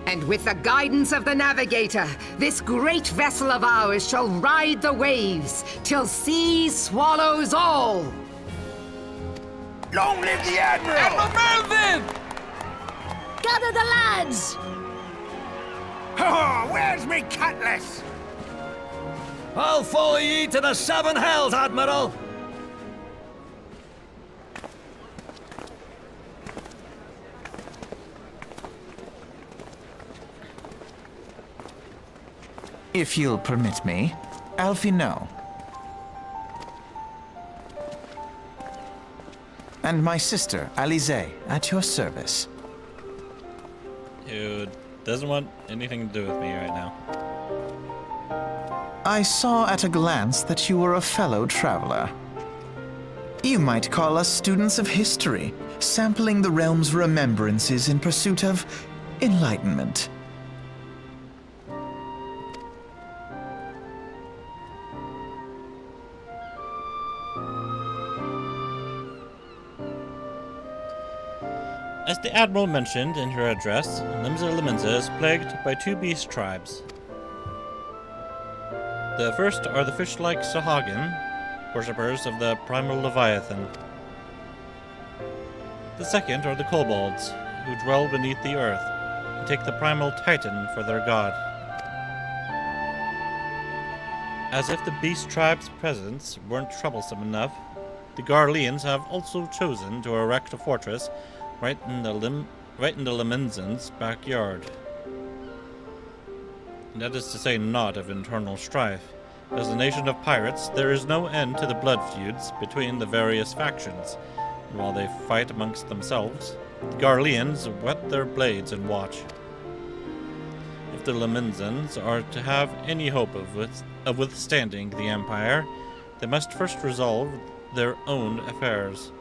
And with the guidance of the navigator, this great vessel of ours shall ride the waves till sea swallows all. Long live the Admiral! Melvin! Gather the lads! Oh, where's me cutlass? I'll follow ye to the seven hells, Admiral! If you'll permit me, Alfie no. And my sister, Alize, at your service. Who doesn't want anything to do with me right now. I saw at a glance that you were a fellow traveler. You might call us students of history, sampling the realm's remembrances in pursuit of enlightenment. As the Admiral mentioned in her address, Limsa is plagued by two beast tribes. The first are the fish-like Sahagin, worshippers of the primal Leviathan. The second are the kobolds, who dwell beneath the earth and take the primal Titan for their god. As if the beast tribe's presence weren't troublesome enough, the Garleans have also chosen to erect a fortress right in the Limensans' backyard. That is to say naught of internal strife. As a nation of pirates, there is no end to the blood feuds between the various factions, and while they fight amongst themselves, the Garleans whet their blades and watch. If the Limensans are to have any hope of withstanding the Empire, they must first resolve their own affairs.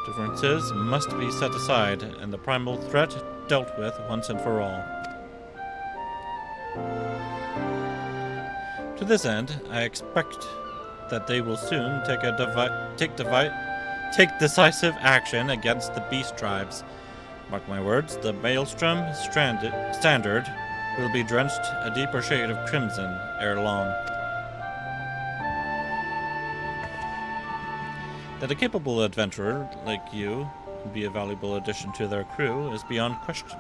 Differences must be set aside, and the primal threat dealt with once and for all. To this end, I expect that they will soon take decisive action against the beast tribes. Mark my words, the Maelstrom standard will be drenched a deeper shade of crimson ere long. That a capable adventurer like you would be a valuable addition to their crew is beyond question.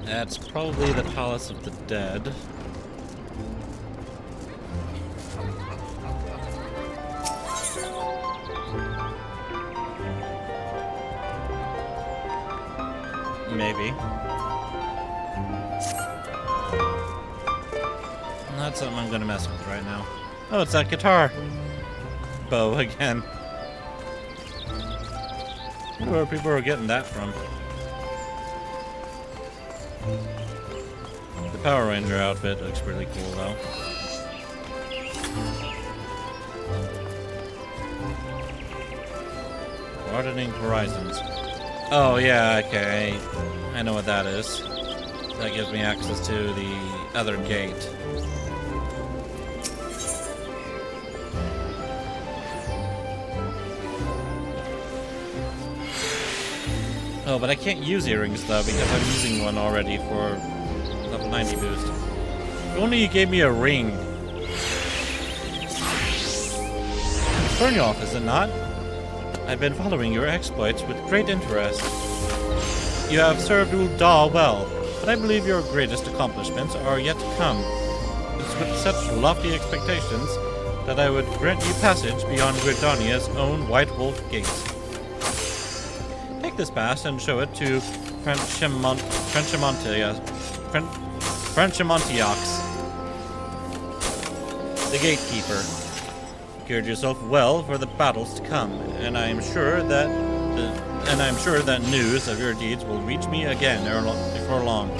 That's probably the Palace of the Dead. Maybe. Not something I'm gonna mess with right now. Oh, it's that guitar bow again. I wonder where people are getting that from. The Power Ranger outfit looks really cool, though. Broadening horizons. Oh, yeah, okay. I know what that is. That gives me access to the other gate. Oh, but I can't use earrings, though, because I'm using one already for level 90 boost. If only you gave me a ring. Byrnjolf, is it not? I've been following your exploits with great interest. You have served Ul'dah well, but I believe your greatest accomplishments are yet to come. It's with such lofty expectations that I would grant you passage beyond Gridania's own White Wolf Gate. Take this pass and show it to Frenchimontiax, the gatekeeper. Gird yourself well for the battles to come, and I am sure that news of your deeds will reach me again before long.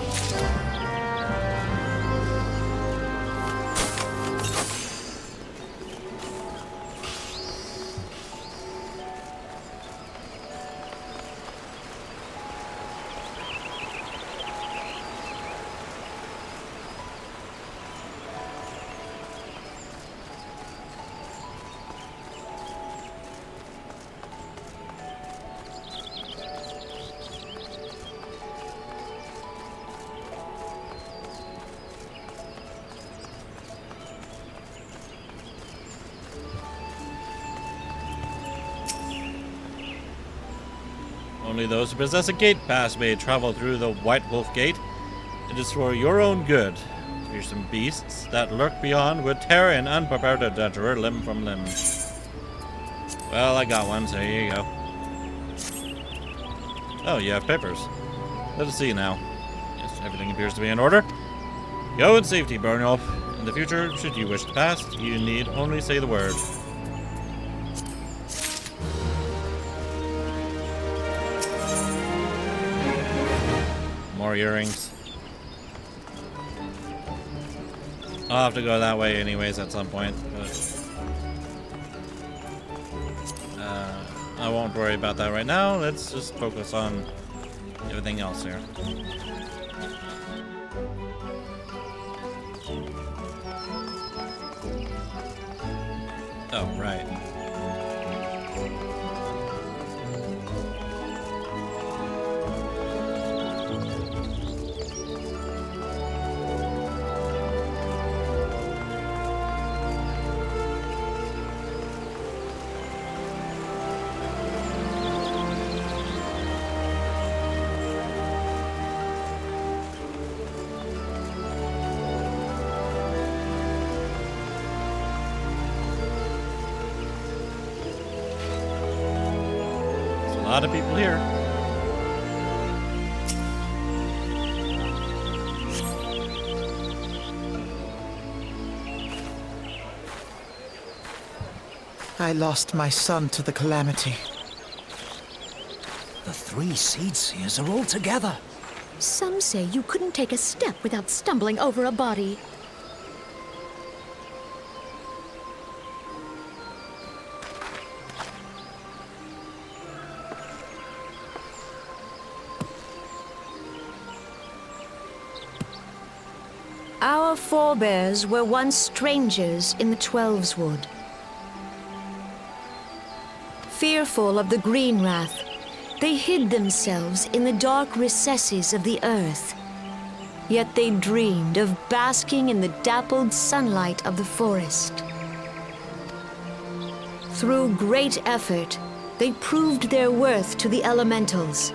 Only those who possess a gate pass may travel through the White Wolf Gate. It is for your own good. Fearsome beasts that lurk beyond would tear an unprepared adventurer limb from limb. Well, I got one, so here you go. Oh, you have papers. Let us see now. Yes, everything appears to be in order. Go in safety, Byrnjolf. In the future, should you wish to pass, you need only say the word. More earrings. I'll have to go that way anyways at some point, but I won't worry about that right now. Let's just focus on everything else here. Oh, right. lot of people here. I lost my son to the calamity. The 3 Seed Seers are all together. Some say you couldn't take a step without stumbling over a body. Our forebears were once strangers in the Twelves Wood. Fearful of the Green Wrath, they hid themselves in the dark recesses of the earth. Yet they dreamed of basking in the dappled sunlight of the forest. Through great effort, they proved their worth to the elementals,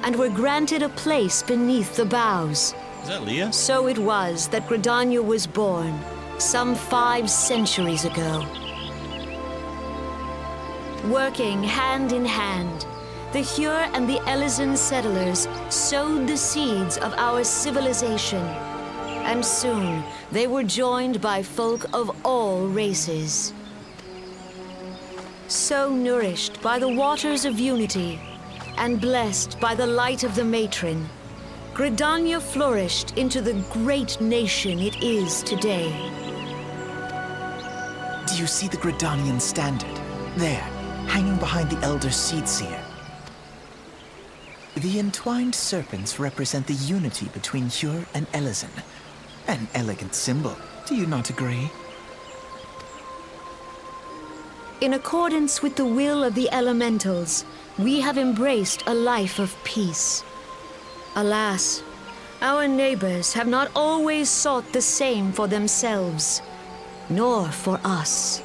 and were granted a place beneath the boughs. Is that Leah? So it was that Gridania was born, some 5 centuries ago. Working hand in hand, the Hyur and the Elysian settlers sowed the seeds of our civilization, and soon they were joined by folk of all races. So nourished by the waters of unity, and blessed by the light of the matron, Gridania flourished into the great nation it is today. Do you see the Gridanian standard? There, hanging behind the Elder Seedseer. The entwined serpents represent the unity between Hyur and Elysian. An elegant symbol, do you not agree? In accordance with the will of the elementals, we have embraced a life of peace. Alas, our neighbors have not always sought the same for themselves, nor for us.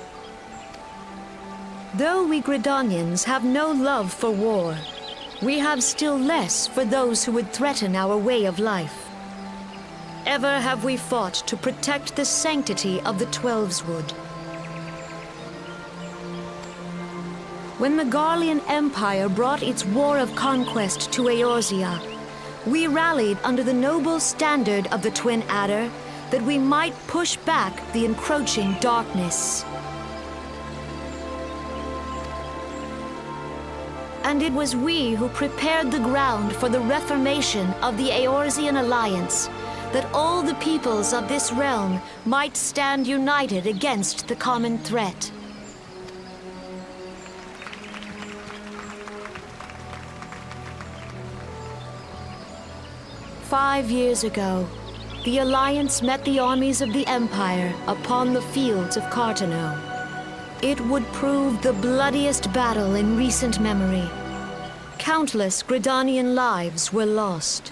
Though we Gridanians have no love for war, we have still less for those who would threaten our way of life. Ever have we fought to protect the sanctity of the Twelves Wood. When the Garlean Empire brought its war of conquest to Eorzea, we rallied under the noble standard of the Twin Adder that we might push back the encroaching darkness. And it was we who prepared the ground for the reformation of the Eorzean Alliance, that all the peoples of this realm might stand united against the common threat. "5 years ago, the Alliance met the armies of the Empire upon the fields of Cartano. It would prove the bloodiest battle in recent memory. Countless Gridanian lives were lost.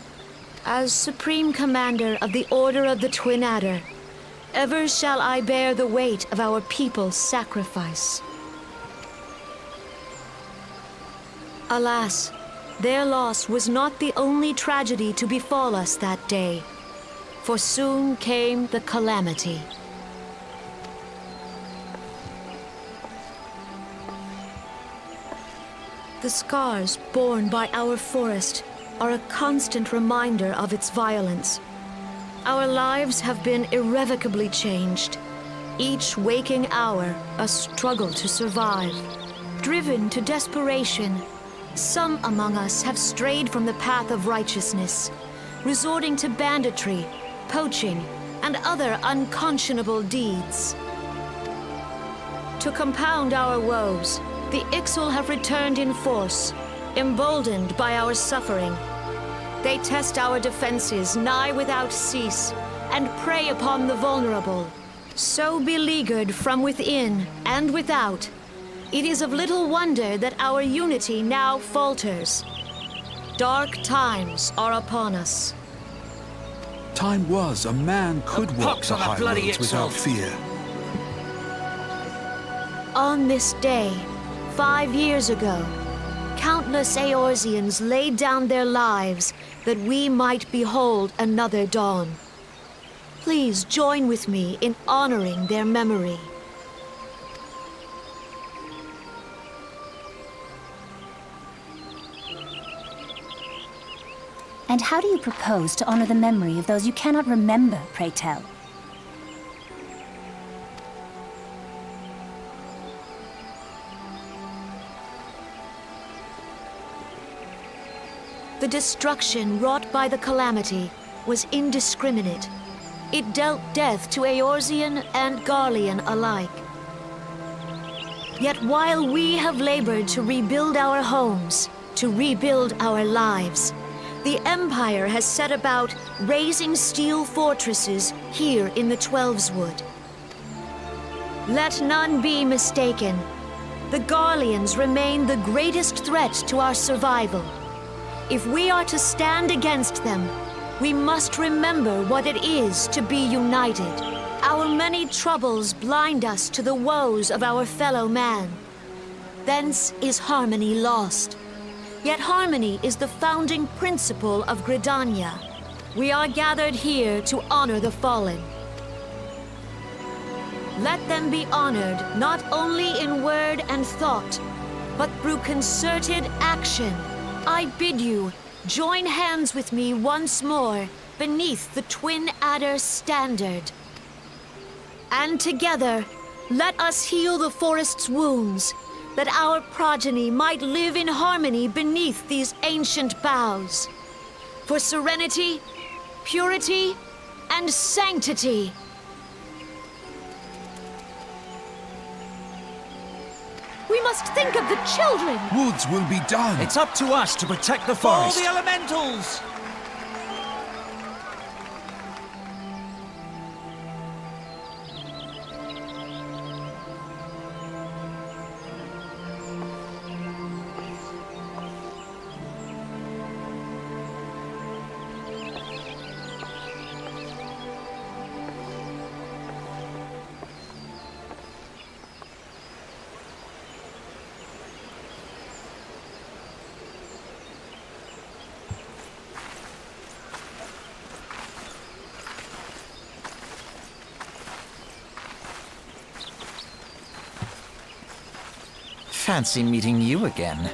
As Supreme Commander of the Order of the Twin Adder, ever shall I bear the weight of our people's sacrifice. Alas, their loss was not the only tragedy to befall us that day, for soon came the calamity. The scars borne by our forest are a constant reminder of its violence. Our lives have been irrevocably changed, each waking hour a struggle to survive. Driven to desperation, some among us have strayed from the path of righteousness, resorting to banditry, poaching, and other unconscionable deeds. To compound our woes, the Ixal have returned in force, emboldened by our suffering. They test our defenses nigh without cease, and prey upon the vulnerable. So beleaguered from within and without, it is of little wonder that our unity now falters. Dark times are upon us. Time was a man could walk pox the on the high bloody roads without Ixal. fear. On this day, 5 years ago, countless Eorzeans laid down their lives that we might behold another dawn. Please join with me in honoring their memory. And how do you propose to honor the memory of those you cannot remember, pray tell? The destruction wrought by the calamity was indiscriminate. It dealt death to Eorzean and Garlean alike. Yet while we have labored to rebuild our homes, to rebuild our lives, the Empire has set about raising steel fortresses here in the Twelveswood. Let none be mistaken. The Garleans remain the greatest threat to our survival. If we are to stand against them, we must remember what it is to be united. Our many troubles blind us to the woes of our fellow man. Thence is harmony lost. Yet harmony is the founding principle of Gridania. We are gathered here to honor the fallen. Let them be honored not only in word and thought, but through concerted action. I bid you, join hands with me once more beneath the Twin Adder's standard. And together, let us heal the forest's wounds, that our progeny might live in harmony beneath these ancient boughs. For serenity, purity, and sanctity. We must think of the children! Woods will be done. It's up to us to protect the For forest. the elementals! Fancy meeting you again.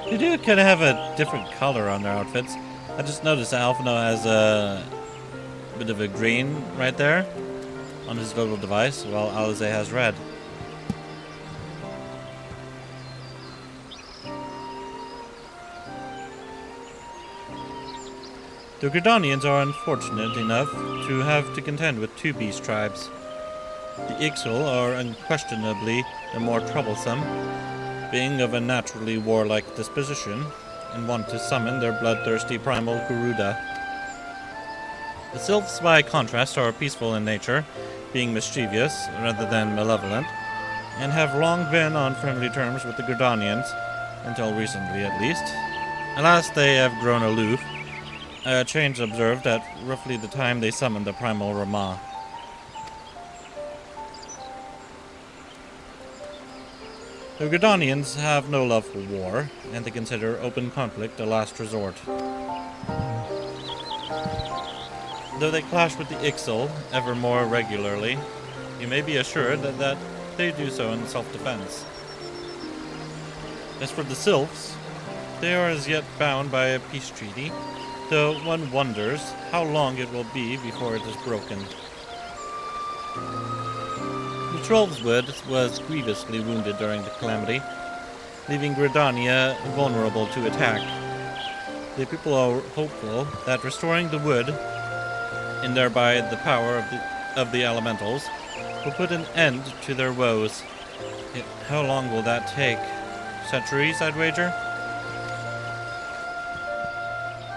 They do kind of have a different color on their outfits. I just noticed that Alphino has a bit of a green right there on his little device, while Alize has red. The Gridanians are unfortunate enough to have to contend with two beast tribes. The Ixal are unquestionably the more troublesome, being of a naturally warlike disposition, and want to summon their bloodthirsty primal Garuda. The Sylphs, by contrast, are peaceful in nature, being mischievous rather than malevolent, and have long been on friendly terms with the Gridanians, until recently at least. Alas, they have grown aloof, a change observed at roughly the time they summoned the primal Ramah. The Gridanians have no love for war, and they consider open conflict a last resort. Though they clash with the Ixal ever more regularly, you may be assured that they do so in self-defense. As for the Sylphs, they are as yet bound by a peace treaty, though one wonders how long it will be before it is broken. The Twelveswood was grievously wounded during the calamity, leaving Gridania vulnerable to attack. The people are hopeful that restoring the wood, and thereby the power of the elementals, will put an end to their woes. Yet how long will that take? Centuries, I'd wager?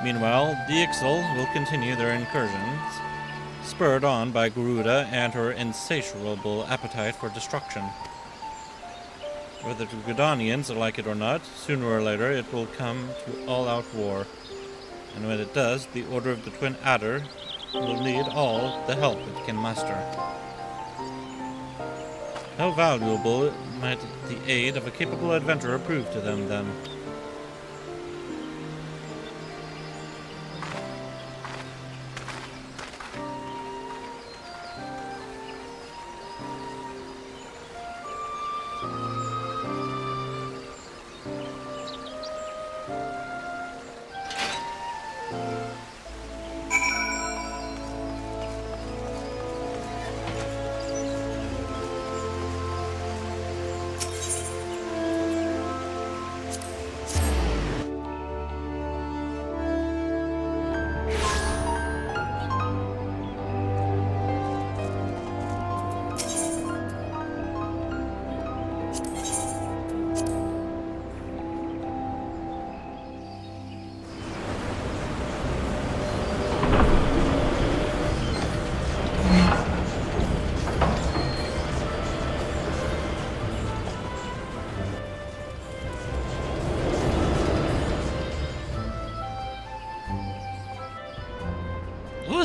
Meanwhile, the Ixal will continue their incursions, spurred on by Garuda and her insatiable appetite for destruction. Whether the Gridanians like it or not, sooner or later it will come to all-out war. And when it does, the Order of the Twin Adder will need all the help it can muster. How valuable might the aid of a capable adventurer prove to them, then?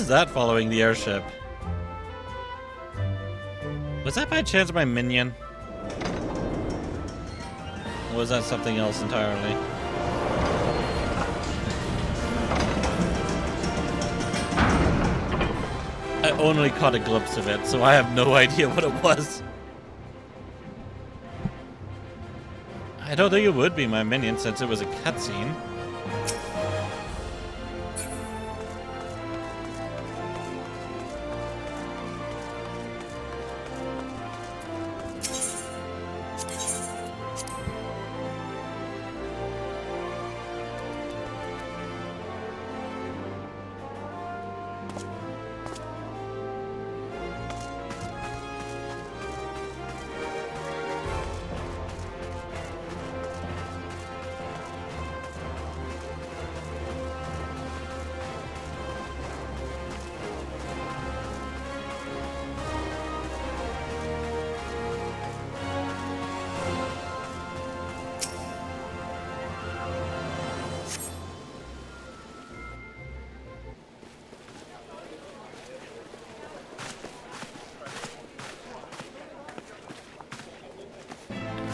was that following the airship? Was that by chance my minion? Or was that something else entirely? I only caught a glimpse of it, so I have no idea what it was. I don't think it would be my minion since it was a cutscene.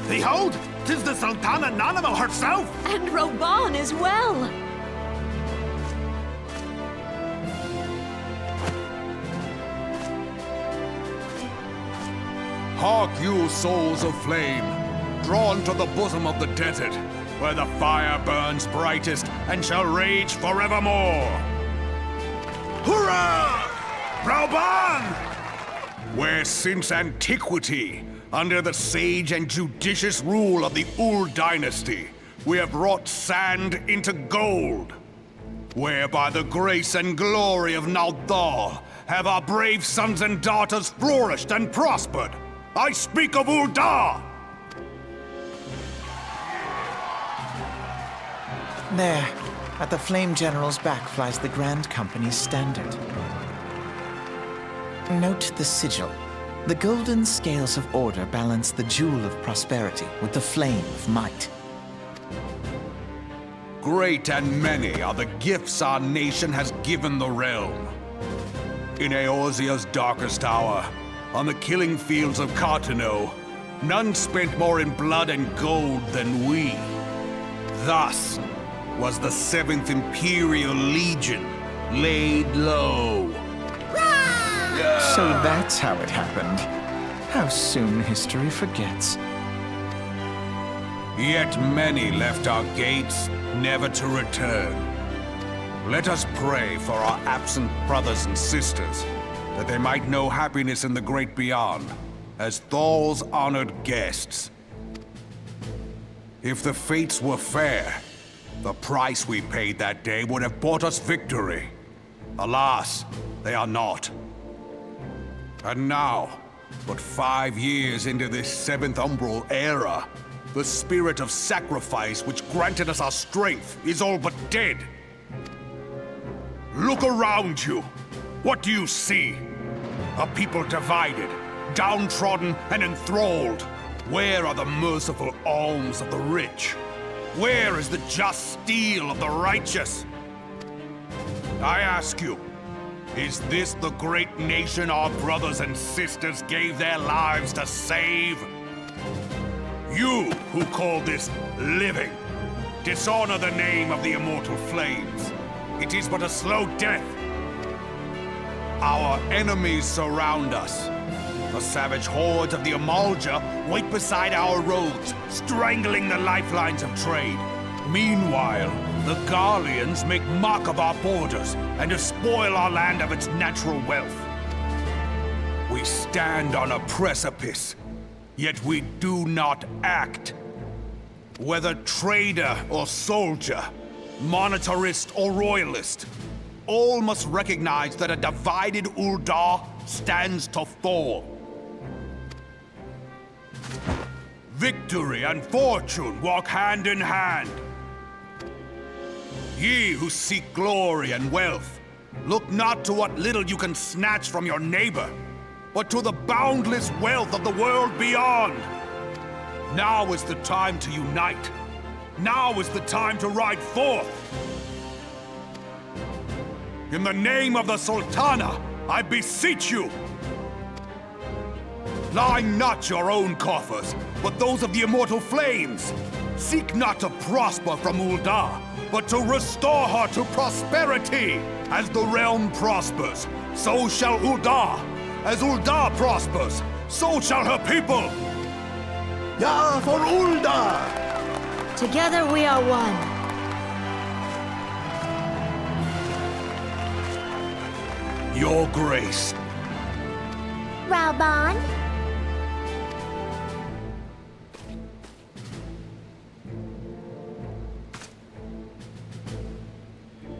Behold, 'tis the Sultana Nanamo herself! And Roban as well! Hark you, souls of flame, drawn to the bosom of the desert, where the fire burns brightest and shall rage forevermore. Hurrah! Roban! Where since antiquity, under the sage and judicious rule of the Ul dynasty, we have wrought sand into gold. Where by the grace and glory of Naldar have our brave sons and daughters flourished and prospered. I speak of Uldar! There, at the Flame General's back flies the Grand Company's standard. Note the sigil. The golden scales of order balance the jewel of prosperity with the flame of might. Great and many are the gifts our nation has given the realm. In Eorzea's darkest hour, on the killing fields of Cartano, none spent more in blood and gold than we. Thus was the 7th Imperial Legion laid low. So that's how it happened. How soon history forgets. Yet many left our gates, never to return. Let us pray for our absent brothers and sisters, that they might know happiness in the great beyond, as Thal's honored guests. If the fates were fair, the price we paid that day would have bought us victory. Alas, they are not. And now, but 5 years into this 7th Umbral era, the spirit of sacrifice which granted us our strength is all but dead. Look around you. What do you see? A people divided, downtrodden and enthralled. Where are the merciful alms of the rich? Where is the just steel of the righteous? I ask you, is this the great nation our brothers and sisters gave their lives to save? You who call this living, dishonor the name of the immortal flames. It is but a slow death. Our enemies surround us. The savage hordes of the Amalja wait beside our roads, strangling the lifelines of trade. Meanwhile, the Garleans make mock of our borders and despoil our land of its natural wealth. We stand on a precipice, yet we do not act. Whether trader or soldier, monetarist or royalist, all must recognize that a divided Uldar stands to fall. Victory and fortune walk hand in hand. Ye who seek glory and wealth, look not to what little you can snatch from your neighbor, but to the boundless wealth of the world beyond. Now is the time to unite. Now is the time to ride forth. In the name of the Sultana, I beseech you! Line not your own coffers, but those of the immortal flames! Seek not to prosper from Ul'dah, but to restore her to prosperity! As the realm prospers, so shall Ul'dah! As Ul'dah prospers, so shall her people! Ja, for Ul'dah! Together we are one. Your Grace. Raoban?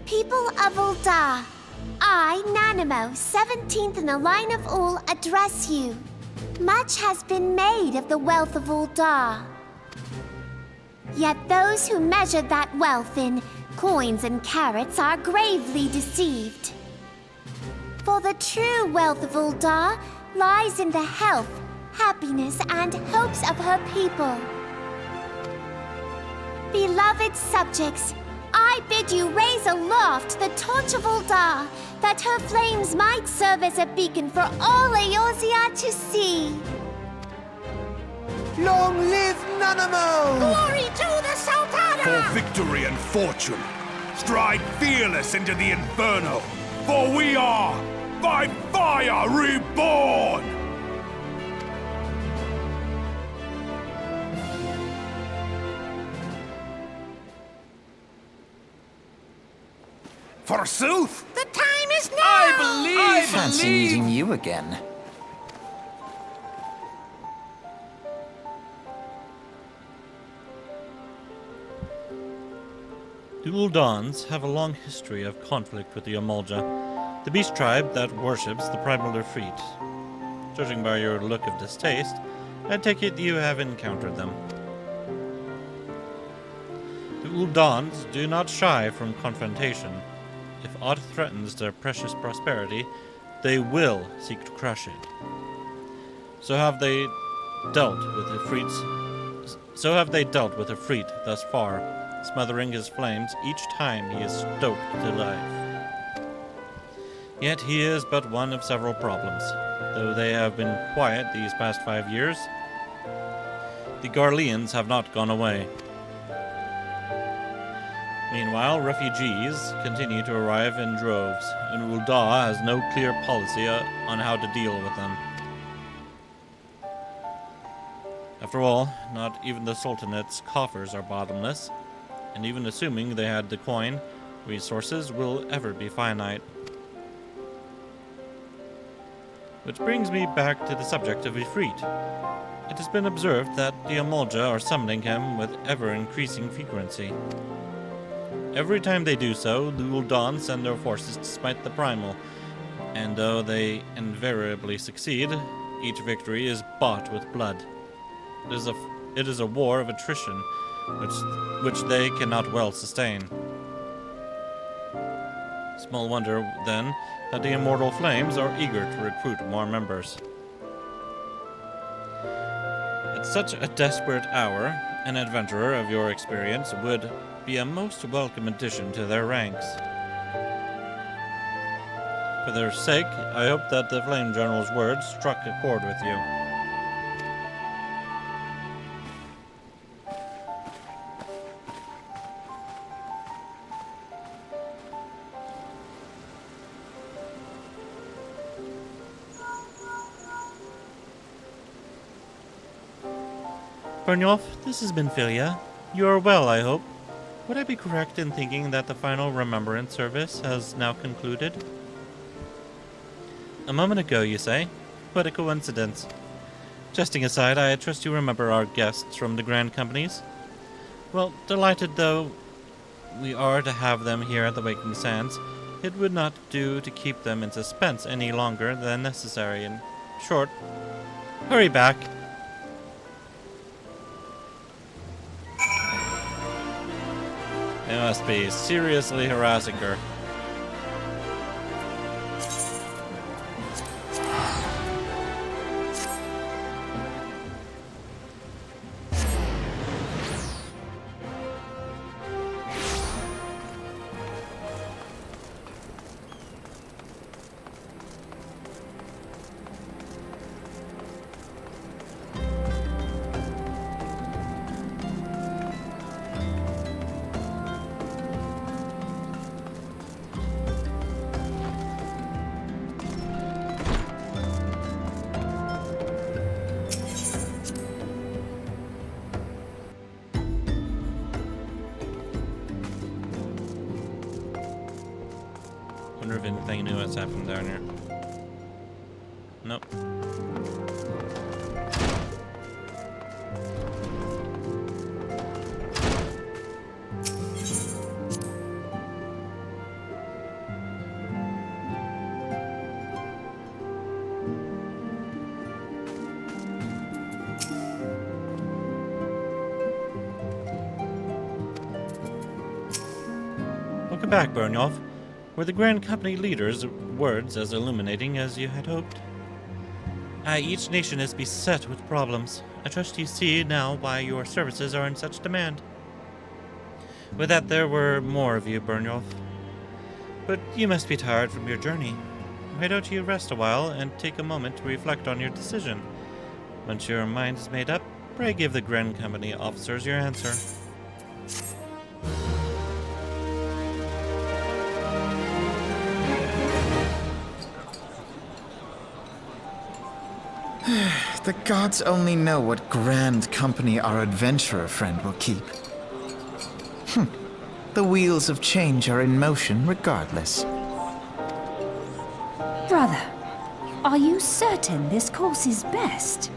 People of Ul'dah, I, Nanimo, 17th in the line of Ul, address you. Much has been made of the wealth of Ul'dah. Yet those who measure that wealth in coins and carats are gravely deceived. For the true wealth of Ul'dah lies in the health, happiness, and hopes of her people. Beloved subjects, I bid you raise aloft the torch of Ul'dah, that her flames might serve as a beacon for all Eorzea to see. Long live Nanamo! Glory to the Sultana! For victory and fortune, stride fearless into the Inferno, for we are by fire reborn! Forsooth! The time is now! Fancy meeting you again. The Uldans have a long history of conflict with the Amolja, the beast tribe that worships the primal Ifrit. Judging by your look of distaste, I take it you have encountered them. The Uldans do not shy from confrontation. If aught threatens their precious prosperity, they will seek to crush it. So have they dealt with Ifrit thus far, smothering his flames each time he is stoked to life. Yet he is but one of several problems. Though they have been quiet these past 5 years, the Garleans have not gone away. Meanwhile, refugees continue to arrive in droves, and Ul'dah has no clear policy on how to deal with them. After all, not even the Sultanate's coffers are bottomless, and even assuming they had the coin, resources will ever be finite. Which brings me back to the subject of Ifrit. It has been observed that the Amolja are summoning him with ever-increasing frequency. Every time they do so, the Ul'dan send their forces to smite the primal, and though they invariably succeed, each victory is bought with blood. It is a war of attrition, which they cannot well sustain. Small wonder, then, that the Immortal Flames are eager to recruit more members. At such a desperate hour, an adventurer of your experience would be a most welcome addition to their ranks. For their sake, I hope that the Flame General's words struck a chord with you. Byrnjolf, this has been Philia. You are well, I hope. Would I be correct in thinking that the final remembrance service has now concluded? A moment ago, you say? What a coincidence. Jesting aside, I trust you remember our guests from the Grand Companies? Well, delighted though we are to have them here at the Waking Sands, it would not do to keep them in suspense any longer than necessary. In short, hurry back. They must be seriously harassing her. Wonder if anything new has happened down here. Nope. Welcome back, Byrnjolf. Were the Grand Company leaders' words as illuminating as you had hoped? Each nation is beset with problems. I trust you see now why your services are in such demand. With that, there were more of you, Byrnjolf. But you must be tired from your journey. Why don't you rest a while and take a moment to reflect on your decision? Once your mind is made up, pray give the Grand Company officers your answer. The gods only know what grand company our adventurer friend will keep. The wheels of change are in motion regardless. Brother, are you certain this course is best?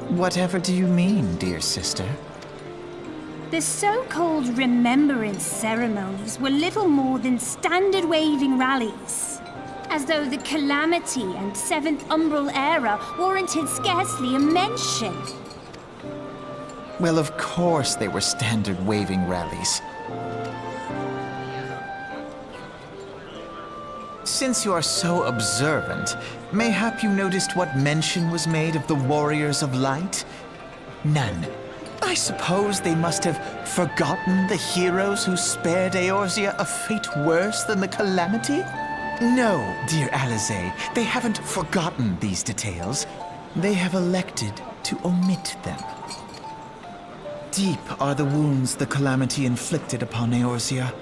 Whatever do you mean, dear sister? The so-called remembrance ceremonies were little more than standard waving rallies. As though the Calamity and Seventh Umbral era warranted scarcely a mention. Well, of course they were standard waving rallies. Since you are so observant, mayhap you noticed what mention was made of the Warriors of Light? None. I suppose they must have forgotten the heroes who spared Eorzea a fate worse than the Calamity? No, dear Alize, they haven't forgotten these details. They have elected to omit them. Deep are the wounds the Calamity inflicted upon Eorzea.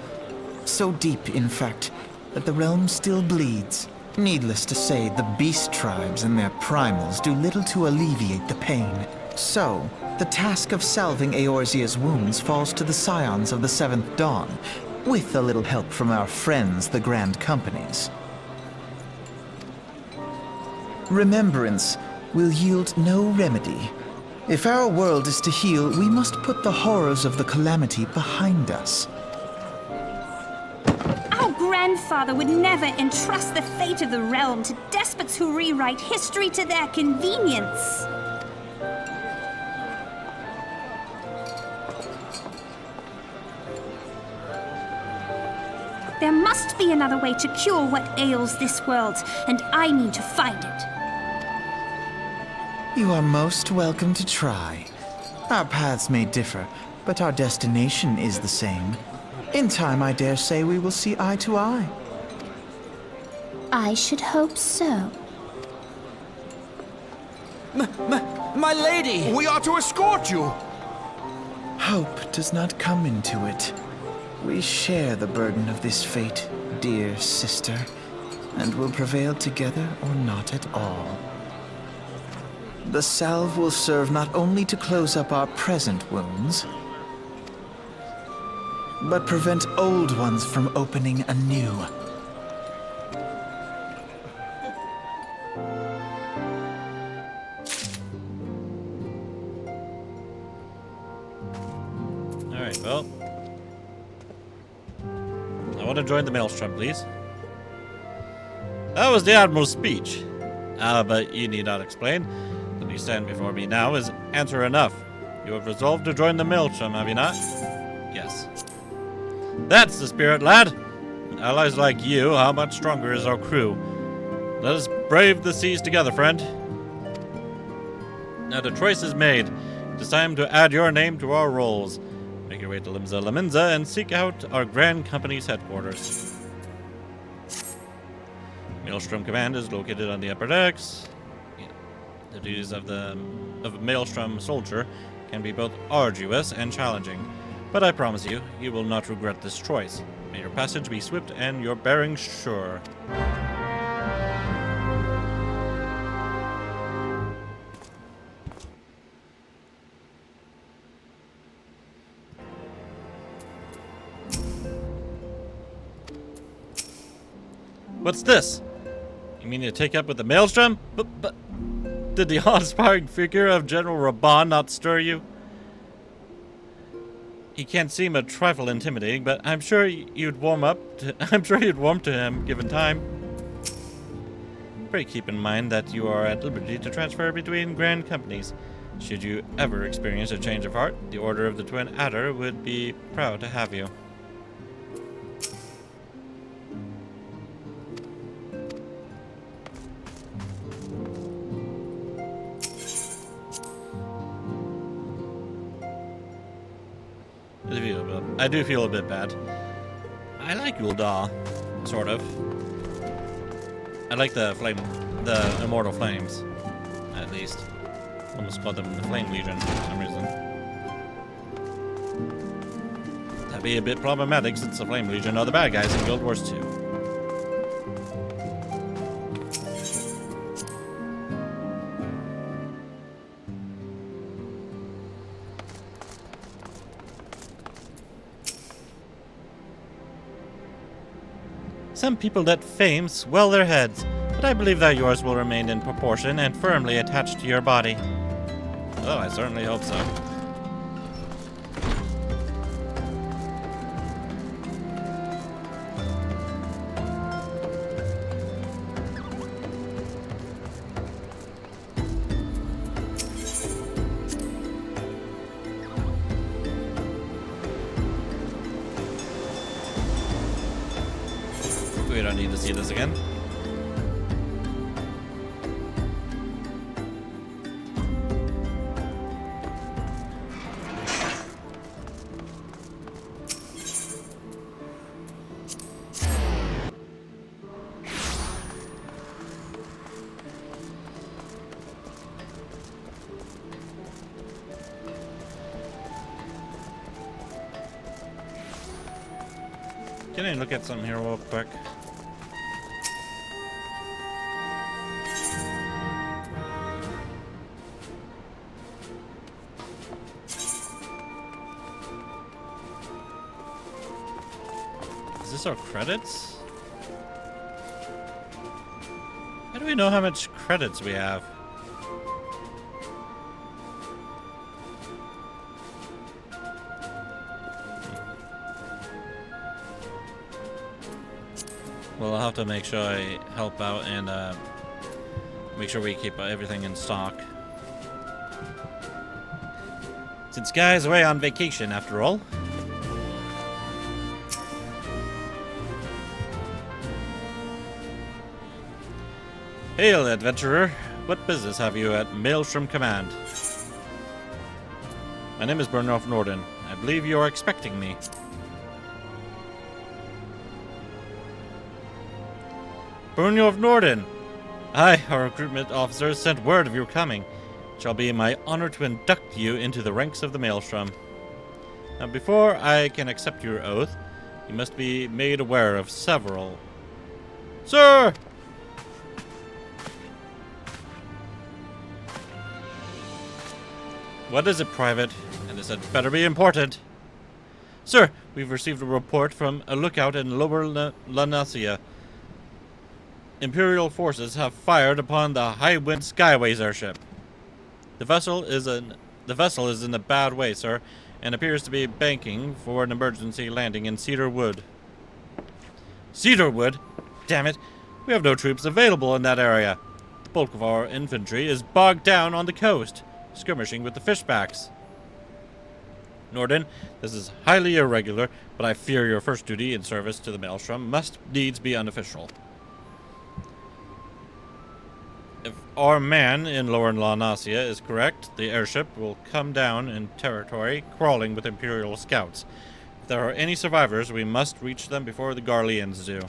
So deep, in fact, that the realm still bleeds. Needless to say, the beast tribes and their primals do little to alleviate the pain. So, the task of salving Eorzea's wounds falls to the scions of the Seventh Dawn, with a little help from our friends, the Grand Companies. Remembrance will yield no remedy. If our world is to heal, we must put the horrors of the Calamity behind us. Our grandfather would never entrust the fate of the realm to despots who rewrite history to their convenience. There must be another way to cure what ails this world, and I mean to find it. You are most welcome to try. Our paths may differ, but our destination is the same. In time, I dare say we will see eye to eye. I should hope so. My lady! We are to escort you! Hope does not come into it. We share the burden of this fate, dear sister, and will prevail together or not at all. The salve will serve not only to close up our present wounds, but prevent old ones from opening anew. Alright, well. I want to join the Maelstrom, please. That was the Admiral's speech. But you need not explain. That you stand before me now is answer enough. You have resolved to join the Maelstrom, have you not? Yes. That's the spirit, lad. With allies like you, how much stronger is our crew? Let us brave the seas together, friend. Now the choice is made. It is time to add your name to our rolls. Make your way to Limsa Laminza and seek out our Grand Company's headquarters. Maelstrom Command is located on the upper decks. The duties of a Maelstrom soldier can be both arduous and challenging, but I promise you, you will not regret this choice. May your passage be swift and your bearings sure. What's this? You mean to take up with the Maelstrom? But did the awe-inspiring figure of General Raban not stir you? He can't seem a trifle intimidating, but I'm sure you'd warm to him given time. Pray keep in mind that you are at liberty to transfer between grand companies. Should you ever experience a change of heart, the Order of the Twin Adder would be proud to have you. I do feel a bit bad. I like Ul'dah, sort of. I like the Immortal Flames, at least. Almost called them the Flame Legion for some reason. That'd be a bit problematic since the Flame Legion are the bad guys in Guild Wars 2. Some people let fame swell their heads, but I believe that yours will remain in proportion and firmly attached to your body. Oh, I certainly hope so. We don't need to see this again. Can I look at something here real quick? Is this our credits? How do we know how much credits we have? Well, I'll have to make sure I help out and make sure we keep everything in stock. Since Guy's away on vacation, after all. Hail, adventurer. What business have you at Maelstrom Command? My name is Byrnjolf Nordin. I believe you are expecting me. Byrnjolf Nordin! I, our recruitment officer, sent word of your coming. It shall be my honor to induct you into the ranks of the Maelstrom. Now, before I can accept your oath, you must be made aware of several... Sir! What is it, Private? And this had better be important. Sir, we've received a report from a lookout in Lower Lanasia. Imperial forces have fired upon the Highwind Skyways airship. The vessel is in a bad way, sir, and appears to be banking for an emergency landing in Cedarwood. Cedarwood? Damn it! We have no troops available in that area. The bulk of our infantry is bogged down on the coast, skirmishing with the fishbacks. Nordin, this is highly irregular, but I fear your first duty in service to the Maelstrom must needs be unofficial. If our man in Lower Lanasia is correct, the airship will come down in territory crawling with Imperial scouts. If there are any survivors, we must reach them before the Garleans do.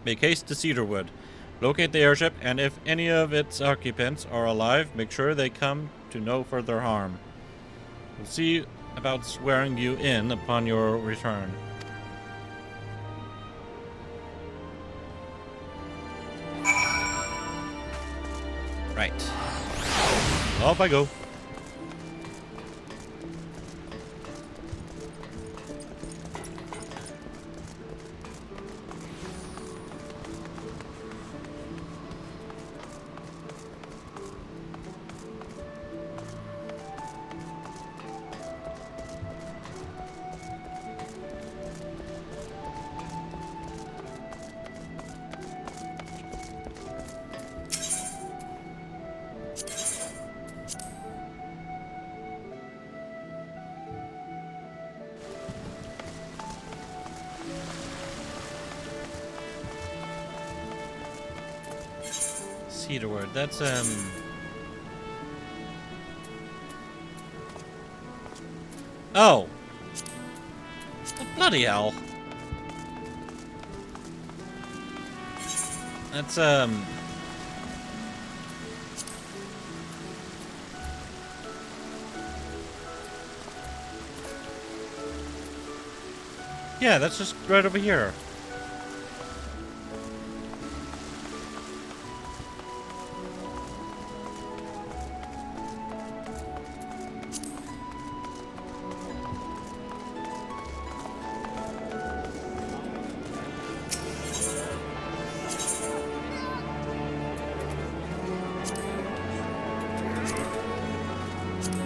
Make haste to Cedarwood. Locate the airship, and if any of its occupants are alive, make sure they come to no further harm. We'll see about swearing you in upon your return. Right. Off I go. Peter word. That's Oh! Bloody hell! That's yeah, that's just right over here.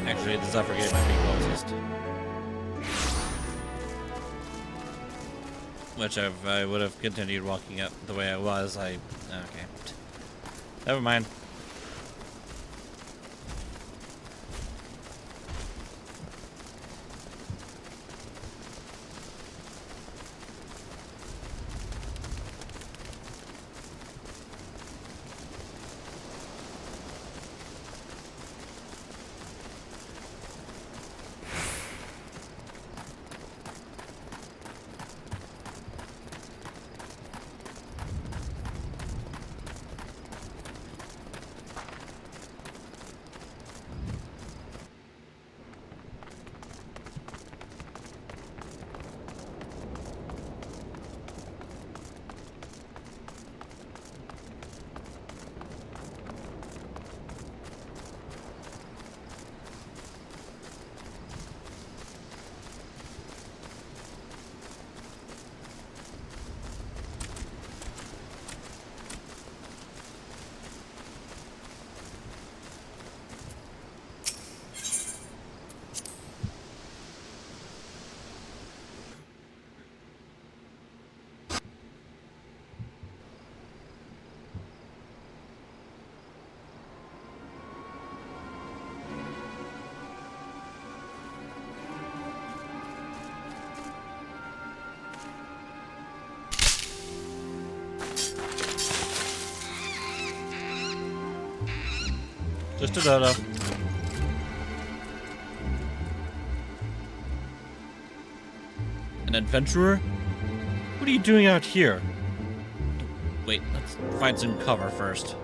Actually, the Zephyr Gate might be closest. Which if I would have continued walking up the way I was, okay. Never mind. Just a dodo. An adventurer? What are you doing out here? Wait, let's find some cover first.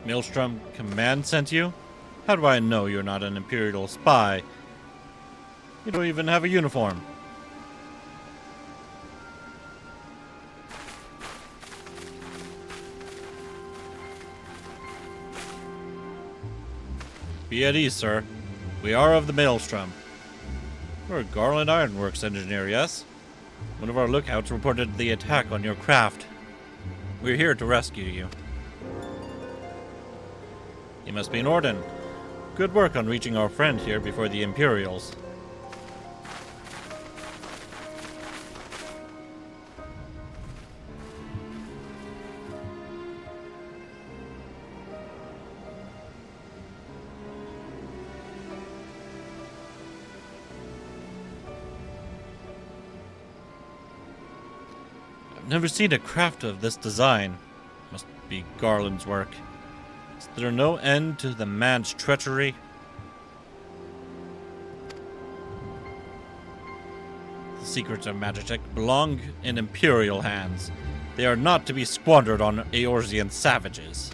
Maelstrom Command sent you? How do I know you're not an Imperial spy? You don't even have a uniform. Be at ease, sir. We are of the Maelstrom. You're a Garland Ironworks engineer, yes? One of our lookouts reported the attack on your craft. We're here to rescue you. You must be Nordin. Good work on reaching our friend here before the Imperials. I've never seen a craft of this design. Must be Garland's work. Is there no end to the man's treachery? The secrets of Magitech belong in Imperial hands. They are not to be squandered on Eorzean savages.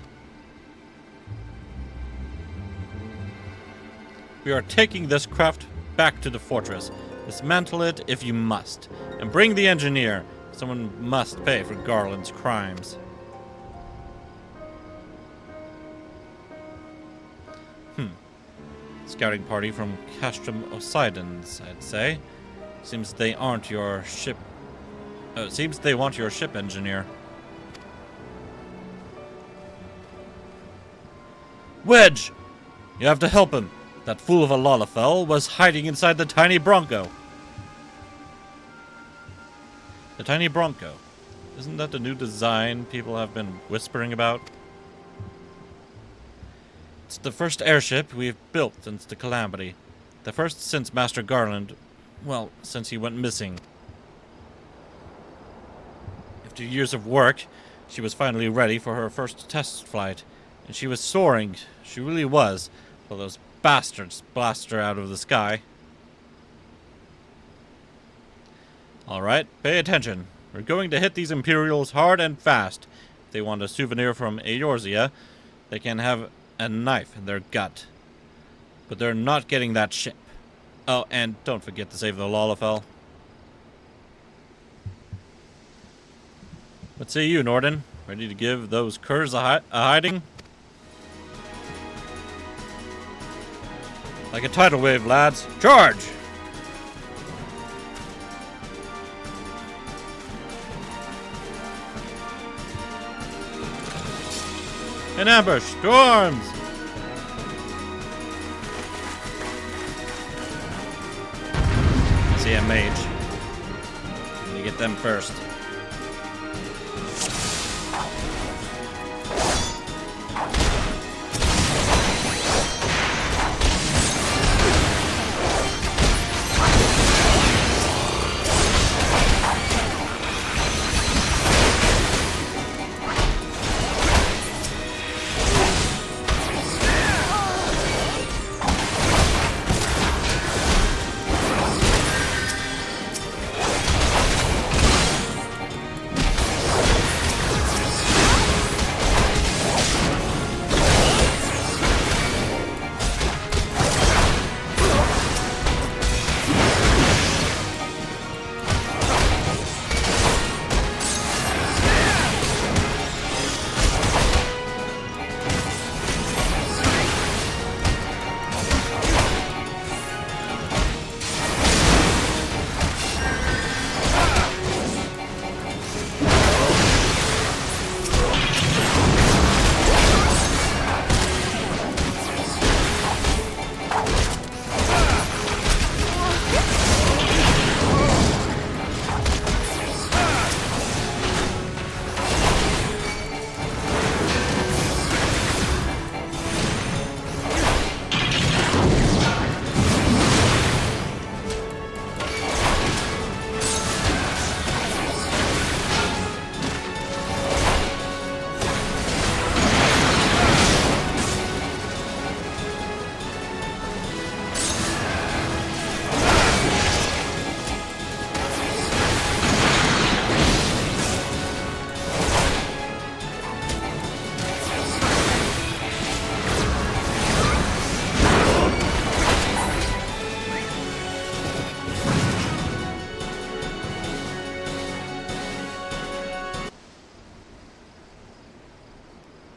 We are taking this craft back to the fortress. Dismantle it if you must. And bring the engineer. Someone must pay for Garland's crimes. Scouting party from Castrum Poseidons, I'd say. Seems they aren't your ship. Oh, it seems they want your ship engineer. Wedge! You have to help him. That fool of a Lalafell was hiding inside the tiny Bronco. The tiny Bronco. Isn't that the new design people have been whispering about? It's the first airship we've built since the Calamity. The first since Master Garland, well, since he went missing. After years of work, she was finally ready for her first test flight. And she was soaring. She really was. Well, those bastards blasted her out of the sky. Alright, pay attention. We're going to hit these Imperials hard and fast. If they want a souvenir from Eorzea, they can have a knife in their gut. But they're not getting that ship. Oh, and don't forget to save the Lalafell. What say you, Nordin? Ready to give those curs a hiding? Like a tidal wave, lads. Charge! An ambush! Storms! See a mage. I'm gonna get them first.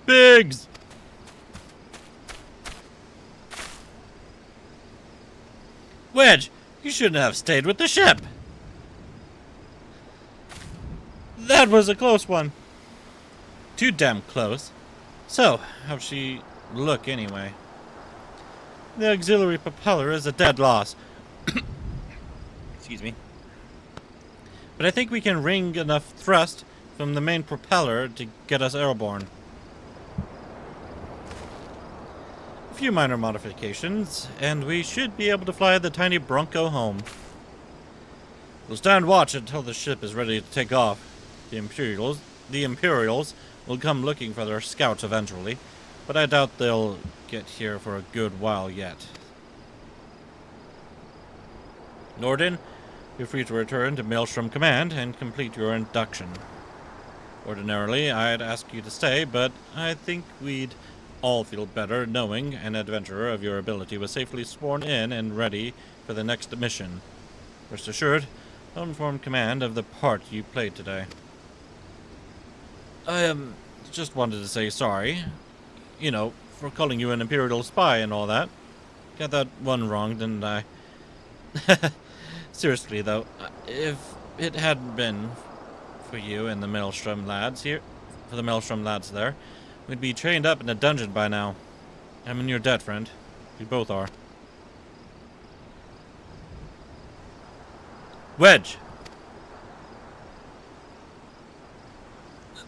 Biggs! Wedge, you shouldn't have stayed with the ship. That was a close one. Too damn close. So, how's she look anyway? The auxiliary propeller is a dead loss. Excuse me. But I think we can wring enough thrust from the main propeller to get us airborne. A few minor modifications, and we should be able to fly the tiny Bronco home. We'll stand watch until the ship is ready to take off. The Imperials will come looking for their scouts eventually, but I doubt they'll get here for a good while yet. Nordin, you're free to return to Maelstrom Command and complete your induction. Ordinarily, I'd ask you to stay, but I think we'd all feel better knowing an adventurer of your ability was safely sworn in and ready for the next mission. Rest assured, I'll inform command of the part you played today. I just wanted to say sorry. You know, for calling you an Imperial spy and all that. Got that one wrong, didn't I? Seriously, though, if it hadn't been for you and the Maelstrom lads here, for the Maelstrom lads there, we'd be chained up in a dungeon by now. I'm in your debt, friend. We both are. Wedge!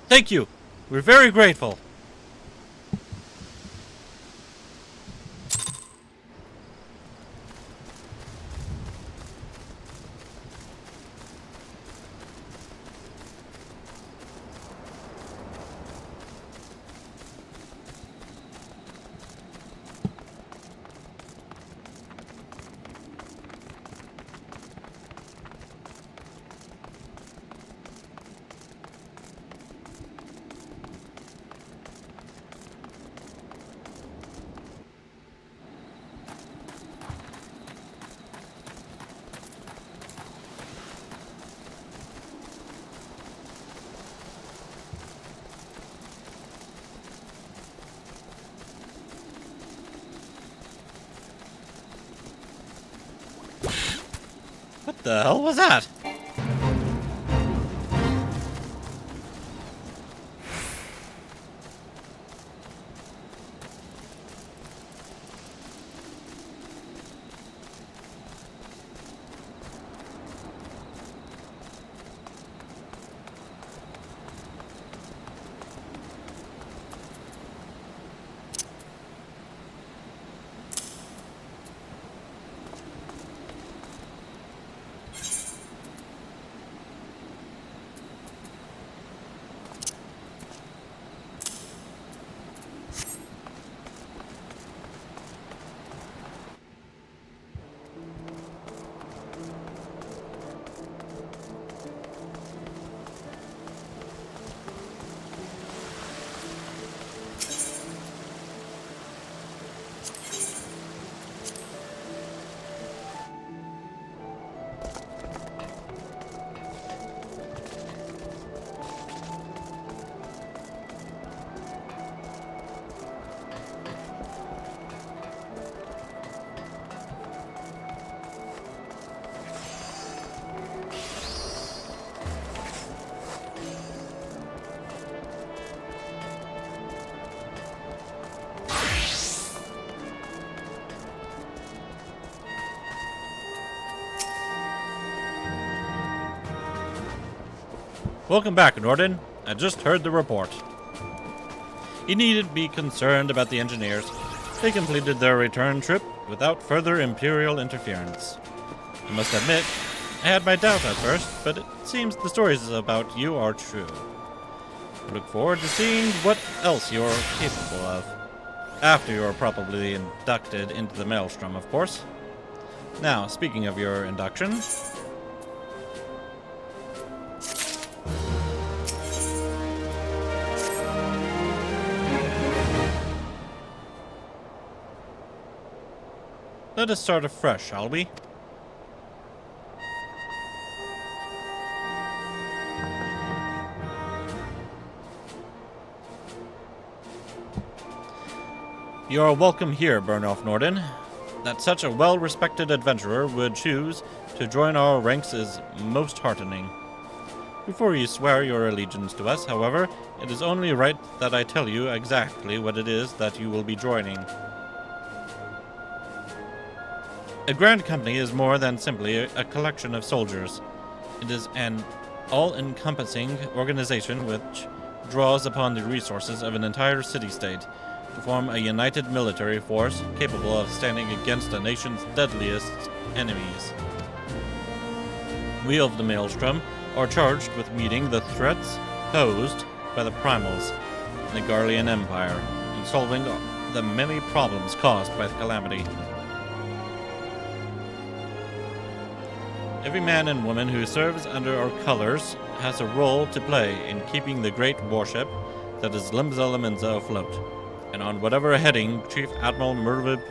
Thank you. We're very grateful. What the hell was that? Welcome back, Nordin. I just heard the report. You needn't be concerned about the engineers. They completed their return trip without further Imperial interference. I must admit, I had my doubts at first, but it seems the stories about you are true. I look forward to seeing what else you're capable of. After you're properly inducted into the Maelstrom, of course. Now, speaking of your induction... let us start afresh, shall we? You are welcome here, Byrnjolf Nordin. That such a well-respected adventurer would choose to join our ranks is most heartening. Before you swear your allegiance to us, however, it is only right that I tell you exactly what it is that you will be joining. A grand company is more than simply a collection of soldiers. It is an all-encompassing organization which draws upon the resources of an entire city-state to form a united military force capable of standing against a nation's deadliest enemies. We of the Maelstrom are charged with meeting the threats posed by the Primals and the Garlean Empire and solving the many problems caused by the calamity. Every man and woman who serves under our colors has a role to play in keeping the great warship that is Limsa afloat, and on whatever heading Chief Admiral Mervib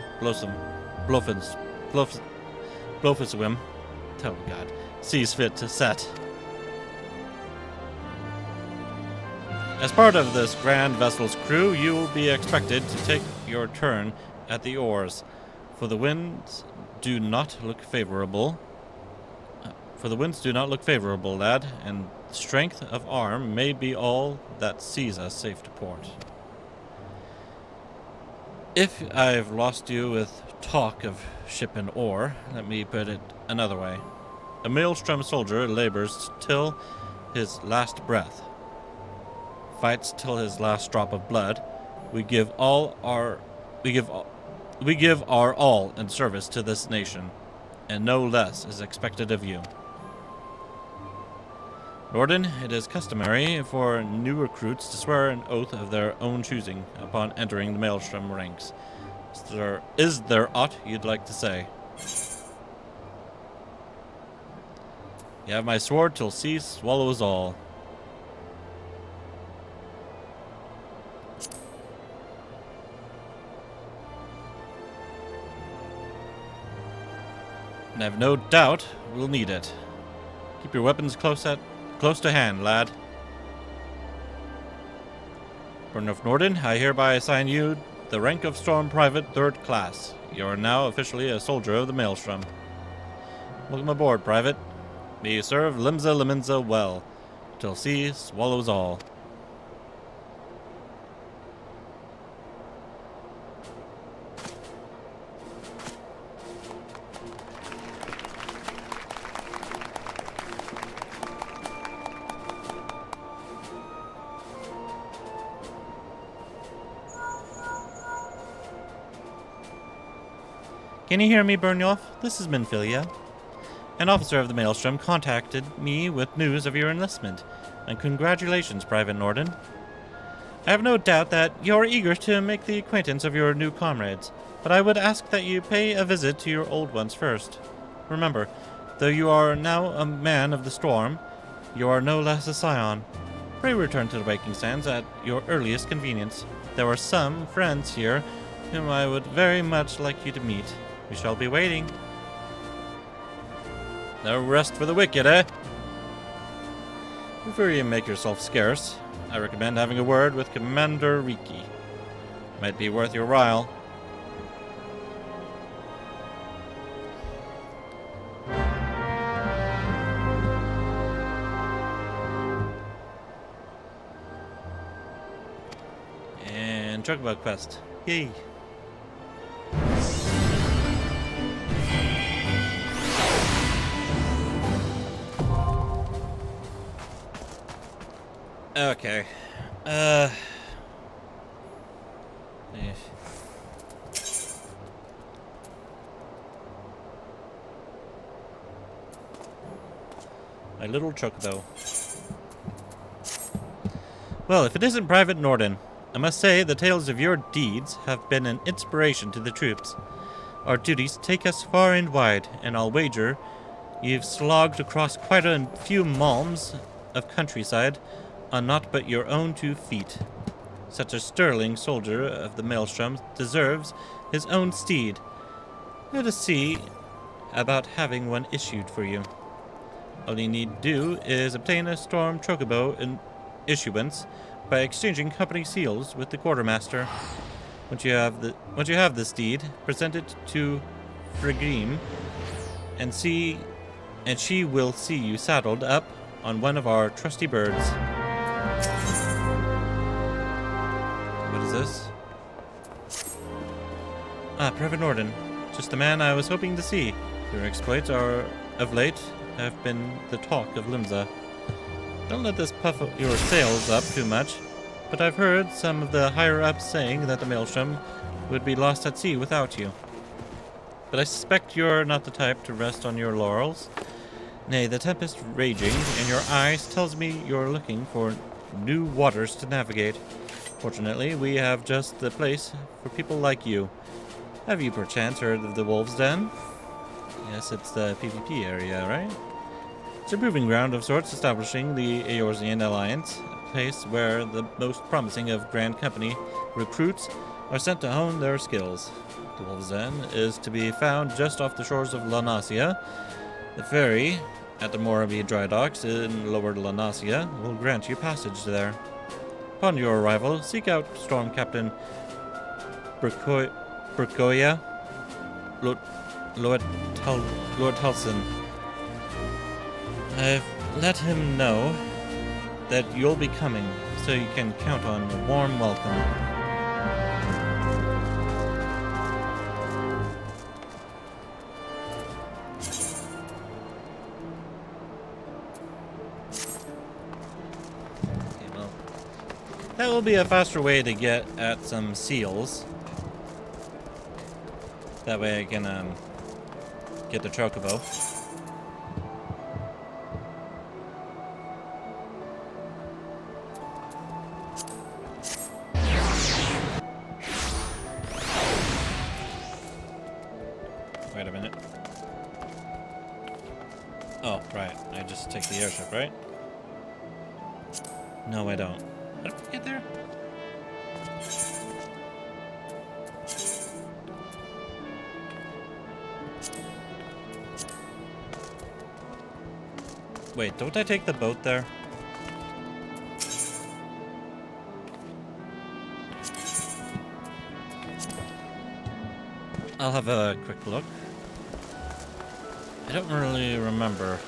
Blofuswim, oh God, sees fit to set. As part of this grand vessel's crew, you will be expected to take your turn at the oars, for the winds do not look favorable. Lad, and strength of arm may be all that sees us safe to port. If I've lost you with talk of ship and oar, let me put it another way. A Maelstrom soldier labors till his last breath. fights till his last drop of blood, we give our all in service to this nation, and no less is expected of you. Nordin, it is customary for new recruits to swear an oath of their own choosing upon entering the Maelstrom ranks. Is there aught you'd like to say? You have my sword till sea swallows all. And I've no doubt we'll need it. Keep your weapons close to hand, lad. Byrnjolf Nordin, I hereby assign you the rank of Storm Private 3rd Class. You are now officially a soldier of the Maelstrom. Welcome aboard, Private. May you serve Limsa Liminza well, till sea swallows all. Can you hear me, Byrnjolf? This is Minfilia. An officer of the Maelstrom contacted me with news of your enlistment, and congratulations, Private Nordin. I have no doubt that you're eager to make the acquaintance of your new comrades, but I would ask that you pay a visit to your old ones first. Remember, though you are now a man of the storm, you are no less a scion. Pray return to the Waking Sands at your earliest convenience. There are some friends here whom I would very much like you to meet. We shall be waiting. No rest for the wicked, eh? Before you make yourself scarce, I recommend having a word with Commander Riki. Might be worth your while. And Chocobo quest. Yay! Okay. My little Chocobo. Well, if it isn't Private Nordin, I must say the tales of your deeds have been an inspiration to the troops. Our duties take us far and wide, and I'll wager you've slogged across quite a few malms of countryside on naught but your own 2 feet. Such a sterling soldier of the Maelstrom deserves his own steed. Let us see about having one issued for you. All you need do is obtain a Storm Chocobo in issuance by exchanging company seals with the quartermaster. Once you have the steed, present it to Frigrim, and she will see you saddled up on one of our trusty birds. What is this? Ah, Private Nordin. Just the man I was hoping to see. Your exploits are, of late, have been the talk of Limsa. Don't let this puff your sails up too much, but I've heard some of the higher-ups saying that the Maelstrom would be lost at sea without you. But I suspect you're not the type to rest on your laurels. Nay, the tempest raging in your eyes tells me you're looking for new waters to navigate. Fortunately, we have just the place for people like you. Have you perchance heard of the Wolves' Den? Yes, it's the PvP area, right? It's a proving ground of sorts establishing the Eorzean Alliance, a place where the most promising of Grand Company recruits are sent to hone their skills. The Wolves' Den is to be found just off the shores of Lanasia. The ferry at the Morabi dry docks in Lower Lanasia will grant you passage there. Upon your arrival, seek out Storm Captain Burkoya Lord Helson. I've let him know that you'll be coming, so you can count on a warm welcome. That will be a faster way to get at some seals. That way I can get the chocobo. Wait a minute. Oh, right. I just take the airship, right? No, I don't. How do I get there? Wait, don't I take the boat there? I'll have a quick look. I don't really remember.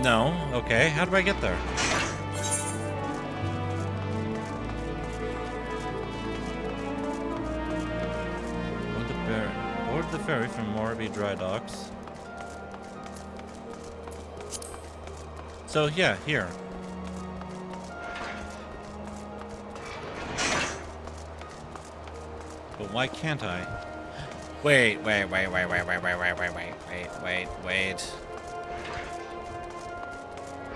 No. Okay, how do I get there? Board the ferry from Morby Dry Docks. So yeah, here. But why can't I? Wait.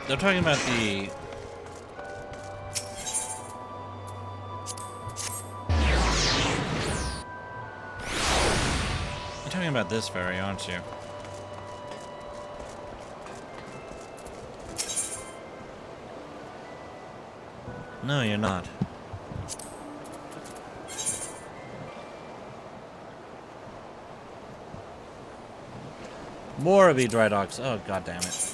They're talking about the... You're talking about this ferry, aren't you? No, you're not. Morby Dry Docks. Oh, god damn it.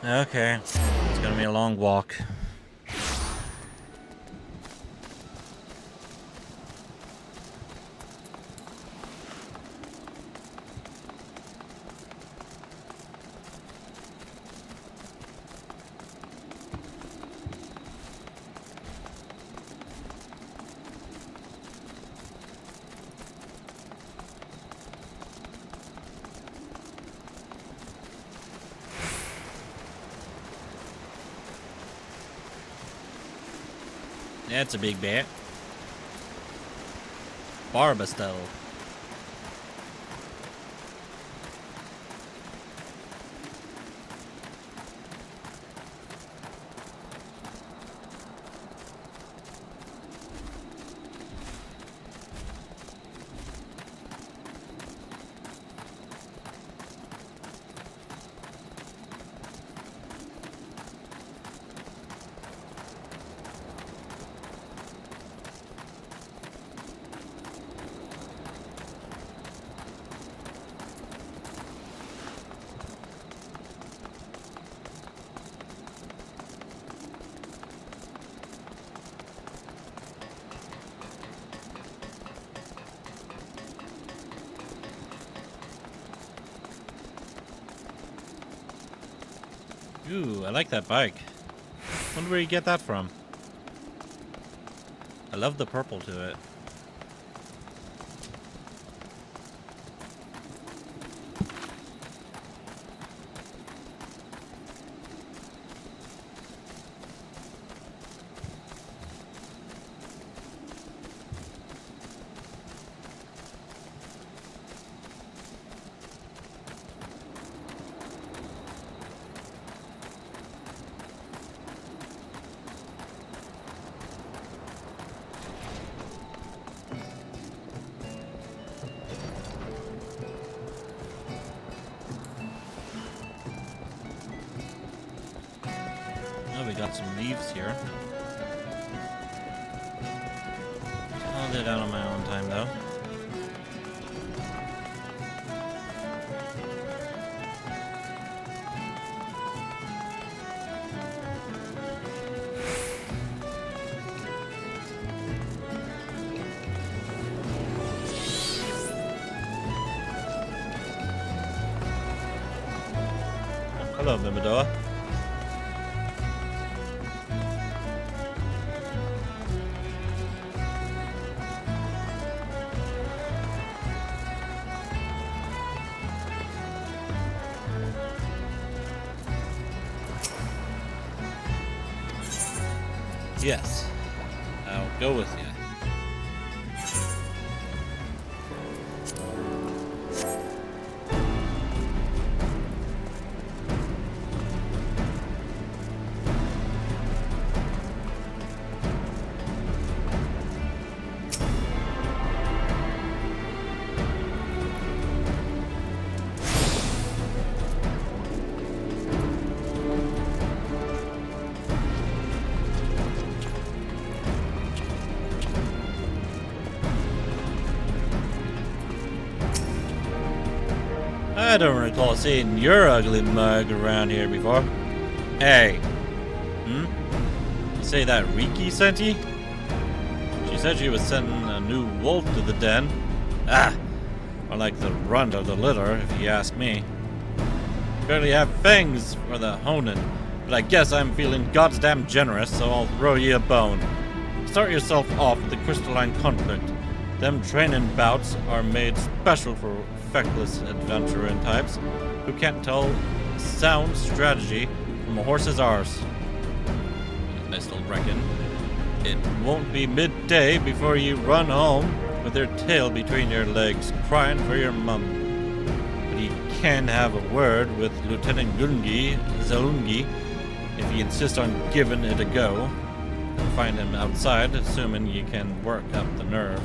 Okay, it's gonna be a long walk. That's a big bet. Barbastel. Ooh, I like that bike. Wonder where you get that from. I love the purple to it. Oh, we got some leaves here. I'll do that on my own time, though. Hello, Mimidoa. Yes, I'll go with you. I don't recall seeing your ugly mug around here before. Hey. You say that Riki sent you? She said she was sending a new wolf to the den. Ah! More like the runt of the litter, if you ask me. Barely have fangs for the honin, but I guess I'm feeling goddamn generous, so I'll throw you a bone. Start yourself off with the crystalline conflict. Them training bouts are made special for feckless adventuring types who can't tell sound strategy from a horse's arse. I still reckon it won't be midday before you run home with your tail between your legs, crying for your mum. But you can have a word with Lieutenant Zalungi if you insist on giving it a go. Find him outside, assuming you can work up the nerve.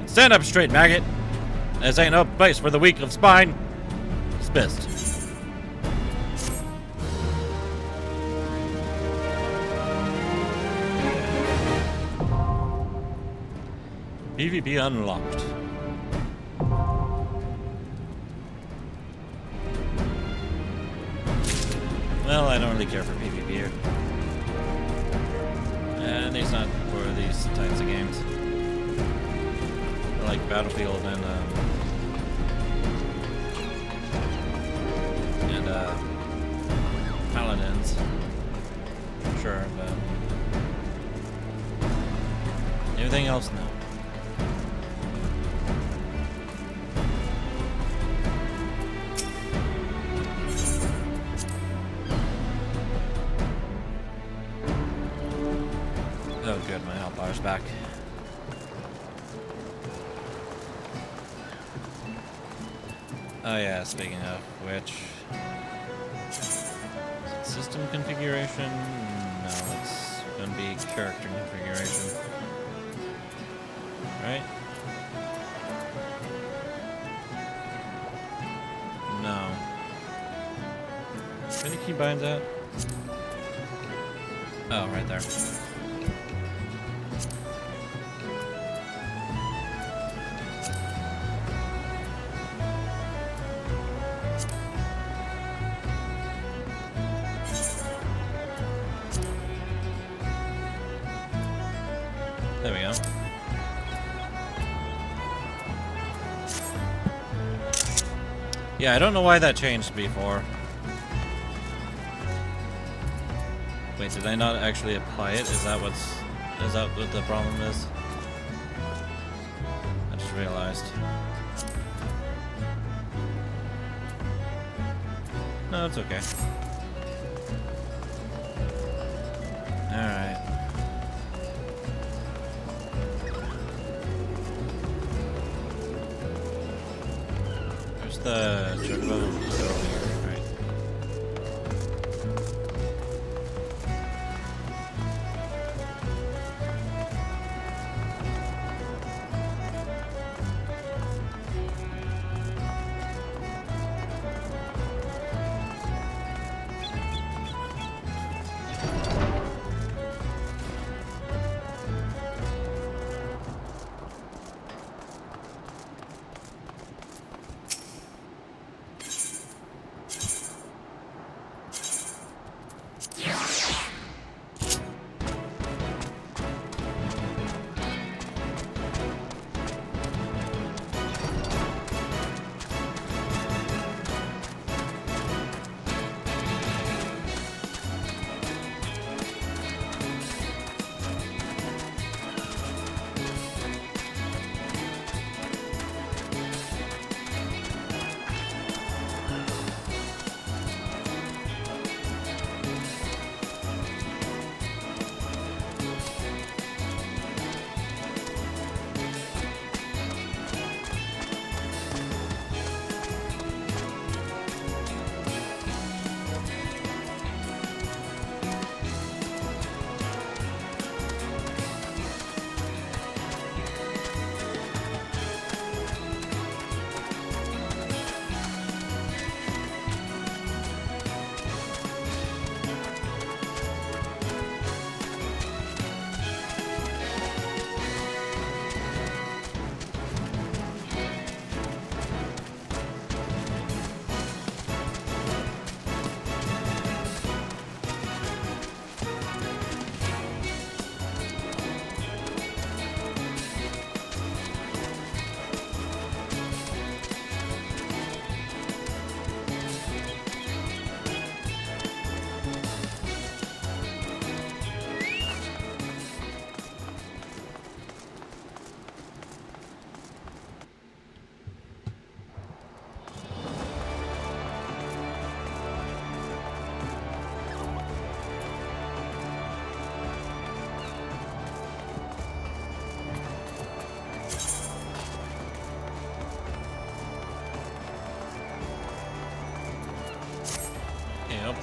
Stand up straight, maggot! This ain't no place for the weak of spine. Dismissed. PvP unlocked. Well, I don't really care for PvP here. At least not for these types of games. I like Battlefield and Paladins. Sure, but everything else, no. Oh good, my health bar's back. Oh yeah, speaking of which... System configuration? No, it's gonna be character configuration. Right? No. Where the keybinds at? Oh, right there. There we go. Yeah, I don't know why that changed before. Wait, did I not actually apply it? Is that what the problem is? I just realized. No, it's okay. Alright. Where's the chocobo? It's over here, right?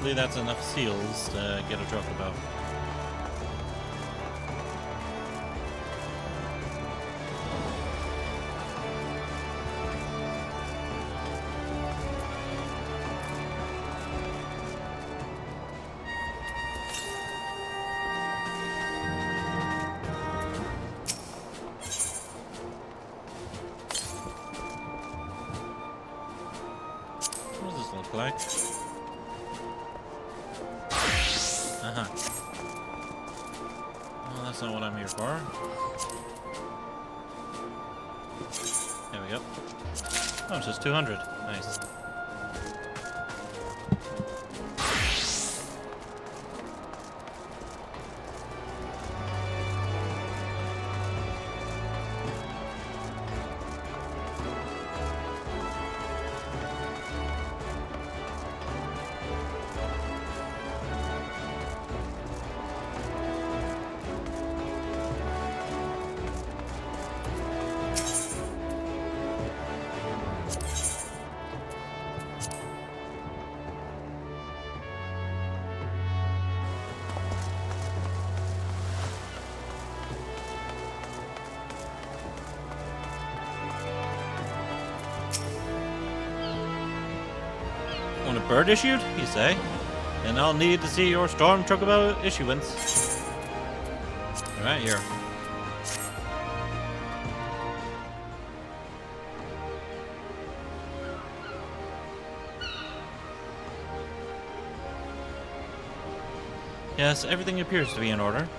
hopefully that's enough seals to get a chocobo. What does this look like? Uh-huh. Well, that's not what I'm here for. There we go. Oh, it's just 200. Nice. Want a bird issued, you say? Then I'll need to see your Storm Chocobo issuance. Right here. Yes, everything appears to be in order.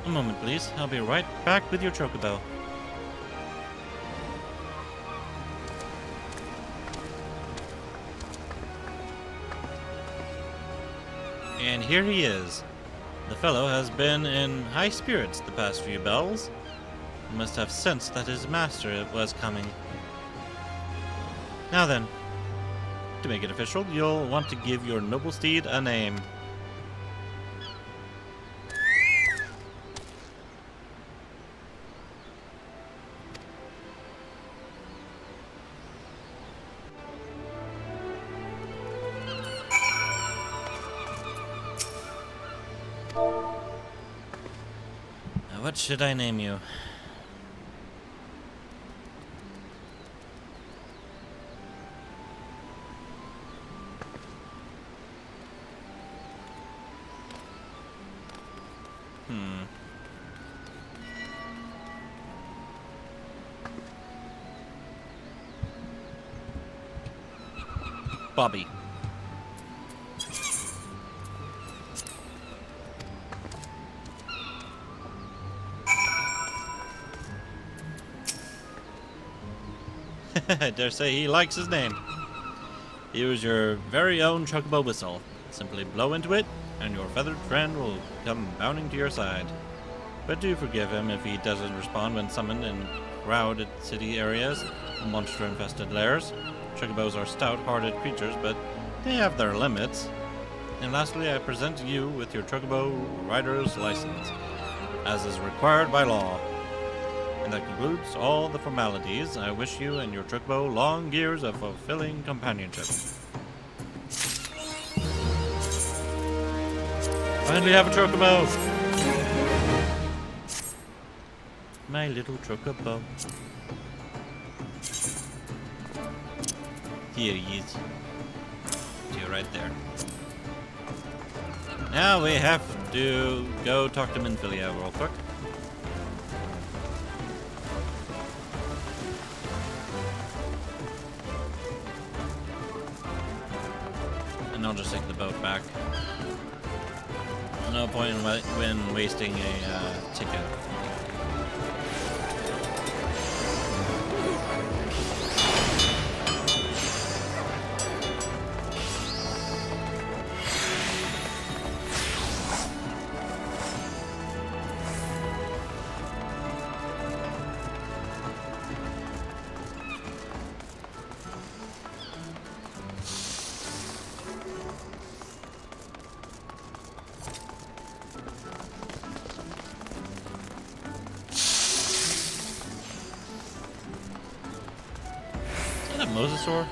A moment, please. I'll be right back with your Chocobo. And here he is. The fellow has been in high spirits the past few bells. He must have sensed that his master was coming. Now then, to make it official, you'll want to give your noble steed a name. What should I name you? Bobby. I dare say he likes his name. Here's your very own Chocobo whistle. Simply blow into it, and your feathered friend will come bounding to your side. But do forgive him if he doesn't respond when summoned in crowded city areas, monster-infested lairs. Chocobos are stout-hearted creatures, but they have their limits. And lastly, I present you with your Chocobo rider's license, as is required by law. And that concludes all the formalities. I wish you and your Chocobo long years of fulfilling companionship. Finally have a Chocobo! My little Chocobo. Here he is. You're right there. Now we have to go talk to Minfilia real quick. And I'll just take the boat back. No point in wasting a ticket. Mosasaur?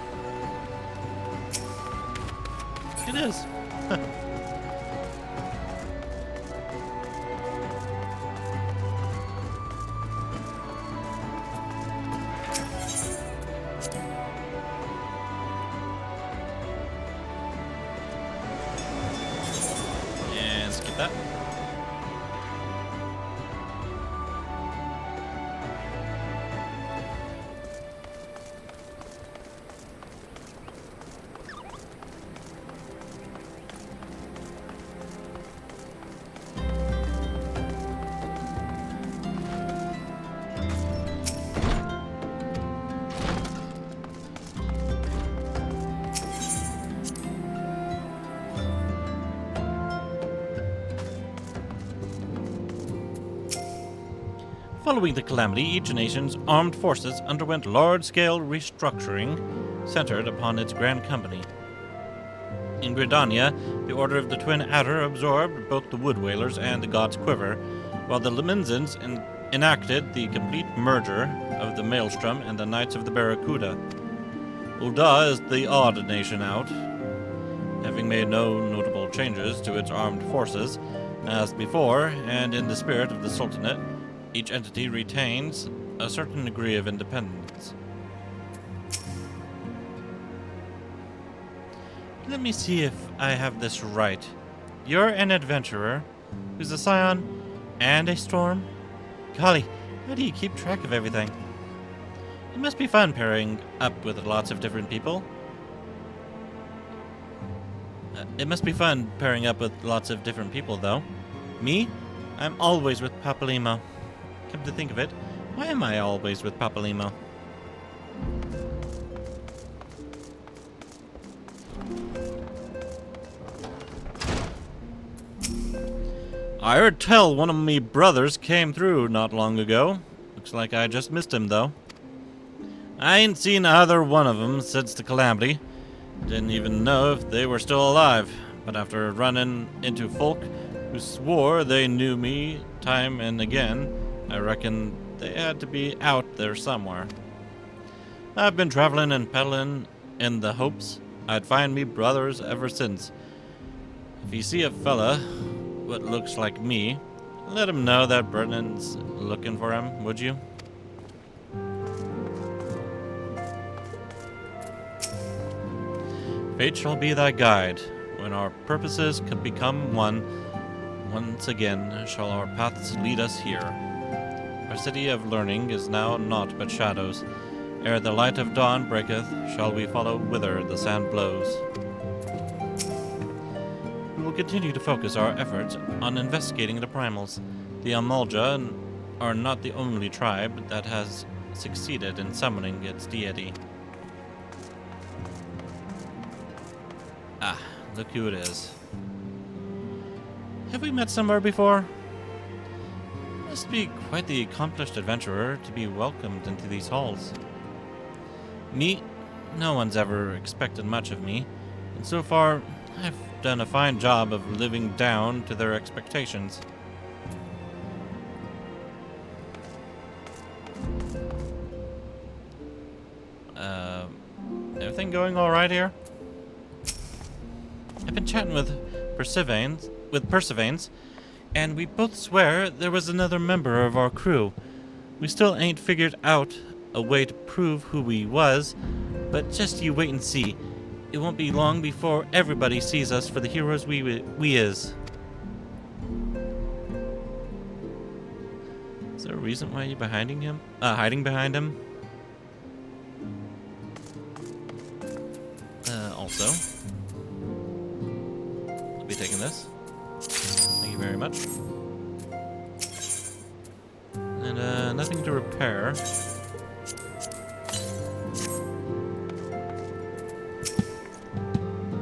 It is. And skip that. Following the calamity, each nation's armed forces underwent large-scale restructuring centered upon its Grand Company. In Gridania, the Order of the Twin Adder absorbed both the Wood Whalers and the God's Quiver, while the Lemenzins enacted the complete merger of the Maelstrom and the Knights of the Barracuda. Ul'dah is the odd nation out, having made no notable changes to its armed forces. As before, and in the spirit of the Sultanate, each entity retains a certain degree of independence. Let me see if I have this right. You're an adventurer who's a scion and a storm? Golly, how do you keep track of everything? It must be fun pairing up with lots of different people. Though. Me? I'm always with Papalimo. Come to think of it, why am I always with Papalimo? I heard tell one of me brothers came through not long ago. Looks like I just missed him, though. I ain't seen either one of them since the calamity. Didn't even know if they were still alive. But after running into folk who swore they knew me time and again, I reckon they had to be out there somewhere. I've been traveling and peddling in the hopes I'd find me brothers ever since. If you see a fella what looks like me, let him know that Byrnjolf's looking for him, would you? Fate shall be thy guide. When our purposes could become one, once again shall our paths lead us here. Our city of learning is now naught but shadows. Ere the light of dawn breaketh, shall we follow whither the sand blows. We will continue to focus our efforts on investigating the primals. The Amalja are not the only tribe that has succeeded in summoning its deity. Ah, look who it is. Have we met somewhere before? Must be quite the accomplished adventurer to be welcomed into these halls. Me? No one's ever expected much of me, and so far, I've done a fine job of living down to their expectations. Everything going alright here? I've been chatting with Persevanes, and we both swear there was another member of our crew. We still ain't figured out a way to prove who he was, but just you wait and see. It won't be long before everybody sees us for the heroes we is. Is there a reason why you're hiding behind him? Also, I'll be taking this. Thank you very much. And nothing to repair.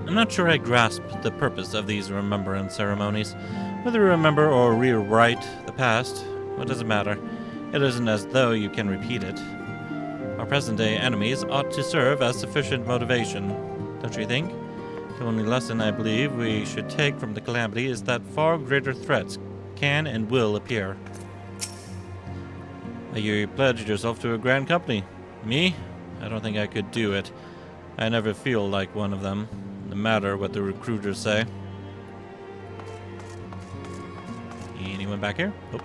I'm not sure I grasp the purpose of these remembrance ceremonies. Whether you remember or rewrite the past, what does it matter? It isn't as though you can repeat it. Our present-day enemies ought to serve as sufficient motivation, don't you think? The only lesson I believe we should take from the calamity is that far greater threats can and will appear. You pledged yourself to a grand company. Me? I don't think I could do it. I never feel like one of them. no matter what the recruiters say. Anyone back here? Nope.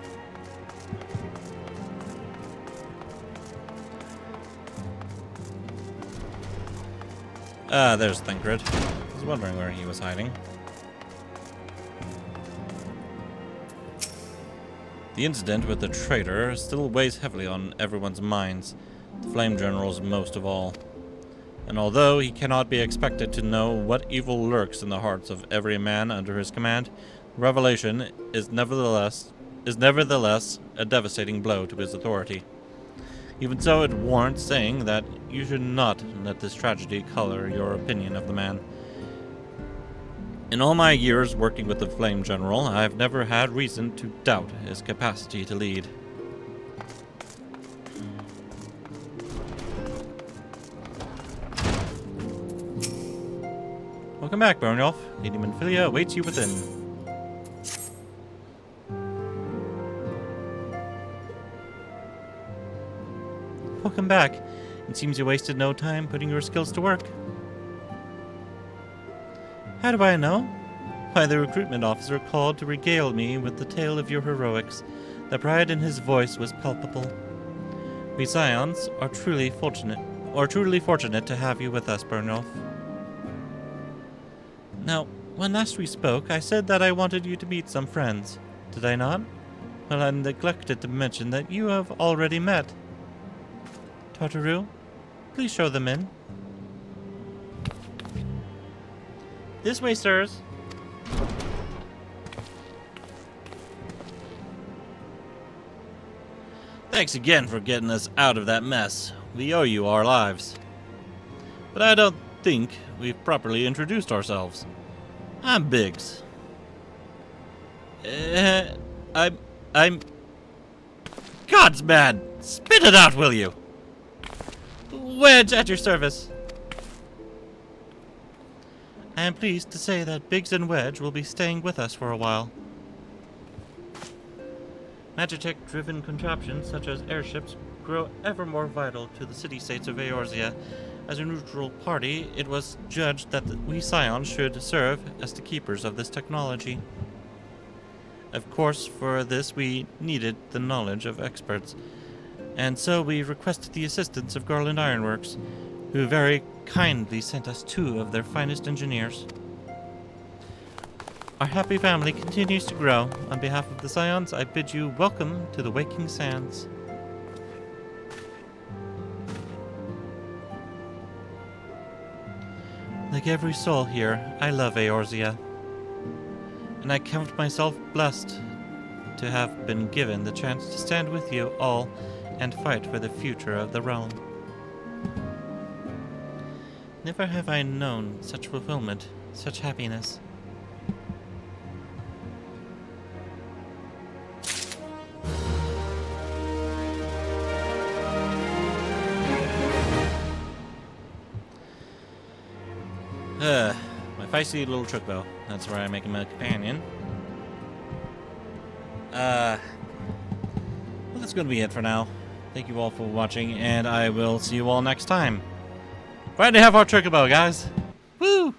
There's Thinkred. I was wondering where he was hiding. The incident with the traitor still weighs heavily on everyone's minds, the Flame General's most of all. And although he cannot be expected to know what evil lurks in the hearts of every man under his command, the revelation is nevertheless a devastating blow to his authority. Even so, it warrants saying that you should not let this tragedy color your opinion of the man. In all my years working with the Flame General, I have never had reason to doubt his capacity to lead. Welcome back, Byrnjolf. Lady Manfilia awaits you within. Welcome back. It seems you wasted no time putting your skills to work. How do I know? Why, the recruitment officer called to regale me with the tale of your heroics. The pride in his voice was palpable. We Scions are truly fortunate to have you with us, Byrnjolf. Now, when last we spoke, I said that I wanted you to meet some friends. Did I not? Well, I neglected to mention that you have already met. Tartaru, please show them in. This way, sirs. Thanks again for getting us out of that mess. We owe you our lives. But I don't think we've properly introduced ourselves. I'm Biggs. I'm... God's man! Spit it out, will you? Wedge at your service. I am pleased to say that Biggs and Wedge will be staying with us for a while. Magitech-driven contraptions such as airships grow ever more vital to the city-states of Eorzea. As a neutral party, it was judged that we Scions should serve as the keepers of this technology. Of course, for this we needed the knowledge of experts, and so we requested the assistance of Garland Ironworks, who very kindly sent us 2 of their finest engineers. Our happy family continues to grow. On behalf of the Scions, I bid you welcome to the Waking Sands. Like every soul here, I love Eorzea, and I count myself blessed to have been given the chance to stand with you all and fight for the future of the realm. Never have I known such fulfillment, such happiness. My feisty little Chocobo. That's where I make him a companion. Well, that's going to be it for now. Thank you all for watching, and I will see you all next time. Glad to have our Chocobo, guys. Woo!